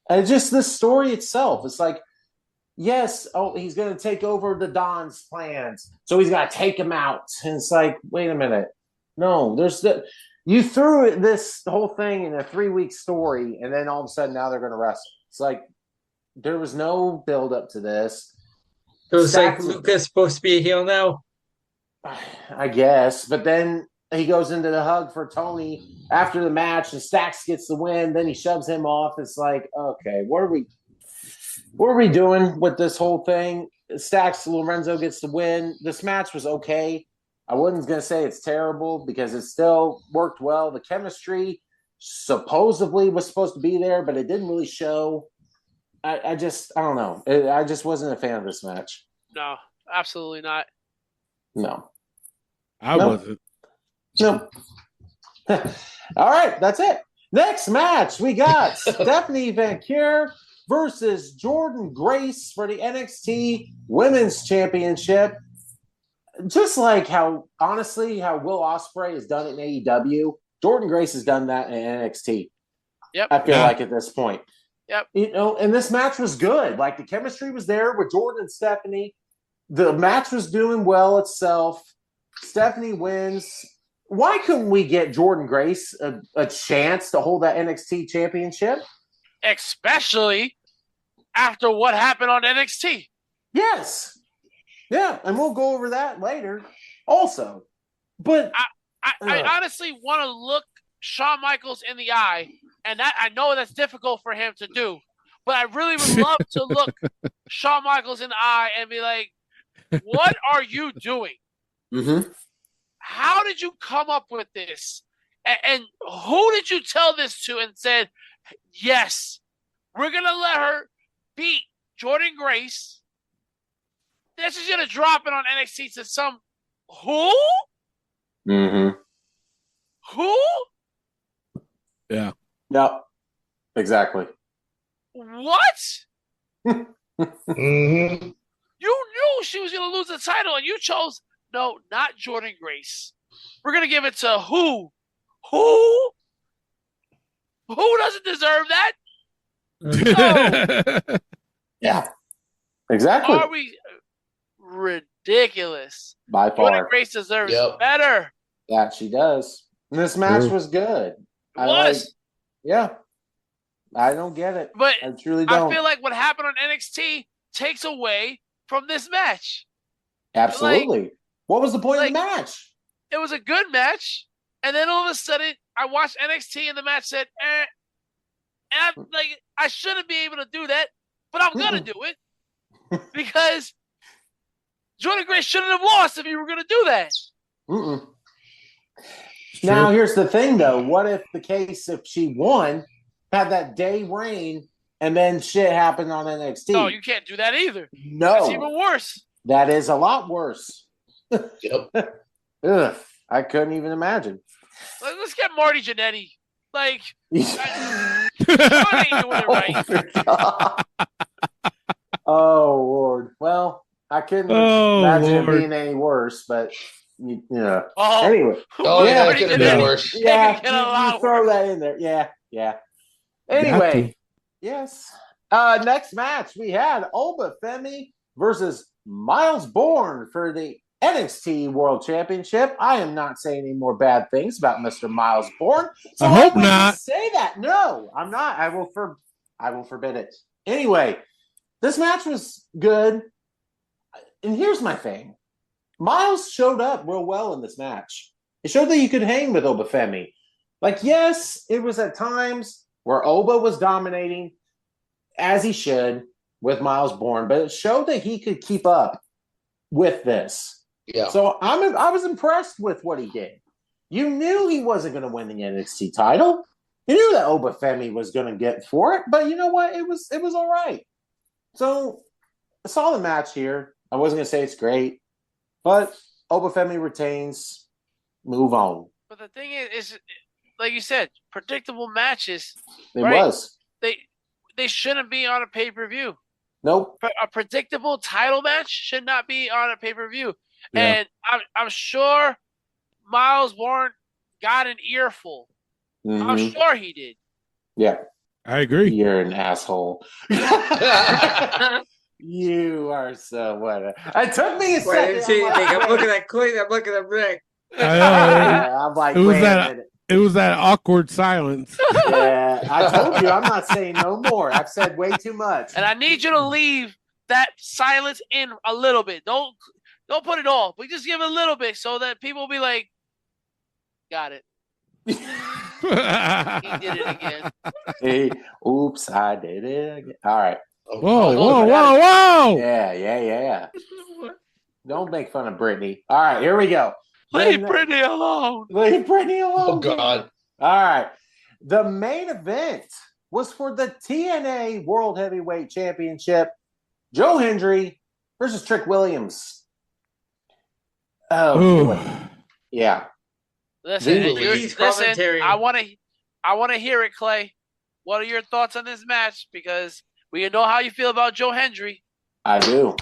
Just the story itself. It's like, yes, he's going to take over the Don's plans. So he's got to take him out. And it's like, wait a minute. No, you threw this whole thing in a 3-week story, and then all of a sudden now they're going to wrestle. It's like, there was no build up to this. So it's like Luca's supposed to be a heel now? I guess. But then he goes into the hug for Tony after the match, and Stacks gets the win. Then he shoves him off. It's like, okay, what are we doing with this whole thing? Stacks Lorenzo gets the win. This match was okay. I wasn't going to say it's terrible because it still worked well. The chemistry supposedly was supposed to be there, but it didn't really show. I don't know. I just wasn't a fan of this match. No, absolutely not. No. I wasn't. No. All right, that's it. Next match, we got Stephanie Van Kier versus Jordan Grace for the NXT Women's Championship. Just like how Will Ospreay has done it in AEW, Jordan Grace has done that in NXT. Yep. I feel like at this point. Yep. And this match was good. Like, the chemistry was there with Jordan and Stephanie. The match was doing well itself. Stephanie wins. Why couldn't we get Jordan Grace a chance to hold that NXT championship? Especially after what happened on NXT. Yes. Yeah, and we'll go over that later also. But I honestly want to look Shawn Michaels in the eye, and I know that's difficult for him to do, but I really would love to look Shawn Michaels in the eye and be like, what are you doing? Mm-hmm. How did you come up with this? And who did you tell this to and said, yes, we're going to let her beat Jordan Grace. This is going to drop it on NXT to some who? Mm-hmm. Who? Yeah. No. Exactly. What? Mm-hmm. You knew she was going to lose the title, and you chose, no, not Jordan Grace. We're going to give it to who? Who doesn't deserve that? No. Yeah. Exactly. Are we ridiculous? By Jordan far. Grace deserves better. Yeah, she does. And this match was good. It was. Yeah. I don't get it. But I truly don't. I feel like what happened on NXT takes away from this match. Absolutely. Like, what was the point of the match? It was a good match, and then all of a sudden, I watched NXT, and the match said, And I'm like, I shouldn't be able to do that, but I'm going to do it because Jordan Grace shouldn't have lost if you were going to do that. Now, here's the thing, though. What if the case, if she won, had that day reign, and then shit happened on NXT? No, you can't do that either. No. That's even worse. That is a lot worse. Yep. Ugh, I couldn't even imagine. Let's get Marty Jannetty. Like, I ain't doing it right. Oh, Lord. Well, I couldn't imagine it being any worse, but, anyway. Yeah, it could have been worse. Yeah, you throw that in there. Yeah. Anyway, yes. Next match, we had Oba Femi versus Miles Bourne for the NXT World Championship. I am not saying any more bad things about Mr. Miles Bourne. So I hope not. Say that. No, I'm not. I will forbid it. Anyway, this match was good. And here's my thing. Miles showed up real well in this match. It showed that you could hang with Oba Femi. Like, yes, it was at times where Oba was dominating, as he should, with Miles Bourne, but it showed that he could keep up with this. Yeah. So I was impressed with what he did. You knew he wasn't going to win the NXT title. You knew that Oba Femi was going to get for it, but you know what? It was all right. So a solid match here. I wasn't going to say it's great, but Oba Femi retains. Move on. But the thing is, like you said, predictable matches. It was. They shouldn't be on a pay-per-view. Nope. A predictable title match should not be on a pay-per-view. Yeah. And I'm sure Miles Bourne got an earful. Mm-hmm. I'm sure he did. Yeah. I agree. You're an asshole. You are so what? It took me a second. I didn't see anything. I'm looking at Clayton. I'm looking at Rick. I'm like, it was wait a minute. It was that awkward silence. Yeah, I told you I'm not saying no more. I've said way too much. And I need you to leave that silence in a little bit. Don't put it all, but just give it a little bit so that people will be like, got it. He did it again. Hey, oops, I did it again. All right. Whoa. Yeah. Don't make fun of Brittany. All right, here we go. Leave Brittany alone. Leave Brittany alone. Oh, God. All right. The main event was for the TNA World Heavyweight Championship. Joe Hendry versus Trick Williams. Oh, boy. Yeah. Listen, I want to hear it, Clay. What are your thoughts on this match? Because we know how you feel about Joe Hendry. I do.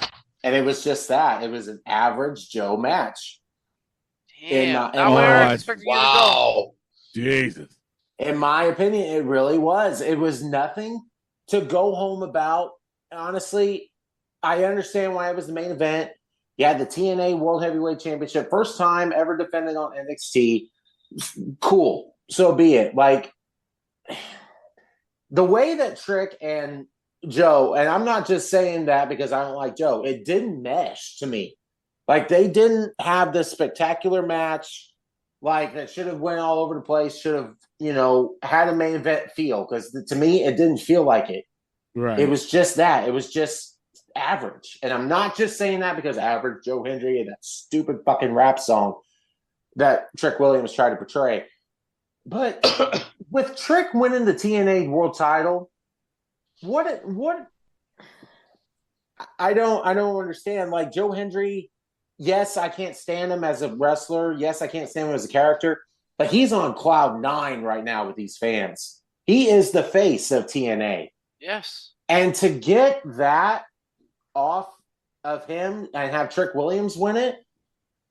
And it was just that. It was an average Joe match. Damn. Wow. Jesus. In my opinion, it really was. It was nothing to go home about. Honestly, I understand why it was the main event. You had the TNA World Heavyweight Championship. First time ever defended on NXT. Cool. So be it. Like, the way that Trick and Joe, and I'm not just saying that because I don't like Joe, it didn't mesh to me. Like, they didn't have this spectacular match, like, that should have went all over the place, should have, had a main event feel. Because to me, it didn't feel like it. Right. It was just that. It was just average. And I'm not just saying that because average Joe Hendry and that stupid fucking rap song that Trick Williams tried to portray. But with Trick winning the TNA World Title, what I don't understand. Like, Joe Hendry, yes, I can't stand him as a wrestler. Yes, I can't stand him as a character. But he's on cloud 9 right now with these fans. He is the face of TNA. Yes. And to get that off of him and have Trick Williams win it,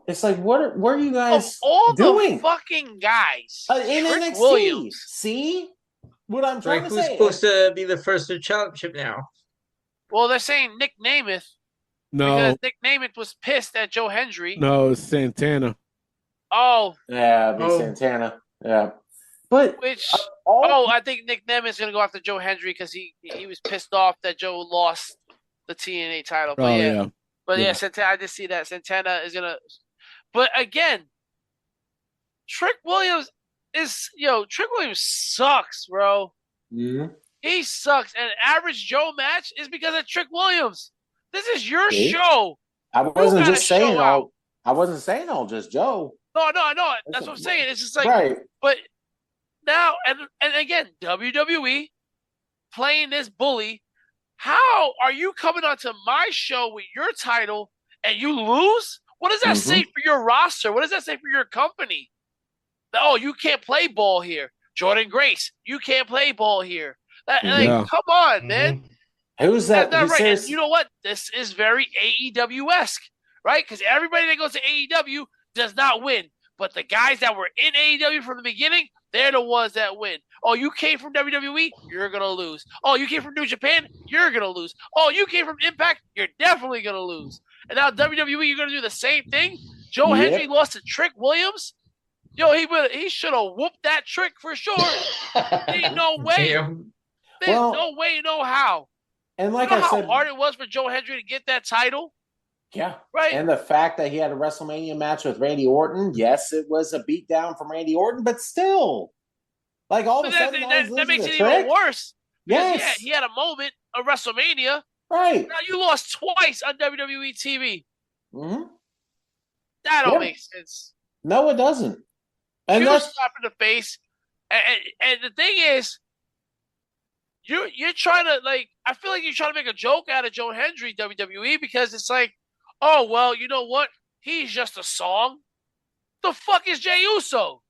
It's like, what are you guys Of all doing? the fucking guys, in Trick NXT? Williams. See what I'm trying to Who's say? supposed to be the first to challenge him now? Well, they're saying Nick Namath. No. Because Nick Namath was pissed at Joe Hendry. No, it's Santana. Oh. Yeah, it'd be Santana. Yeah. But I think Nick Namath's going to go after Joe Hendry because he was pissed off that Joe lost the TNA title. But Santana, I just see that Santana is going to. But again, Trick Williams sucks, bro. Mm-hmm. He sucks. And an average Joe match is because of Trick Williams. This is your show. I wasn't just saying all. I wasn't saying all just Joe. No, I know. That's what I'm saying. It's just like, right. But now, and again, WWE playing this bully. How are you coming onto my show with your title and you lose? What does that say for your roster? What does that say for your company? Oh, you can't play ball here. Jordan Grace, you can't play ball here. Come on, man. Who's that? That's not right. And you know what? This is very AEW-esque, right? Because everybody that goes to AEW does not win. But the guys that were in AEW from the beginning, they're the ones that win. Oh, you came from WWE? You're going to lose. Oh, you came from New Japan? You're going to lose. Oh, you came from Impact? You're definitely going to lose. And now WWE, you're going to do the same thing? Joe Hendry lost to Trick Williams? Yo, he should have whooped that Trick for sure. Ain't no way. There's no way, no how. And like you know I said, how hard it was for Joe Hendry to get that title? Yeah. Right. And the fact that he had a WrestleMania match with Randy Orton, yes, it was a beatdown from Randy Orton, but still. Like all of a sudden, that makes it even worse. Yes. He had a moment of WrestleMania. Right. Now you lost twice on WWE TV. Mm-hmm. That don't make sense. No, it doesn't. And that's slap in the face. And the thing is, you're trying to I feel like you're trying to make a joke out of Joe Hendry, WWE, because it's like, oh well, you know what? He's just a song. The fuck is Jey Uso?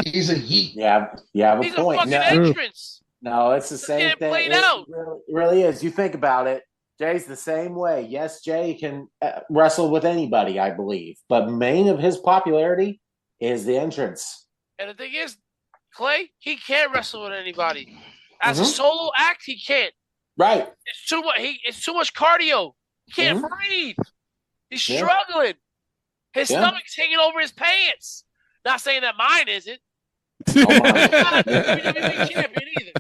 He's a heat. Yeah, he's a fucking entrance. No, it's the same thing. It really is. You think about it. Jay's the same way. Yes, Jay can wrestle with anybody, I believe, but main of his popularity is the entrance. And the thing is, Clay, he can't wrestle with anybody. As a solo act, he can't. Right. It's too much. It's too much cardio. He can't breathe. He's struggling. His stomach's hanging over his pants. Not saying that mine isn't. I'm not a WWE champion either.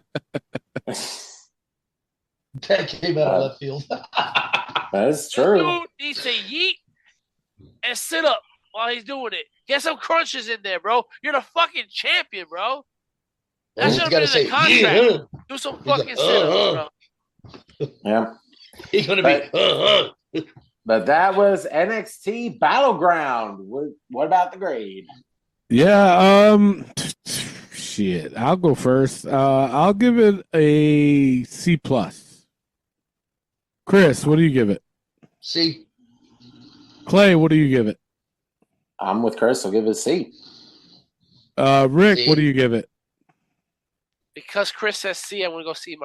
That came out of left field. That's true. This dude needs to yeet and sit up while he's doing it. Get some crunches in there, bro. You're the fucking champion, bro. That should have been in the contract. Do some fucking sit-ups, bro. Yeah. He's going to be... But that was NXT Battleground. What about the grade? Yeah, shit. I'll go first. I'll give it a C+. Chris, what do you give it? C. Clay, what do you give it? I'm with Chris. I'll give it a C. Rick, C. What do you give it? Because Chris says C, I'm going to go C-.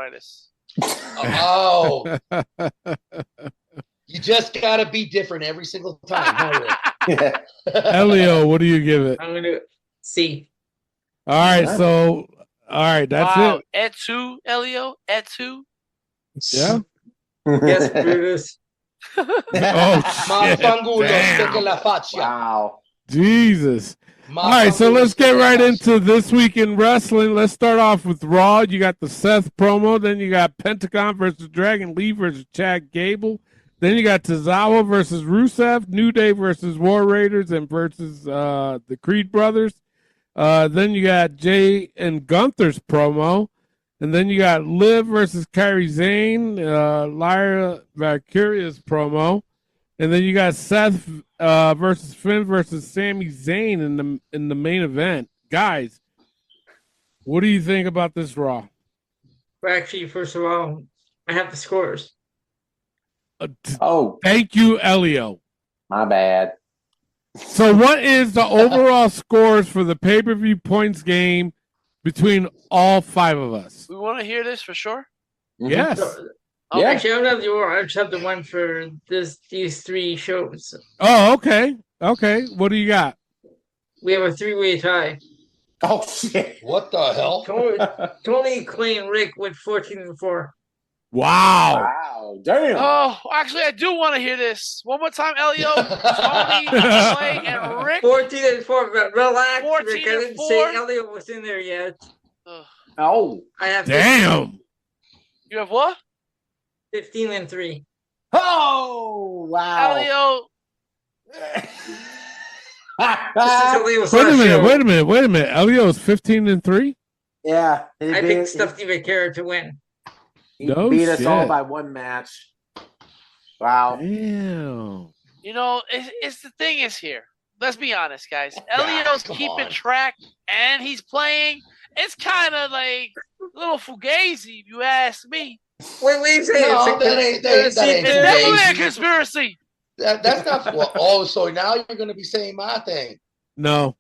Oh. You just got to be different every single time. Elio, what do you give it? I'm going to C. All right, so, that's it. Et-tu, Elio? Et-tu? Yeah? Yes, Brutus. Wow. Jesus. All right, so let's get right into this week in wrestling. Let's start off with Raw. You got the Seth promo. Then you got Pentagon versus Dragon Lee versus Chad Gable. Then you got Tozawa versus Rusev. New Day versus War Raiders and versus the Creed brothers. Then you got Jay and Gunther's promo. And then you got Liv versus Kairi Sane, Lyra Valkyria's promo. And then you got Seth versus Finn versus Sami Zayn in the main event. Guys, what do you think about this Raw? Well, actually, first of all, I have the scores. Thank you, Elio. My bad. So what is the overall scores for the pay-per-view points game between all five of us? We want to hear this for sure? Yes. Okay. Yeah. Actually, I'm not the order. I just have the one for these 3 shows. Oh, okay. Okay. What do you got? We have a 3-way tie. Oh shit! What the hell? Tony, Clay, and Rick went 14-4. Wow. Wow. Damn. Oh, actually, I do want to hear this. One more time, Elio, Tony, Clay, and Rick. 14-4. But relax, 14 Rick. I and didn't 4. say Elliot was in there yet. Oh. I have Damn. You have what? 15-3. Oh wow. Elio. Wait a minute. Elio's 15-3. Yeah. I picked Stuffy McCarron to win. He No beat us all shit. by 1 match. Wow. Damn. You know, it's the thing is here. Let's be honest, guys. Elio's come keeping on. track, and he's playing. It's kind of like a little fugazi, if you ask me. Wait, say No, that ain't It's definitely a fugazi. conspiracy. That's not. Well, oh, so now you're going to be saying my thing. No.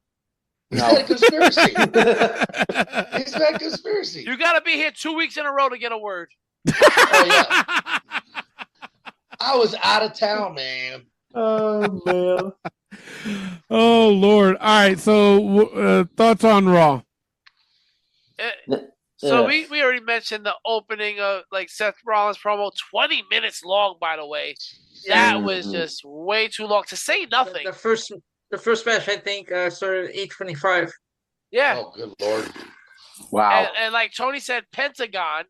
It's not a conspiracy. It's not a conspiracy. You got to be here 2 weeks in a row to get a word. Oh, yeah. I was out of town, man. Oh man. Oh Lord. All right. So thoughts on Raw? So we already mentioned the opening of like Seth Rollins promo, 20 minutes long, by the way. That was just way too long to say nothing. The first match, I think, started at 8:25. Yeah. Oh, good Lord. Wow. And like Tony said, Pentagon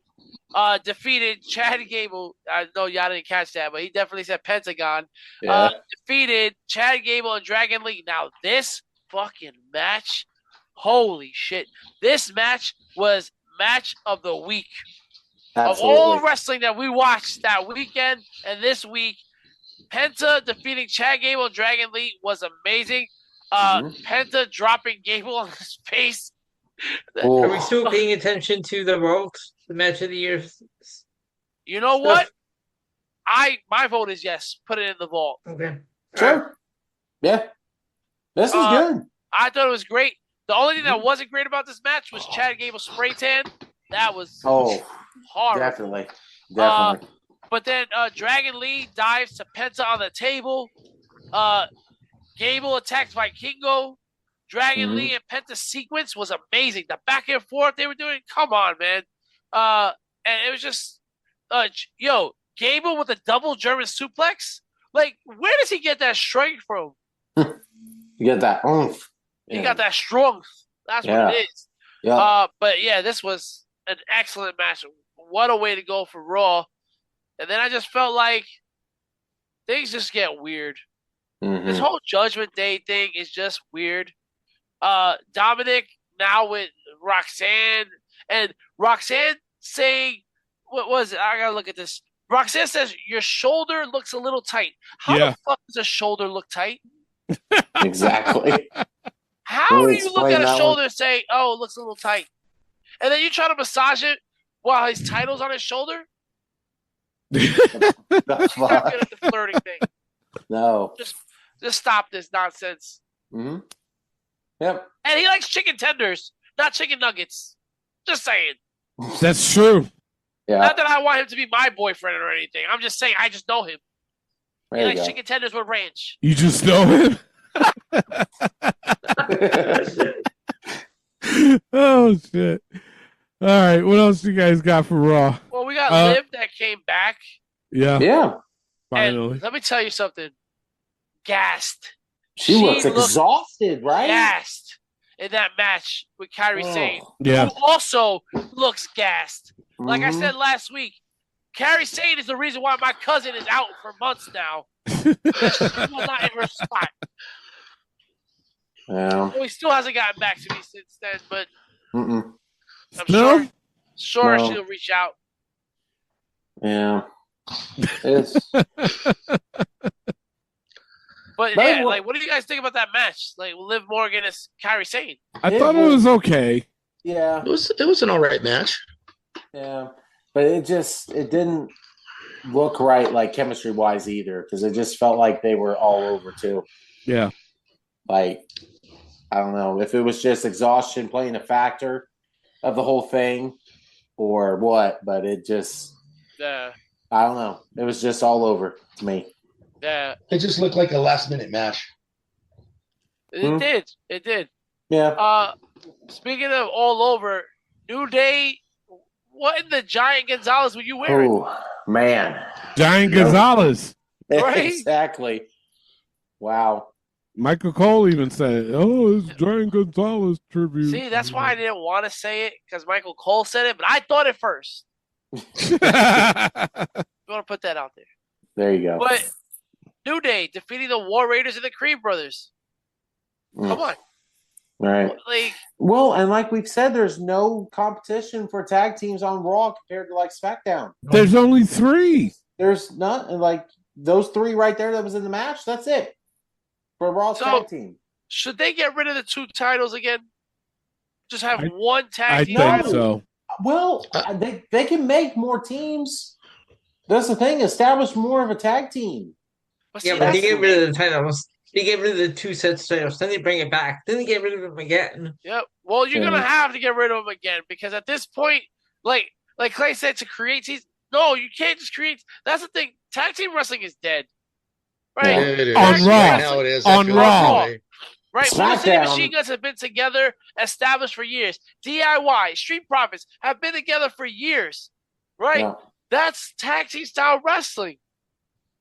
defeated Chad Gable. I know y'all didn't catch that, but he definitely said Pentagon. Yeah. Defeated Chad Gable and Dragon Lee. Now, this fucking match, holy shit. This match was match of the week. Absolutely. Of all wrestling that we watched that weekend and this week, Penta defeating Chad Gable and Dragon Lee was amazing. Penta dropping Gable on his face. Are we still paying attention to the vault, the match of the year? You know what? My vote is yes. Put it in the vault. Okay. Sure. Yeah. This was good. I thought it was great. The only thing that wasn't great about this match was Chad Gable's spray tan. That was horrible. Definitely. But then Dragon Lee dives to Penta on the table. Gable attacks Vikingo. Dragon Lee and Penta sequence was amazing. The back and forth they were doing, come on, man. And it was just, Gable with a double German suplex. Like, where does he get that strength from? You get that oomph. He got that strength. That's what it is. Yeah. But yeah, this was an excellent match. What a way to go for Raw. And then I just felt like things just get weird. This whole Judgment Day thing is just weird. Dominic now with Roxanne, and Roxanne saying, what was it? I gotta look at this. Roxanne says your shoulder looks a little tight. How the fuck does a shoulder look tight? Exactly. How do you look at a shoulder and say, oh, it looks a little tight? And then you try to massage it while his title's on his shoulder? The You're fuck? good at the flirting thing. No. Just stop this nonsense. Yep. And he likes chicken tenders, not chicken nuggets. Just saying. That's true. Yeah. Not that I want him to be my boyfriend or anything. I'm just saying I just know him. There He you likes go. chicken tenders with ranch. You just know him. Oh shit! All right, what else you guys got for Raw? Well, we got Liv that came back. Yeah. Yeah. Finally. And let me tell you something. Gassed. She looks exhausted, right? Gassed in that match with Kairi Sane. Yeah. Who also looks gassed. Like I said last week, Kairi Sane is the reason why my cousin is out for months now. She's not in her spot. Yeah. Well, he still hasn't gotten back to me since then, but I'm No? sure No. she'll reach out. Yeah. It's But yeah, like, what do you guys think about that match? Like, Liv Morgan is Kairi Sane. I thought it was okay. yeah. It was an all right match. Yeah. But it didn't look right, like chemistry wise either, because it just felt like they were all over too. Yeah. Like, I don't know if it was just exhaustion playing a factor of the whole thing or what, but it just, I don't know. It was just all over to me. Yeah, It just looked like a last-minute match. it did. It did. Yeah. Speaking of all over, New Day. What in the Giant Gonzalez were you wearing? Oh man, Giant Gonzalez. Right? Exactly. Wow. Michael Cole even said, "Oh, it's Giant Gonzalez tribute." See, that's why I didn't want to say it because Michael Cole said it, but I thought it first. You want to put that out there. There you go. But New Day defeating the War Raiders and the Creed Brothers. Come on. Right. Like, well, and like we've said, there's no competition for tag teams on Raw compared to like SmackDown. There's only 3. There's not like those 3 right there that was in the match. That's it for Raw's tag team. Should they get rid of the 2 titles again? Just have one tag team? I think so. Well, they can make more teams. That's the thing. Establish more of a tag team. But they get rid of the titles. They get rid of the 2 sets of titles. Then they bring it back. Then they get rid of them again. Yep. Well, you're gonna have to get rid of them again because at this point, like Clay said, to create teams. No, you can't just create. That's the thing. Tag team wrestling is dead. Right? Yeah, it is. On Raw. Right now it is. On Raw. Right? Motor City Machine Guns have been together, established for years. DIY, Street Profits have been together for years. Right? Yeah. That's tag team style wrestling.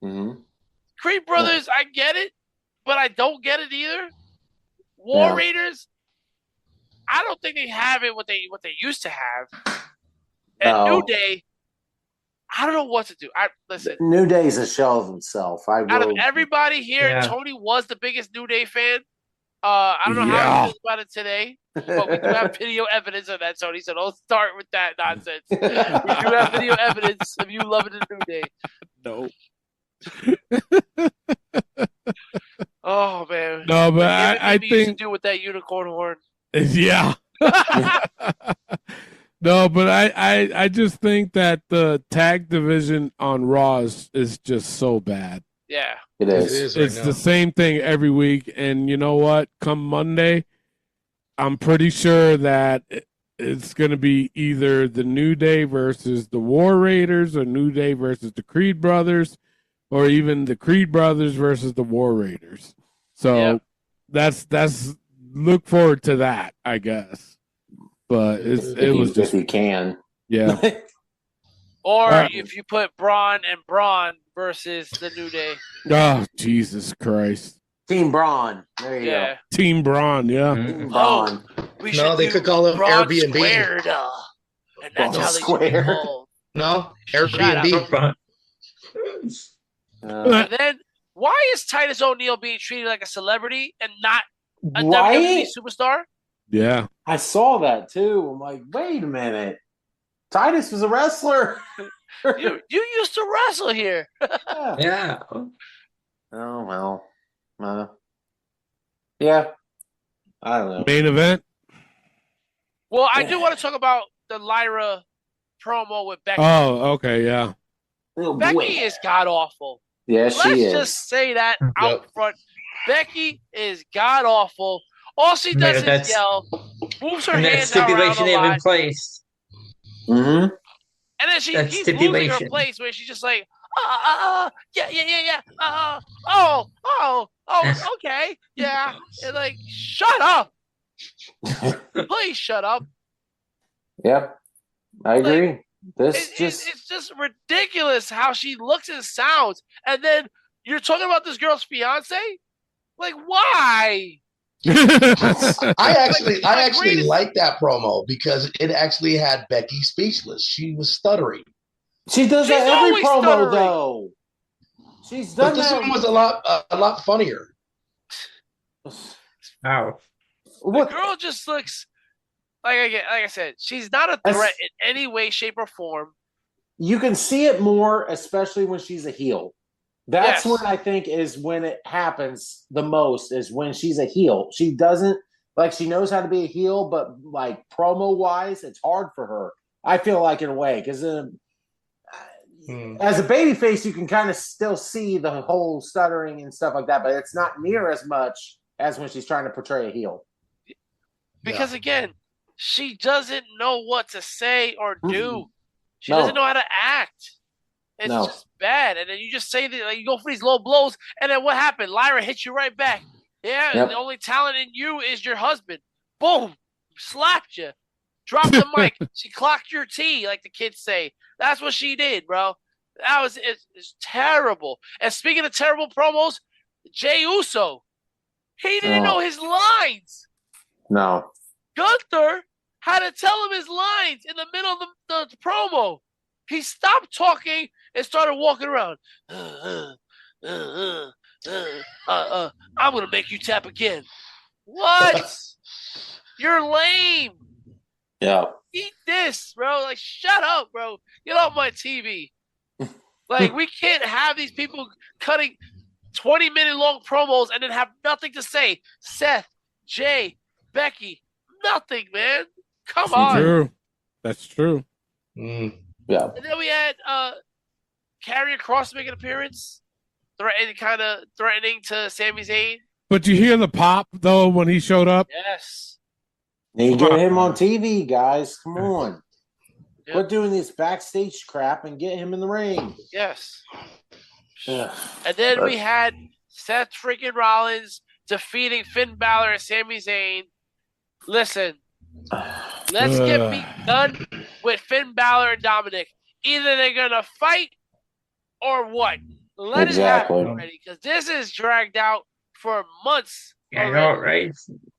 Mm-hmm. Creed Brothers, I get it, but I don't get it either. War Raiders, I don't think they have it what they used to have. And New Day, I don't know what to do. Listen. New Day's a shell of himself. Out of everybody here, Tony was the biggest New Day fan. I don't know how he feels about it today, but we do have video evidence of that, Tony. So don't start with that nonsense. We do have video evidence of you loving the New Day. No. Oh man. No, but I think used to do with that unicorn horn. Yeah. No, but I just think that the tag division on Raw is just so bad. Yeah. It is. It's the same thing every week. And you know what? Come Monday, I'm pretty sure that it's going to be either the New Day versus the War Raiders or New Day versus the Creed Brothers or even the Creed Brothers versus the War Raiders. So that's look forward to that, I guess. But it was just, if you can. Yeah. Or if you put Braun and Braun versus the New Day. Oh, Jesus Christ. Team Braun. There you go. Team Braun, yeah. Team Braun. They could call it Braun Airbnb. Squared, and that's how they get involved. No, Airbnb. And then, why is Titus O'Neil being treated like a celebrity and not a WWE superstar? Yeah. I saw that too. I'm like, wait a minute. Titus was a wrestler. you used to wrestle here. Yeah. Oh, well. Yeah. I don't know. Main event? Well, I do want to talk about the Lyra promo with Becky. Oh, okay, yeah. Becky is god-awful. Yeah, she is. Let's just say that out front. Becky is god-awful. All she does is yell, moves her hands around a lot. In place. Mm-hmm. And then she keeps losing her place where she's just like, yeah, okay, yeah. And like, shut up. Please shut up. Yep. I agree. It's just ridiculous how she looks and sounds. And then you're talking about this girl's fiance? Like, why? I actually like that promo because it actually had Becky speechless. She was stuttering. She does that every promo though. She's done but this that. one was a lot funnier. Wow. The girl just looks like I said, she's not a threat in any way, shape, or form. You can see it more, especially when she's a heel. That's when I think is when it happens the most, is when she's a heel. She doesn't, she knows how to be a heel, but promo-wise, it's hard for her. I feel like in a way, because as a babyface, you can kind of still see the whole stuttering and stuff like that, but it's not near as much as when she's trying to portray a heel. Because again, she doesn't know what to say or do. She doesn't know how to act. It's just bad. And then you just say that, like, you go for these low blows, and then what happened? Lyra hits you right back. Yeah, Yep. the only talent in you is your husband. Boom, slapped you. Dropped the mic. She clocked your T, like the kids say. That's what she did, bro. That was it's terrible. And speaking of terrible promos, Jey Uso, he didn't know his lines. No. Gunther had to tell him his lines in the middle of the promo. He stopped talking and started walking around. I'm gonna make you tap again. What? You're lame. Yeah. Eat this, bro. Like, shut up, bro. Get off my TV. Like, we can't have these people cutting 20-minute long promos and then have nothing to say. Seth, Jay, Becky, nothing, man. Come on. True. That's true. Yeah. And then we had Karrion Kross make an appearance, threatening to Sami Zayn. But you hear the pop, though, when he showed up? Yes. You get him on TV, guys. Come on. Yep. Quit doing this backstage crap and get him in the ring. Yes. And then we had Seth freaking Rollins defeating Finn Balor and Sami Zayn. Listen, let's get me done with Finn Balor and Dominic. Either they're going to fight or what? Let it happen already, because this is dragged out for months. I know, right?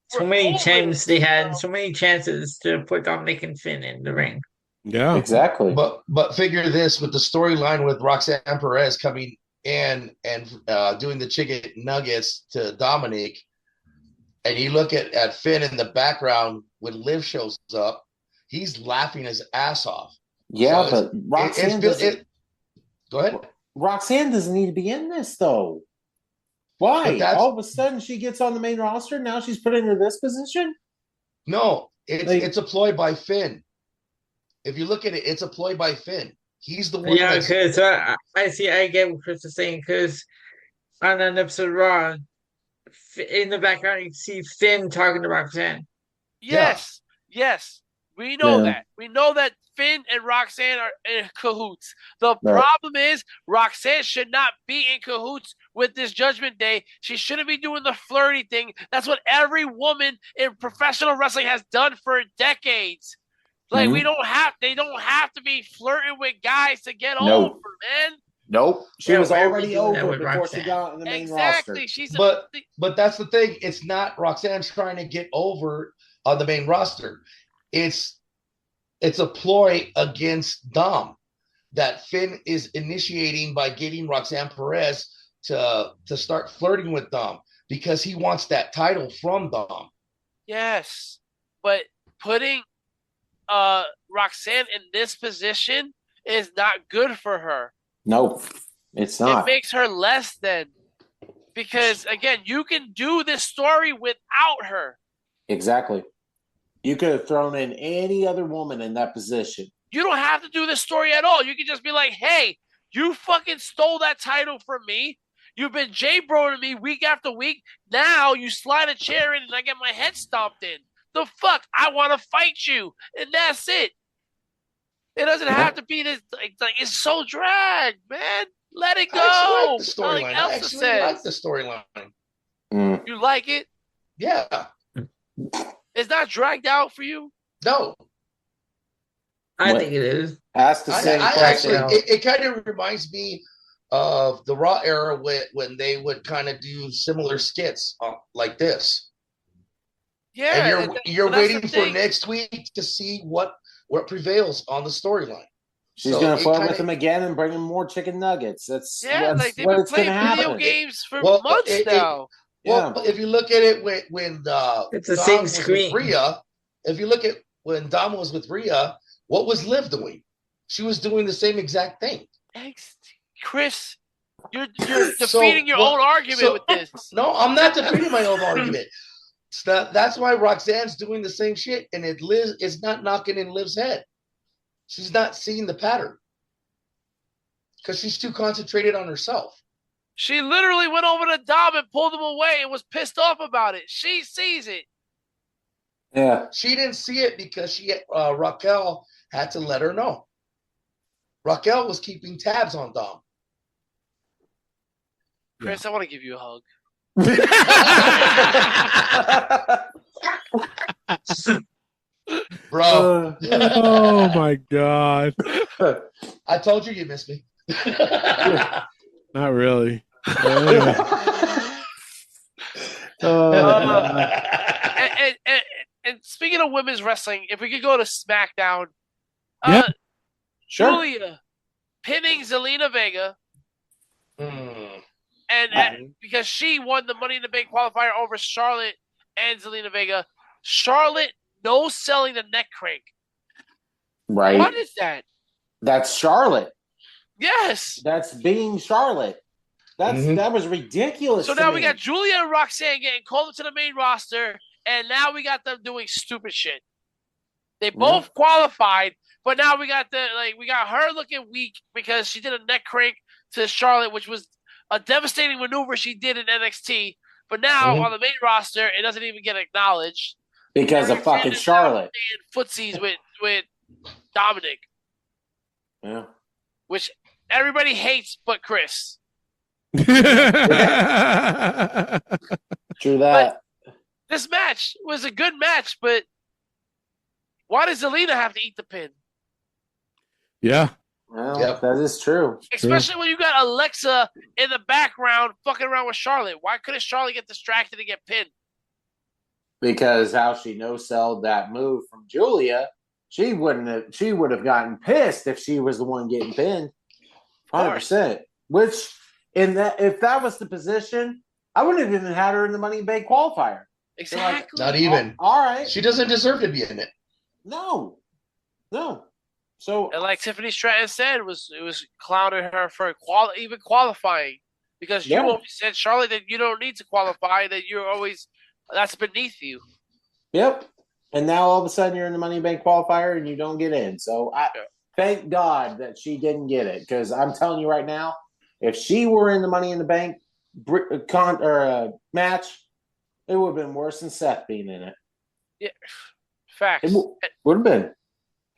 So many times they had so many chances to put Dominic and Finn in the ring. Yeah, exactly. But figure this, with the storyline with Roxanne Perez coming in and doing the chicken nuggets to Dominic, and you look at Finn in the background when Liv shows up, he's laughing his ass off. Yeah, so but Roxanne go ahead. Roxanne doesn't need to be in this, though. Why? All of a sudden she gets on the main roster, now she's put into this position? No, it's a ploy by Finn. If you look at it, it's a ploy by Finn. He's the one. Yeah, because I get what Chris is saying, because on an episode of Raw, in the background you see Finn talking to Roxanne. Yes, yes. We know that. We know that Finn and Roxanne are in cahoots. The problem is Roxanne should not be in cahoots with this Judgment Day. She shouldn't be doing the flirty thing. That's what every woman in professional wrestling has done for decades. Like, they don't have to be flirting with guys to get over, man. Nope. She was already over before she got on the main roster. But that's the thing. It's not Roxanne trying to get over on the main roster. It's a ploy against Dom that Finn is initiating by getting Roxanne Perez to start flirting with Dom because he wants that title from Dom. Yes, but putting Roxanne in this position is not good for her. No, it's not. It makes her less than, because again, you can do this story without her. Exactly. You could have thrown in any other woman in that position. You don't have to do this story at all. You can just be like, hey, you fucking stole that title from me. You've been J-broing me week after week. Now you slide a chair in and I get my head stomped in. The fuck? I want to fight you. And that's it. It doesn't have to be this. Like, it's so dragged, man. Let it go. I like the storyline. I actually like the storyline. You like it? Yeah. It's not dragged out for you? No. I think it is. Ask the same question. It kind of reminds me of the Raw era when they would kind of do similar skits like this. Yeah. And you're waiting for next week to see what prevails on the storyline. She's going to flirt with him again and bring him more chicken nuggets. That's like they've been playing video games for months now. Well, if you look at it when it's the Dom same was screen. With Rhea, if you look at when Dom was with Rhea, what was Liv doing? She was doing the same exact thing. Chris, you're defeating your own argument with this. No, I'm not defeating my own argument. That's why Roxanne's doing the same shit, and it's not knocking in Liv's head. She's not seeing the pattern because she's too concentrated on herself. She literally went over to Dom and pulled him away and was pissed off about it. She sees it. Yeah. She didn't see it because Raquel had to let her know. Raquel was keeping tabs on Dom. Chris, I want to give you a hug. Bro. Oh my God. I told you missed me. Not really. And speaking of women's wrestling, if we could go to SmackDown, Yep. Julia pinning Zelina Vega, and because she won the Money in the Bank qualifier over Charlotte and Zelina Vega, Charlotte no selling the neck crank. Right. What is that? That's Charlotte. Yes. That's being Charlotte. That was ridiculous. So now we got Julia and Roxanne getting called up to the main roster, and now we got them doing stupid shit. They both qualified, but now we got her looking weak because she did a neck crank to Charlotte, which was a devastating maneuver she did in NXT. But now on the main roster, it doesn't even get acknowledged because of fucking Charlotte. Footsies with Dominic. Yeah. Which everybody hates but Chris. True that. But this match was a good match, but why does Zelina have to eat the pin? Yeah. Well, that is true. Especially when you got Alexa in the background fucking around with Charlotte. Why couldn't Charlotte get distracted and get pinned? Because how she no-selled that move from Julia, she would have gotten pissed if she was the one getting pinned. 100%. Which if that was the position, I wouldn't have even had her in the Money in the Bank qualifier. Exactly. Not even. All right. She doesn't deserve to be in it. No. So, and like Tiffany Stratton said, it was clowning her for even qualifying because you always said, Charlotte, that you don't need to qualify, that you're always that's beneath you. Yep. And now all of a sudden you're in the Money in the Bank qualifier and you don't get in. So thank God that she didn't get it, because I'm telling you right now, if she were in the Money in the Bank match, it would have been worse than Seth being in it. Yeah, facts. It would have been.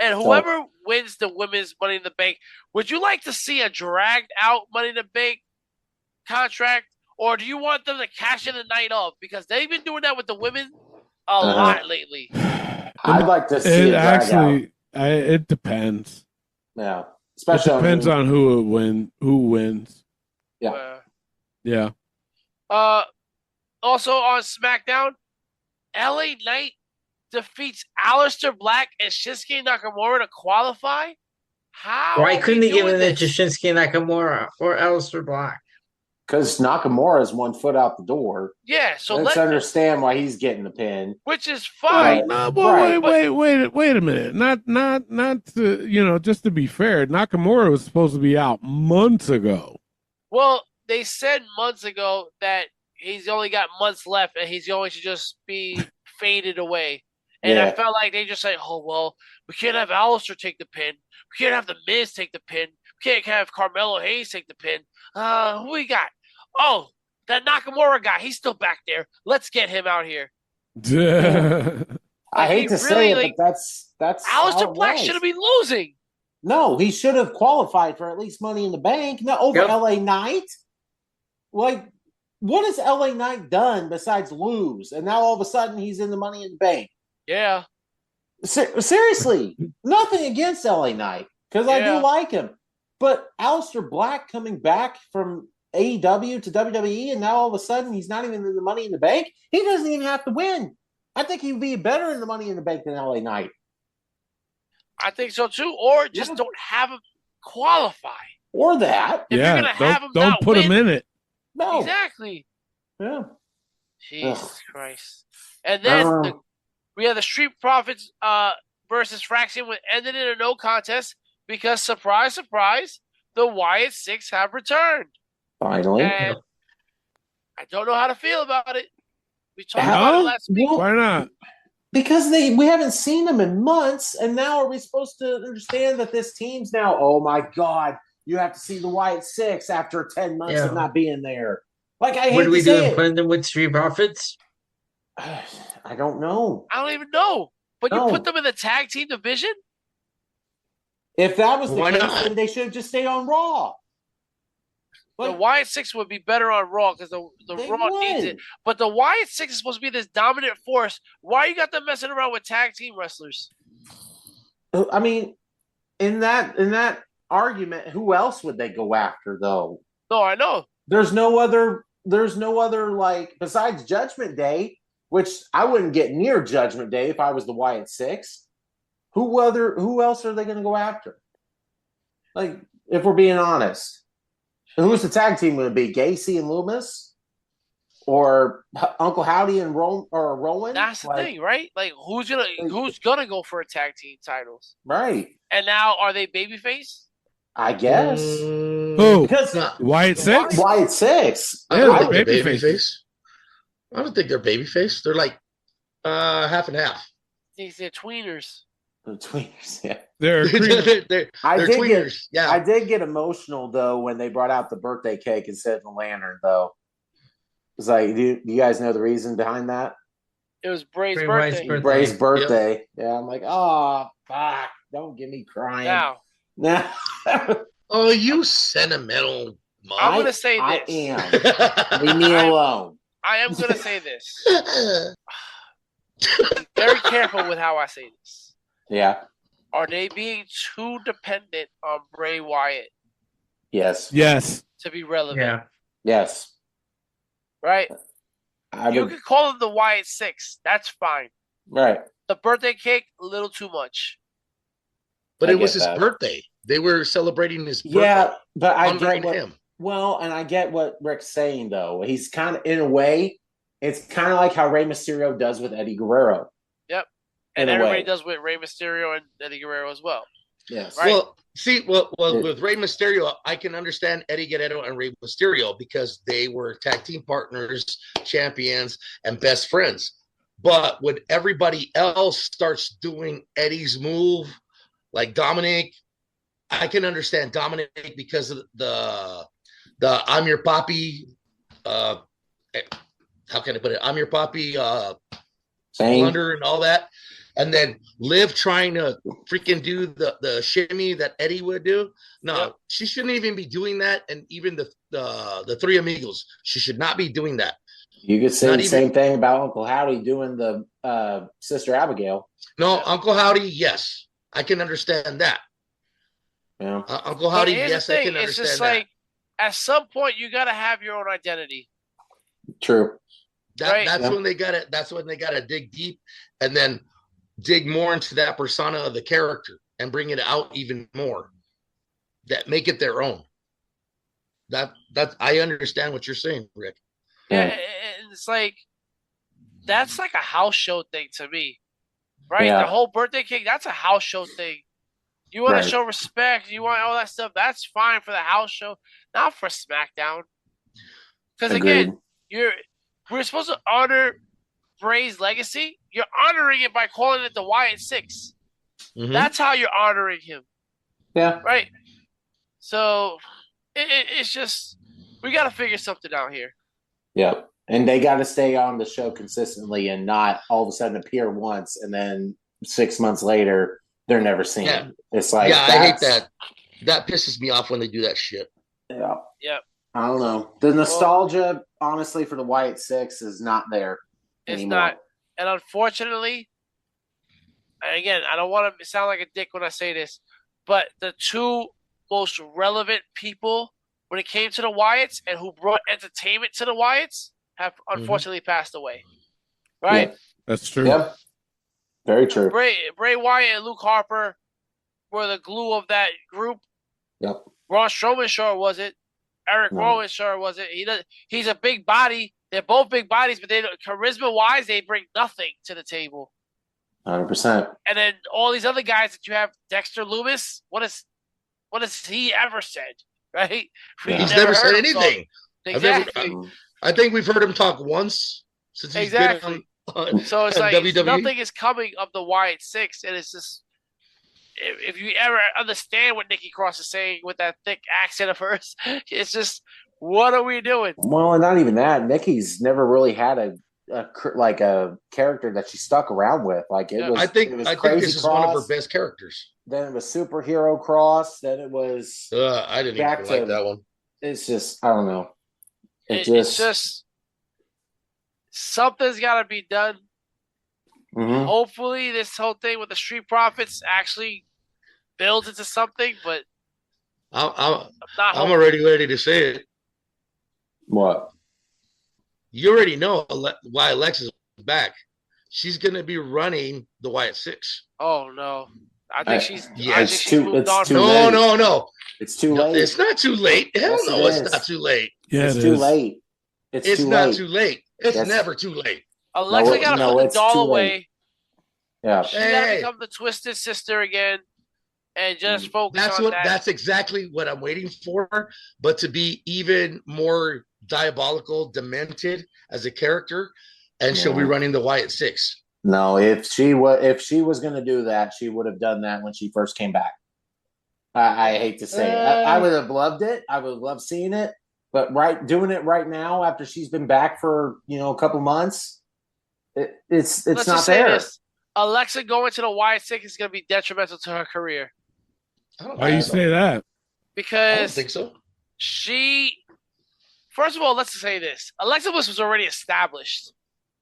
And whoever wins the women's Money in the Bank, would you like to see a dragged out Money in the Bank contract, or do you want them to cash in the night of? Because they've been doing that with the women a lot lately. I'd like to see it actually. It depends. Yeah, especially it depends on who wins. Yeah. Yeah. Also on SmackDown, LA Knight defeats Aleister Black and Shinsuke Nakamura to qualify. How? Why couldn't they give it to Shinsuke Nakamura or Aleister Black? Because Nakamura is 1 foot out the door. Yeah, so let's understand why he's getting the pin. Which is fine. Wait a minute. Not to, just to be fair, Nakamura was supposed to be out months ago. Well, they said months ago that he's only got months left and he's going to just be faded away. And I felt like they just said, oh, well, we can't have Aleister take the pin. We can't have The Miz take the pin. We can't have Carmelo Hayes take the pin. Who we got? Oh, that Nakamura guy. He's still back there. Let's get him out here. I hate to say it, but that's Aleister Black shouldn't be losing. No, he should have qualified for at least Money in the Bank. No, over LA Knight. Like, what has LA Knight done besides lose? And now all of a sudden he's in the Money in the Bank. Yeah. Seriously, nothing against LA Knight, because I do like him. But Aleister Black coming back from AEW to WWE, and now all of a sudden he's not even in the Money in the Bank. He doesn't even have to win. I think he'd be better in the Money in the Bank than LA Knight. I think so too. Or just don't have him qualify. Or that. If you're gonna have him don't not put win, him in it. No. Exactly. Yeah. Jesus Christ. And then we have the Street Profits versus Fraction, which ended in a no contest because, surprise, surprise, the Wyatt Six have returned. Finally. And I don't know how to feel about it. We talked about it last week. Why not? Because we haven't seen them in months, and now are we supposed to understand that this team's now, oh my God, you have to see the Wyatt Six after 10 months of not being there. Like, I hate to say it. What are we doing, putting them with Street Profits? I don't know. I don't even know. But you put them in the tag team division? If that was the Why case, not? then they should have just stayed on Raw. The Wyatt Six would be better on Raw because the Raw needs it. But the Wyatt Six is supposed to be this dominant force. Why you got them messing around with tag team wrestlers? I mean, in that argument, who else would they go after though? No, I know. There's no other like besides Judgment Day, which I wouldn't get near Judgment Day if I was the Wyatt Six. Who else are they going to go after? Like, if we're being honest. Who's the tag team going to be? Gacy and Loomis? Or Uncle Howdy and Rowan? That's the thing, right? Like, who's gonna go for a tag team titles? Right. And now, are they babyface? I guess. Who? Because Wyatt Six? Wyatt Six. I don't Yeah, think they're babyface. babyface. I don't think they're babyface. They're like half and half. They're tweeners. The tweeners, yeah. They're they're tweeners. Yeah. I did get emotional though when they brought out the birthday cake instead of the lantern though. It's like, do you guys know the reason behind that? It was Bray's Bray birthday. Wyatt's birthday. Bray's birthday. Yep. Yeah, I'm like, oh fuck, don't get me crying. Now, Oh, you sentimental mom. I'm gonna say I this. am. Leave me alone. I am gonna say this. Be very careful with how I say this. Yeah. Are they being too dependent on Bray Wyatt Yes. Yes. to be relevant? Yeah. Yes. Right? You would, can call them the Wyatt Six. That's fine. right. The birthday cake, a little too much. But I it was get his that. birthday. They were celebrating his birthday. Yeah, but I honoring get what, him. well, and I get what Rick's saying though. He's kind of, in a way, it's kind of like how Rey Mysterio does with Eddie Guerrero. Yep. And In a everybody way. does with Rey Mysterio and Eddie Guerrero as well. Yes. Right. Well, see, with Rey Mysterio, I can understand Eddie Guerrero and Rey Mysterio because they were tag team partners, champions, and best friends. But when everybody else starts doing Eddie's move, like Dominic, I can understand Dominic because of the I'm your papi. How can I put it? I'm your papi. Blunder and all that. And then Liv trying to freaking do the shimmy that Eddie would do. No, Yep. She shouldn't even be doing that. And even the Three Amigos, she should not be doing that. You could say Not the even- same thing about Uncle Howdy doing the Sister Abigail. No, Uncle Howdy, yes, I can understand that. Yeah. Uncle But Howdy, here's yes, the I thing. can It's understand just that. like, at some point, you got to have your own identity. True. Right. That's Yeah. when they got it. That's when they got to dig deep and then dig more into that persona of the character and bring it out even more. That make it their own. That I understand what you're saying, Rick. Yeah. And it's like, that's like a house show thing to me. Right? Yeah. The whole birthday cake, that's a house show thing. You want Right. to show respect, you want all that stuff, that's fine for the house show, not for SmackDown. Because again, we're supposed to honor Bray's legacy. You're honoring it by calling it the Wyatt Six. Mhm. That's how you're honoring him, Yeah. right? So it's just, we got to figure something out here. Yeah. And they got to stay on the show consistently and not all of a sudden appear once and then 6 months later they're never seen. Yeah. It's like, Yeah, I hate that. That pisses me off when they do that shit. Yeah. Yep. I don't know. The nostalgia, honestly, for the Wyatt Six is not there It's anymore. not. And unfortunately, and again, I don't want to sound like a dick when I say this, but the two most relevant people when it came to the Wyatts and who brought entertainment to the Wyatts have unfortunately passed away. Right? Yeah. That's true. Yep. Very true. Bray Wyatt and Luke Harper were the glue of that group. Yep. Braun Strowman sure was it. Eric No. Rowan sure was it. He's a big body. They're both big bodies, but charisma wise, they bring nothing to the table. 100%. And then all these other guys that you have, Dexter Loomis, what has he ever said? Right? We He's never said heard him talk. anything. Exactly. I think we've heard him talk once since he's Exactly. been on So it's on like WWE. nothing is coming of the Wyatt Six, and it's just if you ever understand what Nikki Cross is saying with that thick accent of hers, it's just, what are we doing? Well, and not even that. Nikki's never really had like a character that she stuck around with. Like it was. I think Crazy this is Cross, one of her best characters. Then it was Superhero Cross. Then it was. I didn't even like that one. It's just I don't know. It's just something's got to be done. Mm-hmm. Hopefully, this whole thing with the Street Profits actually builds into something. But I'm already ready to say it. What? You already know why Alexa's back. She's going to be running the Wyatt Six. Oh no! I think she's. Yeah, it's too late. No. It's too late. It's not too late. Hell Yes, no, it's is. not too late. Yeah, it's too late. It's not too late. It's never too late. Alexa got to put the doll away. Yeah. She got to become the Twisted Sister again, and just focus on that. That's exactly what I'm waiting for. But to be even more diabolical, demented as a character, and she'll be running the Wyatt Six. No, if she was going to do that, she would have done that when she first came back. I hate to say it. I would have loved it. I would have loved seeing it. But doing it right now after she's been back for a couple months, it's Let's not just say there. this. Alexa going to the Wyatt Six is going to be detrimental to her career. Why you say that? Because I don't think so. First of all, let's say this. Alexa Bliss was already established.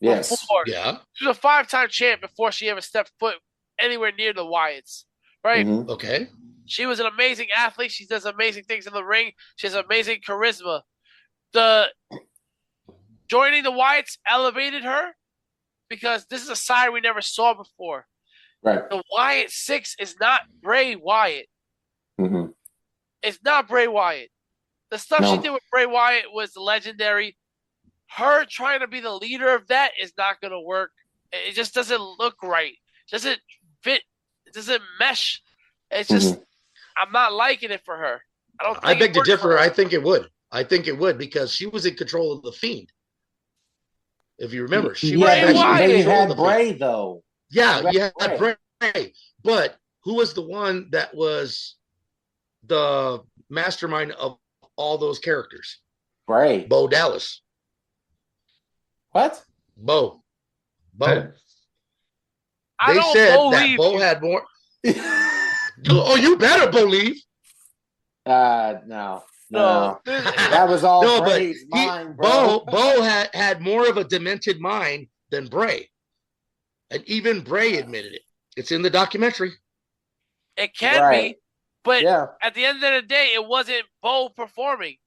Yes. Before. Yeah. She was a 5-time champ before she ever stepped foot anywhere near the Wyatts. Right? Mm-hmm. Okay. She was an amazing athlete. She does amazing things in the ring. She has amazing charisma. The joining the Wyatts elevated her because this is a side we never saw before. Right. The Wyatt Six is not Bray Wyatt. Mm-hmm. It's not Bray Wyatt. The stuff she did with Bray Wyatt was legendary. Her trying to be the leader of that is not going to work. It just doesn't look right. It doesn't fit. It doesn't mesh. It's just, I'm not liking it for her. I beg to differ. I think it would. I think it would because she was in control of the Fiend. If you remember, she was you in control had of the Bray Fiend. though. Yeah, you had Bray. But who was the one that was the mastermind of all those characters? Bray. Bo Dallas. What? Bo. I They don't said that believe Bo had more. You better believe. No. That was all No, Bray's but mind, bro. Bo had more of a demented mind than Bray. And even Bray admitted it. It's in the documentary. It can be, but at the end of the day, it wasn't Bo performing.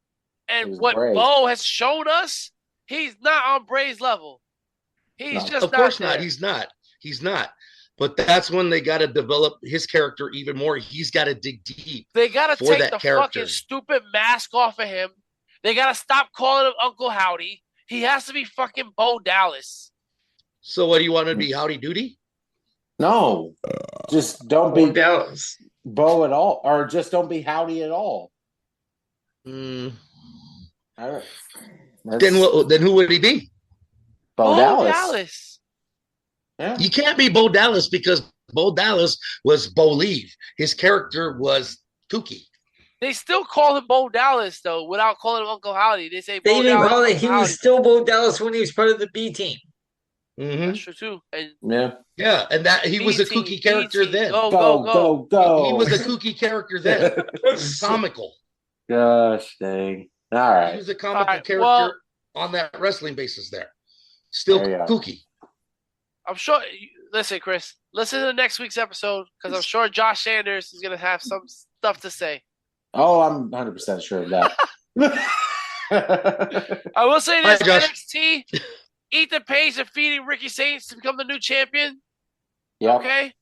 And what Bray. Bo has shown us, he's not on Bray's level. He's just of course not. Not. He's not. But that's when they got to develop his character even more. He's got to dig deep. They got to take the character. fucking stupid mask off of him. They got to stop calling him Uncle Howdy. He has to be fucking Bo Dallas. So what do you want to be, Howdy Doody? No. Just don't be Dallas. Bo at all. Or just don't be Howdy at all. Then who would he be? Bo Dallas. Yeah. You can't be Bo Dallas because Bo Dallas was Bo Leave. His character was kooky. They still call him Bo Dallas, though, without calling him Uncle Howdy. They say Bo They didn't Dallas. call it. He was still Bo Dallas when he was part of the B team. Mm-hmm. That's true, too. And yeah, and that he was a kooky character then. Go. He was a kooky character then. Comical. Gosh dang. All right. He was a comical character on that wrestling basis there. Still kooky. I'm sure. Listen, Chris. Listen to next week's episode because I'm sure Josh Sanders is going to have some stuff to say. Oh, I'm 100% sure of that. I will say this: Josh. NXT, Ethan Page defeating Ricky Saints to become the new champion. Yeah. Okay.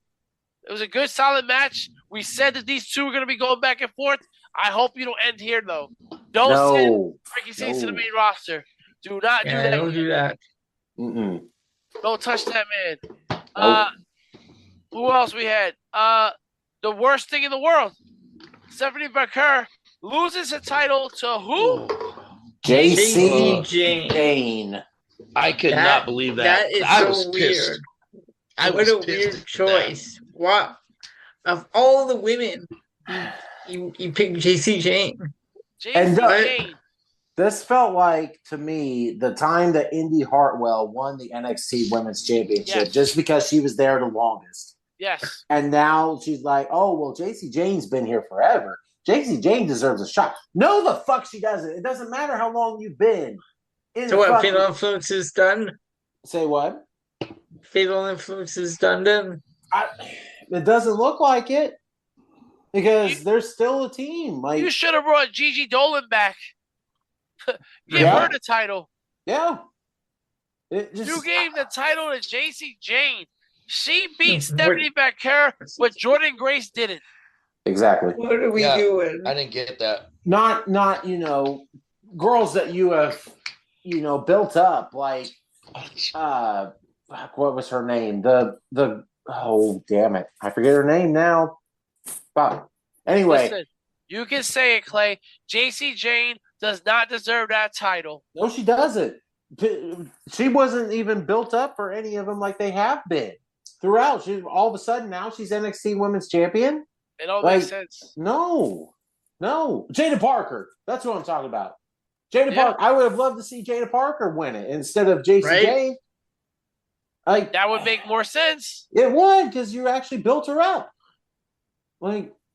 It was a good, solid match. We said that these two are going to be going back and forth. I hope you don't end here, though. Don't send Ricky Saints to the main roster. Do not do that. Don't do that. Mm-mm. Don't touch that man. Who else we had? The worst thing in the world. Stephanie Baker loses her title to who? JC Jane. I could not believe that. That is I was so pissed. weird. What a weird choice. What? Of all the women, you picked JC Jane. And This felt like, to me, the time that Indy Hartwell won the NXT Women's Championship just because she was there the longest. Yes. And now she's like, oh, well, JC Jane's been here forever. JC Jane deserves a shot. No, the fuck she doesn't. It doesn't matter how long you've been. So what, Fatal Influence is done? Say what? Fatal Influence is done then? It doesn't look like it. Because there's still a team. Like, you should have brought Gigi Dolan back. Give her the title. Yeah. You gave the title to JC Jane. She beat Stephanie Becker, but Jordan Grace didn't. Exactly. What are we doing? I didn't get that. Not girls that you have, built up, like what was her name? The oh damn it. I forget her name now. Fuck. Anyway. Listen, you can say it, Clay. JC Jane does not deserve that title. No, she doesn't. She wasn't even built up for any of them like they have been throughout. She all of a sudden now she's NXT Women's Champion. It don't make sense. No. Jada Parker. That's what I'm talking about. Jada Parker. I would have loved to see Jada Parker win it instead of JC Jane. Like, that would make more sense. It would, because you actually built her up.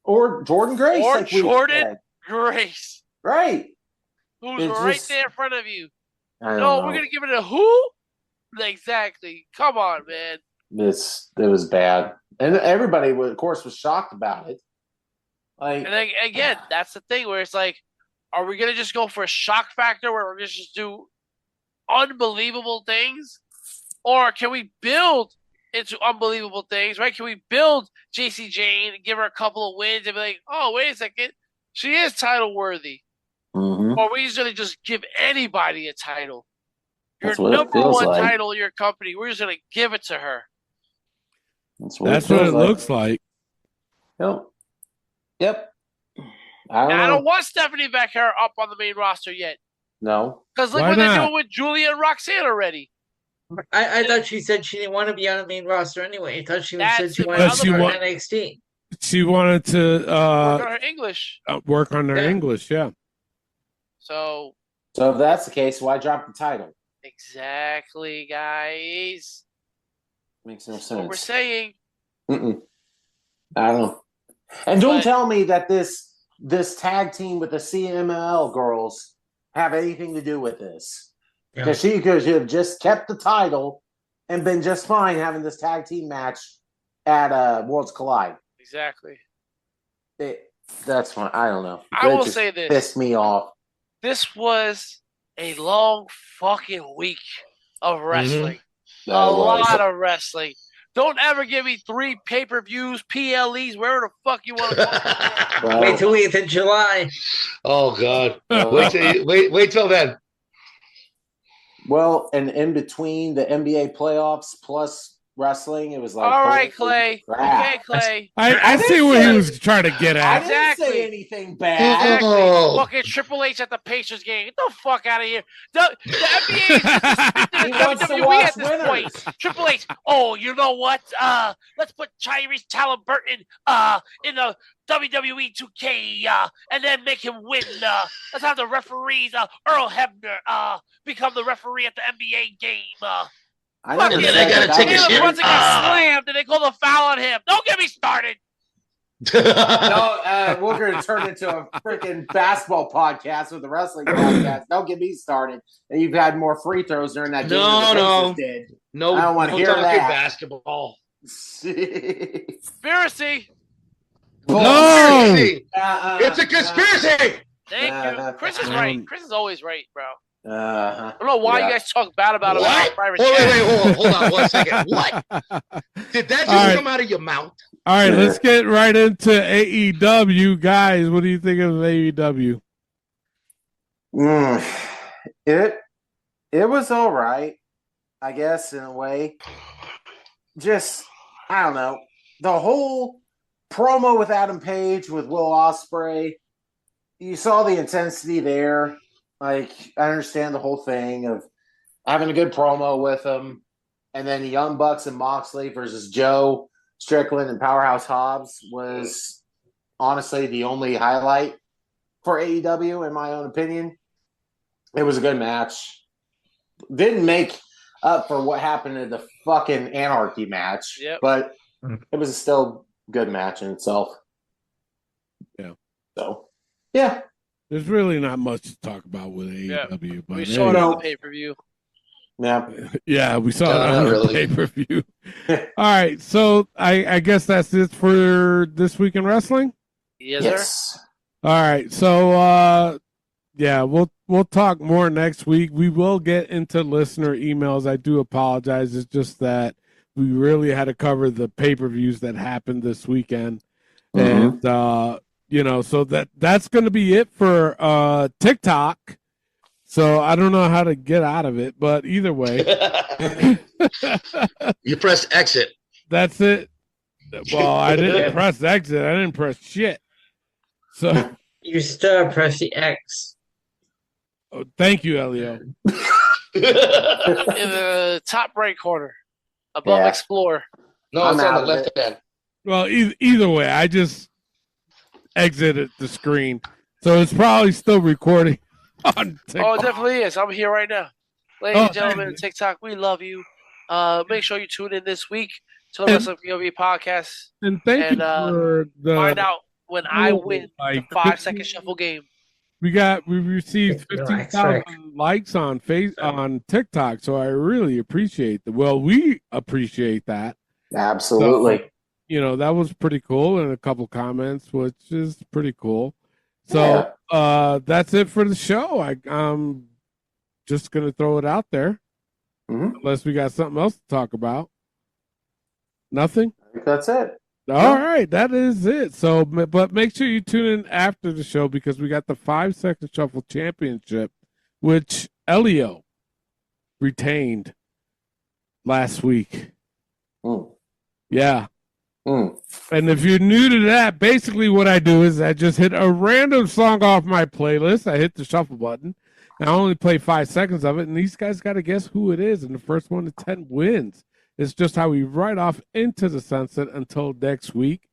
Or Jordan Grace. Or Jordan Grace. Right. Who's right there in front of you. We're going to give it a who? Exactly. Come on, man. It was bad. And everybody, of course, was shocked about it. And then, again, that's the thing where it's like, are we going to just go for a shock factor where we're going to just do unbelievable things? Or can we build into unbelievable things, right? Can we build JC Jane and give her a couple of wins and be like, oh, wait a second, she is title worthy? Mm-hmm. Or we just going to just give anybody a title? That's your what number it feels one like. title in your company, we're just going to give it to her. That's what it looks like. Yep. I don't want Stephanie Becker up on the main roster yet. No. Because look what they're doing with Julia and Roxanne already. I thought she said she didn't want to be on the main roster anyway. I thought she said she wanted But to be on NXT. She wanted to work on her English. Work on her English, yeah. So if that's the case, why drop the title? Exactly, guys. Makes no sense. What we're saying. I don't know. And don't tell me that this tag team with the CMLL girls have anything to do with this. Because she could have just kept the title and been just fine having this tag team match at Worlds Collide. Exactly. That's fine. I don't know. I will say this. Pissed me off. This was a long fucking week of wrestling. Mm-hmm. A lot of wrestling. Don't ever give me 3 pay-per-views, PLEs, wherever the fuck you want to go. Wait till we get to July. Oh God! Wait till then. Well, and in between the NBA playoffs plus wrestling, it was like, all right, Clay. Okay, Clay. I see what he was trying to get at. I didn't say anything bad. Exactly. Oh. Fucking Triple H at the Pacers game. Get the fuck out of here. The NBA is just He wants to WWE watch at this winners. point. Triple H. Oh, you know what? Let's put Tyrese Halliburton in the WWE 2K and then make him win. Let's have the referees Earl Hebner become the referee at the NBA game. I never And then said I gotta that take that a was- shit. Brunson got slammed and they call the foul on him. Don't get me started. No, we're going to turn into a freaking basketball podcast with the wrestling podcast. Don't get me started. And you've had more free throws during that game than the Pacers did. No, I don't want to hear talking that. basketball. Conspiracy. No! Conspiracy. It's a conspiracy. Thank you. Chris is right. Chris is always right, bro. Uh-huh. I don't know why you guys talk bad about him. What? on private Wait, chat. hold on 1 second. What? Did that just All right. come out of your mouth? All right, let's get right into AEW. Guys, what do you think of AEW? It was all right, I guess, in a way. Just, I don't know. The whole promo with Adam Page, with Will Ospreay, you saw the intensity there. Like, I understand the whole thing of having a good promo with him. And then the Young Bucks and Moxley versus Joe Strickland and Powerhouse Hobbs was honestly the only highlight for AEW, in my own opinion. It was a good match. Didn't make up for what happened in the fucking Anarchy match, but it was still a good match in itself. Yeah. So, yeah. There's really not much to talk about with AEW. But we saw it on the pay-per-view. Yeah. Yeah, we saw it on the really. pay-per-view. All right, so I guess that's it for this week in wrestling? Yes, sir. All right, so yeah, we'll talk more next week. We will get into listener emails. I do apologize. It's just that we really had to cover the pay-per-views that happened this weekend. And so that's going to be it for TikTok. So I don't know how to get out of it, but either way. You press exit. That's it. Well, I didn't press exit. I didn't press shit. So you still press the X. Oh, thank you, Elio. In the top right corner, above Explore. No, it's on the left hand. Well, either way, I just exited the screen, so it's probably still recording on TikTok. Oh, it definitely is. I'm here right now. Ladies and gentlemen of TikTok, we love you. Make sure you tune in this week to the Wrestling POV podcast. And thank you for find out when I win the 5-second shuffle game. We received 15,000 likes on TikTok, so I really appreciate that. Well, we appreciate that. Absolutely. So, that was pretty cool, and a couple comments, which is pretty cool. So that's it for the show. I'm just gonna throw it out there, unless we got something else to talk about. Nothing. I think that's it. All right, that is it. So, but make sure you tune in after the show because we got the 5-second shuffle championship, which Elio retained last week. Yeah. And if you're new to that, basically what I do is I just hit a random song off my playlist. I hit the shuffle button. And I only play 5 seconds of it, and these guys got to guess who it is. And the first 1 to 10 wins. It's just how we ride off into the sunset until next week.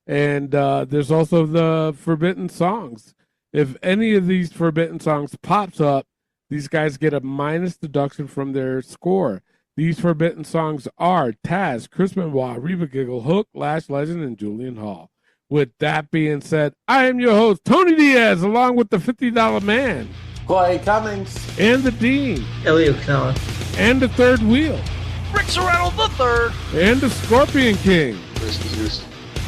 And there's also the Forbidden Songs. If any of these Forbidden Songs pops up, these guys get a minus deduction from their score. These Forbidden Songs are Taz, Chris Benoit, Reba Giggle, Hook, Lash Legend, and Julian Hall. With that being said, I am your host, Tony Diaz, along with the $50 Man. Clay Cummings. And the Dean. Elio Canella. And the Third Wheel. Rick Serrano the Third. And the Scorpion King.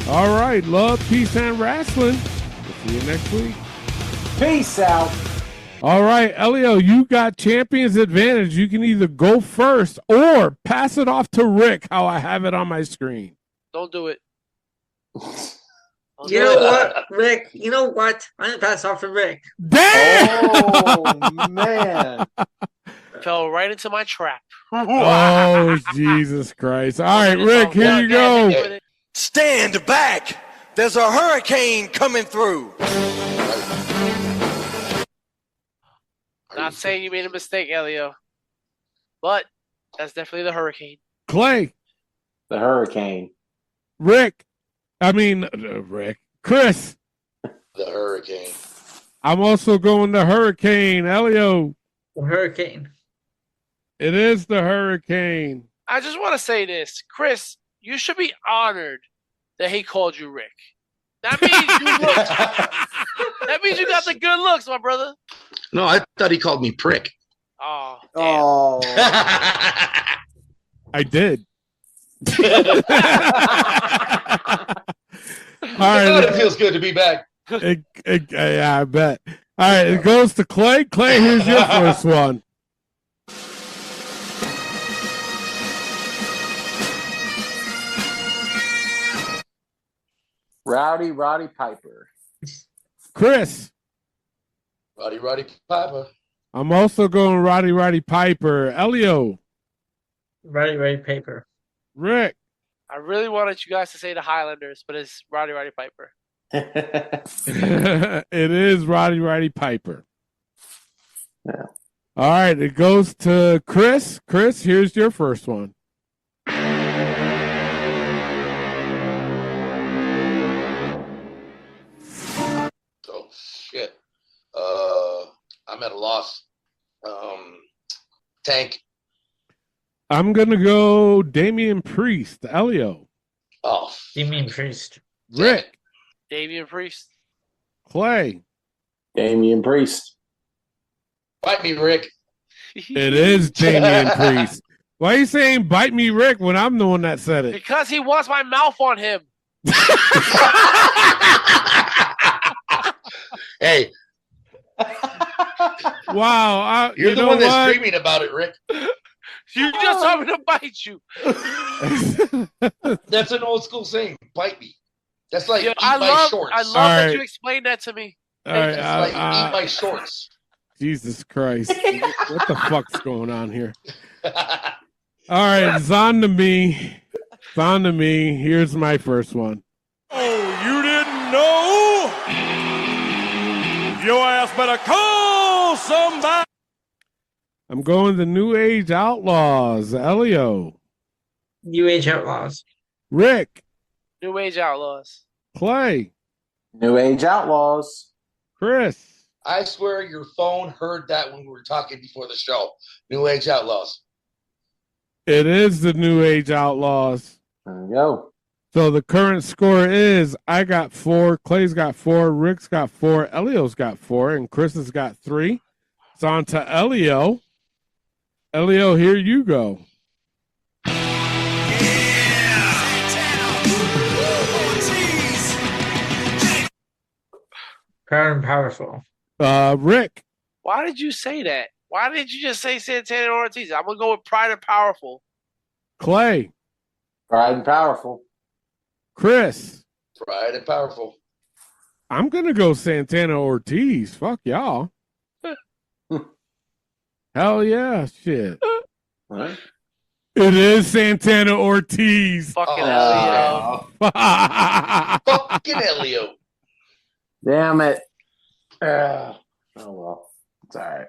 All right, love, peace, and wrestling. We'll see you next week. Peace out. All right, Elio, you got champion's advantage. You can either go first or pass it off to Rick, how I have it on my screen. Don't do it. You know what, Rick? You know what? I'm going to pass off to Rick. Damn! Oh, man. Fell right into my trap. Oh, Jesus Christ. All right, Rick, here you go. Stand back. There's a hurricane coming through. Not saying you made a mistake, Elio. But that's definitely the hurricane. Clay. The hurricane. Rick. Chris. The hurricane. I'm also going to hurricane. Elio. The hurricane. It is the hurricane. I just want to say this. Chris, you should be honored that he called you Rick. That means you got the good looks, my brother. No, I thought he called me prick. Oh. Damn. Oh. I did. All right. It feels good to be back. Yeah, I bet. All right, it goes to Clay. Clay, here's your first one. Roddy Piper. Chris. Roddy Piper. I'm also going Roddy Piper. Elio. Roddy Piper. Rick. I really wanted you guys to say the Highlanders, but it's Roddy Piper. It is Roddy Piper. Yeah. All right, it goes to Chris. Chris, here's your first one. Oh, shit. I'm at a loss. Tank. I'm gonna go Damian Priest, Elio. Oh, Damian Priest. Rick. Damian Priest. Clay. Damian Priest. Bite me, Rick. It is Damian Priest. Why are you saying bite me, Rick, when I'm the one that said it? Because he wants my mouth on him. Hey. Wow. You're the one that's screaming about it, Rick. You just told me to bite you. That's an old school saying. Bite me. That's like eat I my love shorts. I love that you explained that to me. All right, That's like eat my shorts. Jesus Christ. What the fuck's going on here? All right, it's on to me. It's on to me. Here's my first one. Oh, you didn't know? Your ass better call somebody. I'm going the New Age Outlaws. Elio. New Age Outlaws. Rick. New Age Outlaws. Clay. New Age Outlaws. Chris. I swear your phone heard that when we were talking before the show. New Age Outlaws. It is the New Age Outlaws. There you go. So the current score is I got 4, Clay's got 4, Rick's got 4, Elio's got 4, and Chris has got 3. It's on to Elio. Elio, here you go. Proud and powerful. Rick. Why did you say that? Why didn't you just say Santana and Ortiz? I'm gonna go with Pride and Powerful. Clay. Pride and Powerful. Chris. Pride and Powerful. I'm going to go Santana Ortiz. Fuck y'all. Hell yeah, shit. What? It is Santana Ortiz. Fucking Elio. Fucking Elio. Damn it. Oh, well. It's all right.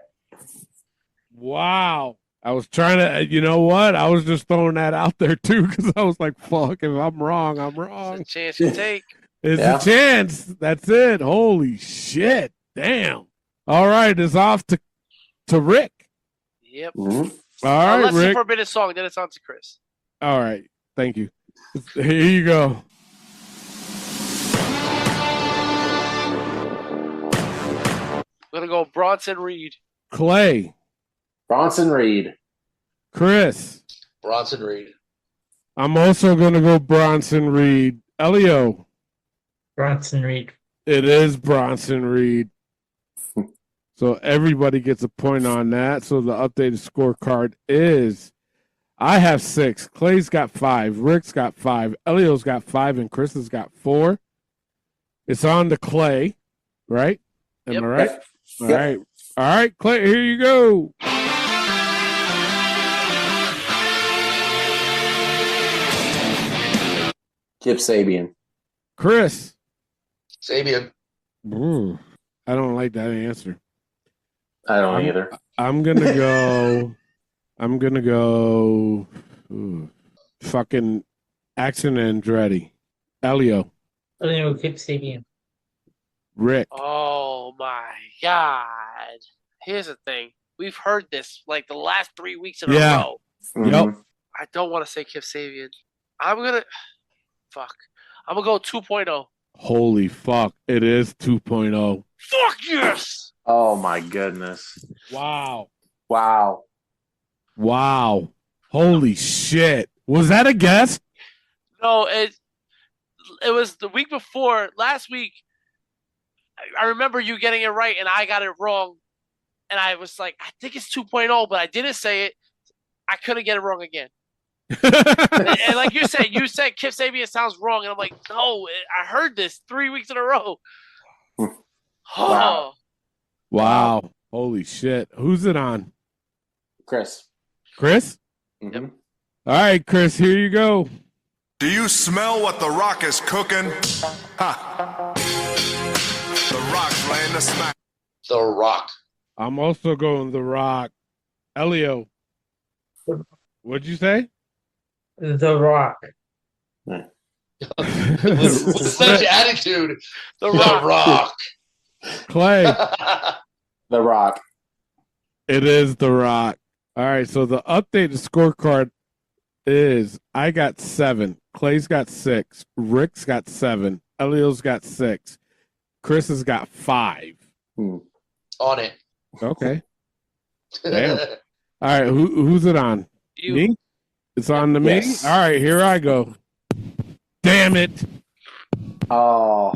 Wow. I was trying to, you know what? I was just throwing that out there too because I was like, fuck, if I'm wrong, I'm wrong. It's a chance you take. It's a chance. That's it. Holy shit. Damn. All right. It's off to Rick. Yep. Mm-hmm. All right, Unless Rick. it's a forbidden song, then it's on to Chris. All right. Thank you. Here you go. We're gonna go Bronson Reed. Clay. Bronson Reed. Chris. Bronson Reed. I'm also going to go Bronson Reed. Elio. Bronson Reed. It is Bronson Reed. So everybody gets a point on that. So the updated scorecard is I have 6. Clay's got 5. Rick's got 5. Elio's got 5. And Chris has got 4. It's on to Clay, right? Am I right? Yep. All right. All right, Clay, here you go. Kip Sabian. Chris. Sabian. I don't like that answer. I don't either. I'm gonna go. Fucking Axon Andretti. Elio. Elio Kip Sabian. Rick. Oh my God. Here's the thing. We've heard this like the last 3 weeks in a row. Yep. I don't want to say Kip Sabian. I'm going to go 2.0. Holy fuck. It is 2.0. Fuck yes. Oh my goodness. Wow. Wow. Wow. Holy shit. Was that a guess? No, it was the week before. Last week, I remember you getting it right and I got it wrong. And I was like, I think it's 2.0, but I didn't say it. I couldn't get it wrong again. and like you said Kip Sabian sounds wrong. And I'm like, no, I heard this 3 weeks in a row. Wow. Wow. Holy shit. Who's it on? Chris. Chris? Mm-hmm. All right, Chris, here you go. Do you smell what The Rock is cooking? Ha! The Rock's laying the smack. The Rock. I'm also going The Rock. Elio. What'd you say? The Rock. With such attitude. The Rock. Clay. The Rock. It is The Rock. All right, so the updated scorecard is I got 7, Clay's got 6, Rick's got 7, Elio's got 6, Chris has got 5. On it. Okay. Damn. All right, who's it on? You. Me? It's on to me? Yes. All right, here I go. Damn it. Oh.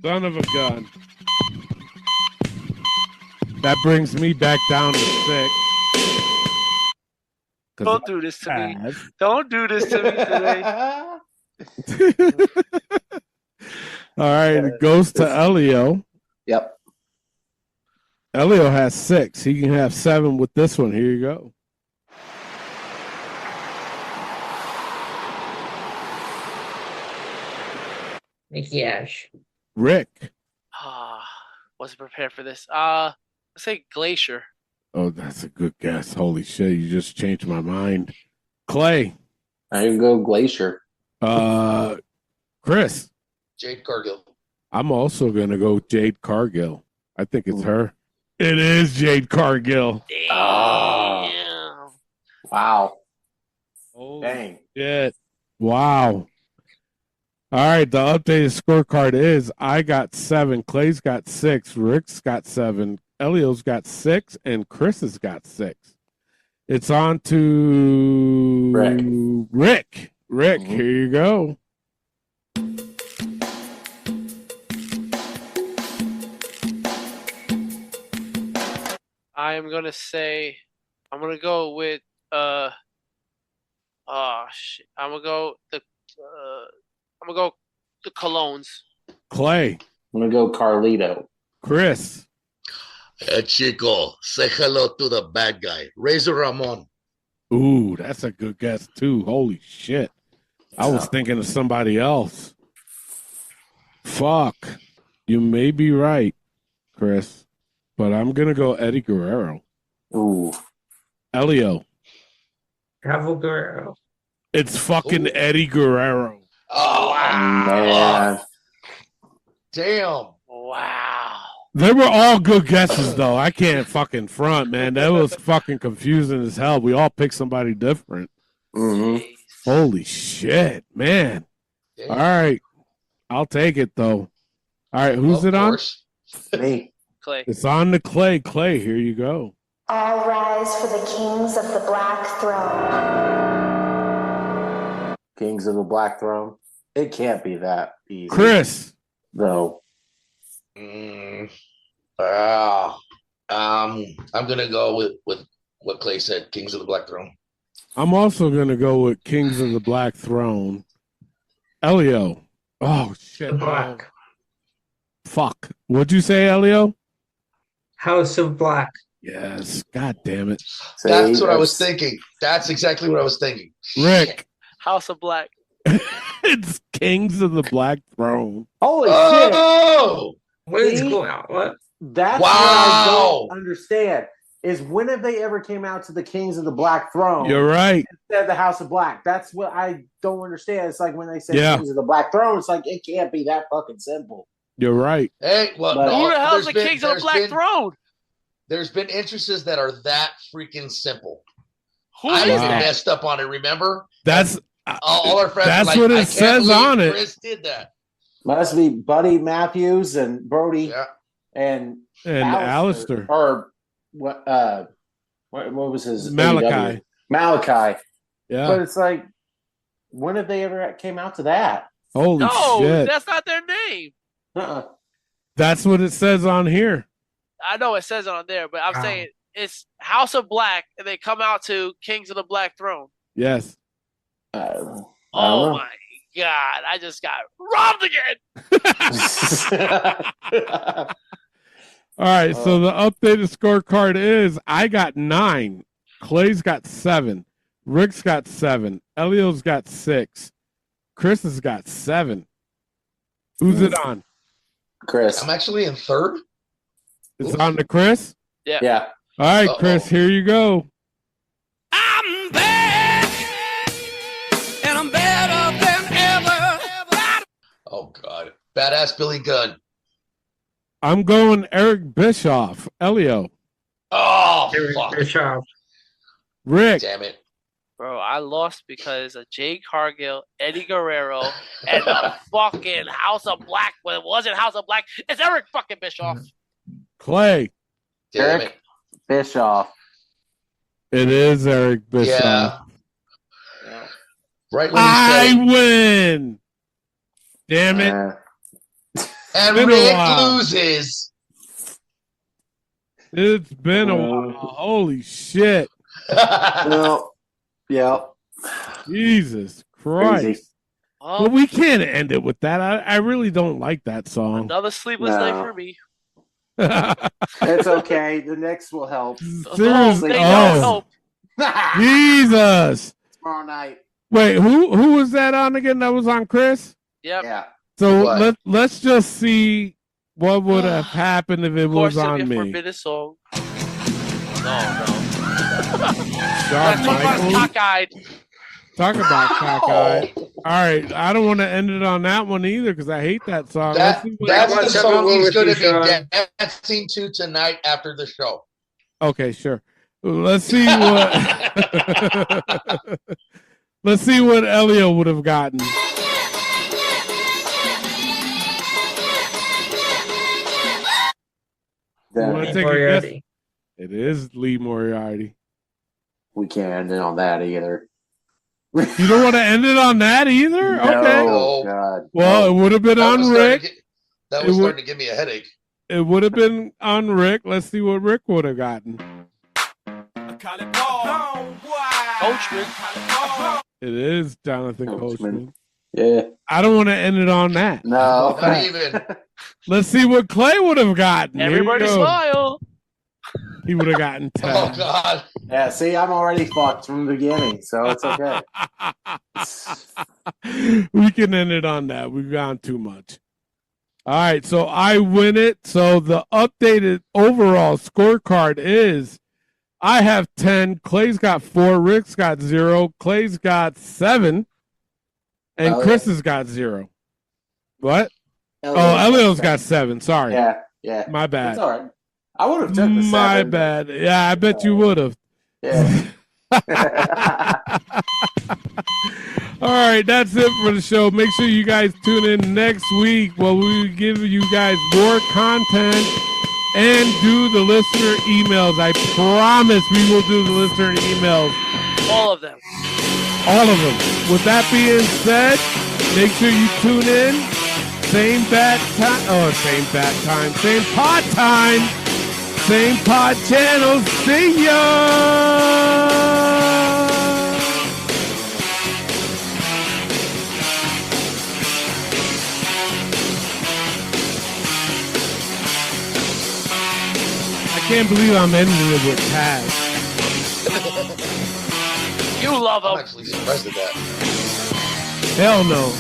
Son of a gun. That brings me back down to 6. Don't do this to me. Don't do this to me today. All right, it goes to Elio. Yep. Elio has 6. He can have 7 with this one. Here you go. Mickey Ash. Rick. Wasn't prepared for this. Let's say Glacier. Oh, that's a good guess. Holy shit, you just changed my mind. Clay. I can go Glacier. Chris. Jade Cargill. I'm also going to go Jade Cargill. I think it's her. It is Jade Cargill. Oh. Wow. Dang. Shit. Wow. All right, the updated scorecard is I got 7, Clay's got 6, Rick's got 7, Elio's got 6, and Chris has got 6. It's on to Rick. Rick, here you go. I am gonna say I'm gonna go with I'm gonna go the Colognes. Clay. I'm gonna go Carlito. Chris. Hey, Chico, say hello to the bad guy. Razor Ramon. Ooh, that's a good guess, too. Holy shit. I was thinking of somebody else. Fuck. You may be right, Chris, but I'm going to go Eddie Guerrero. Ooh. Elio. Chavo Guerrero. It's fucking Eddie Guerrero. Oh, wow. Man. Damn. Wow. They were all good guesses, though. I can't fucking front, man. That was fucking confusing as hell. We all picked somebody different. Mm-hmm. Holy shit, man. Damn. All right. I'll take it, though. All right, who's it on? Me. Clay. It's on to Clay. Clay, here you go. All rise for the kings of the Black Throne. Kings of the Black Throne. It can't be that easy. Chris. No. I'm gonna go with what Clay said, Kings of the Black Throne. I'm also going to go with Kings of the Black Throne. Elio. Oh, shit. Black. Fuck. What'd you say, Elio? House of Black. Yes. God damn it. That's what I was thinking. That's exactly what I was thinking. Rick. House of Black. It's Kings of the Black Throne. Holy Oh! What is going on? What? That's Wow. what I don't understand. Is when have they ever came out to the Kings of the Black Throne? You're right. Instead of the House of Black. That's what I don't understand. It's like when they say Kings of the Black Throne, it's like it can't be that fucking simple. You're right. Hey, well, But- Who the hell's the there's Kings of the Black Throne? There's been entrances that are that freaking simple. Who I is even that? messed up on it, remember? That's All our friends that's were like, what I it can't says believe on it. Chris did that. Must be Buddy Matthews and Brody and Alistair. Or what was his Malachi. AEW? Malachi. Yeah. But it's like, when have they ever came out to that? Holy No, shit. that's not their name. That's what it says on here. I know it says it on there, but I'm saying it's House of Black, and they come out to Kings of the Black Throne. Yes. Oh know. my God! I just got robbed again. All right, so the updated scorecard is I got 9, Clay's got 7, Rick's got 7, Elio's got 6, Chris has got 7. Who's it on? Chris. I'm actually in third. It's on to Chris? Yeah. Yeah. All right, Chris, here you go. I'm back, and I'm better than ever. Oh God, badass Billy Gunn. I'm going Eric Bischoff. Elio. Oh, Eric fuck. Bischoff. Rick. Damn it. Bro, I lost because of Jade Cargill, Eddie Guerrero, and the fucking House of Black. Well, it wasn't House of Black. It's Eric fucking Bischoff. Clay. Damn Eric Bischoff. It is Eric Bischoff. Yeah. Right when he I said it. win. Damn it. And been a Rick while. loses. It's been a while. Holy shit. Well, yeah. Jesus Christ. Crazy. But we can't end it with that. I really don't like that song. Another sleepless night for me. It's okay. The next will help. Seriously. They don't help. Jesus. Tomorrow night. Wait, who was that on again? That was on Chris? Yep. Yeah. So let's just see what would have happened if it Of course, was it'll on be a me. forbidden song. No. Shawn That's Michaels. cockeyed. Talk about cockeyed. All right, I don't want to end it on that one either because I hate that song. Let's see what- That's the song he's going to Sean. be dancing to tonight after the show. Okay, sure. Let's see what. Let's see what Elio would have gotten. You wanna take a guess? Moriarty. It is Lee Moriarty. We can't end it on that either. You don't want to end it on that either? Okay. No, God. Well, it would have been on Rick. That was starting to give me a headache. It would have been on Rick. Let's see what Rick would have gotten. Coachman. It is Jonathan Coachman. Yeah. I don't want to end it on that. No. Not even. Let's see what Clay would have gotten. Here you Everybody go. smile. He would have gotten 10. Oh, God. Yeah, see, I'm already fucked from the beginning, so it's okay. We can end it on that. We've gone too much. All right, so I win it. So the updated overall scorecard is I have 10. Clay's got 4. Rick's got 0. Clay's got 7. And Chris has got 0. What? Elio's got 7. Sorry. Yeah. My bad. It's all right. I would have took the 7. My bad. Yeah, I bet you would have. Yeah. All right, that's it for the show. Make sure you guys tune in next week where we give you guys more content and do the listener emails. I promise we will do the listener emails. All of them. All of them. With that being said, make sure you tune in. Same bat time. Oh, same bat time. Same pod time. Same pod channel. See ya! I can't believe I'm ending it with Taz. You love him. I'm actually surprised at that. Hell no.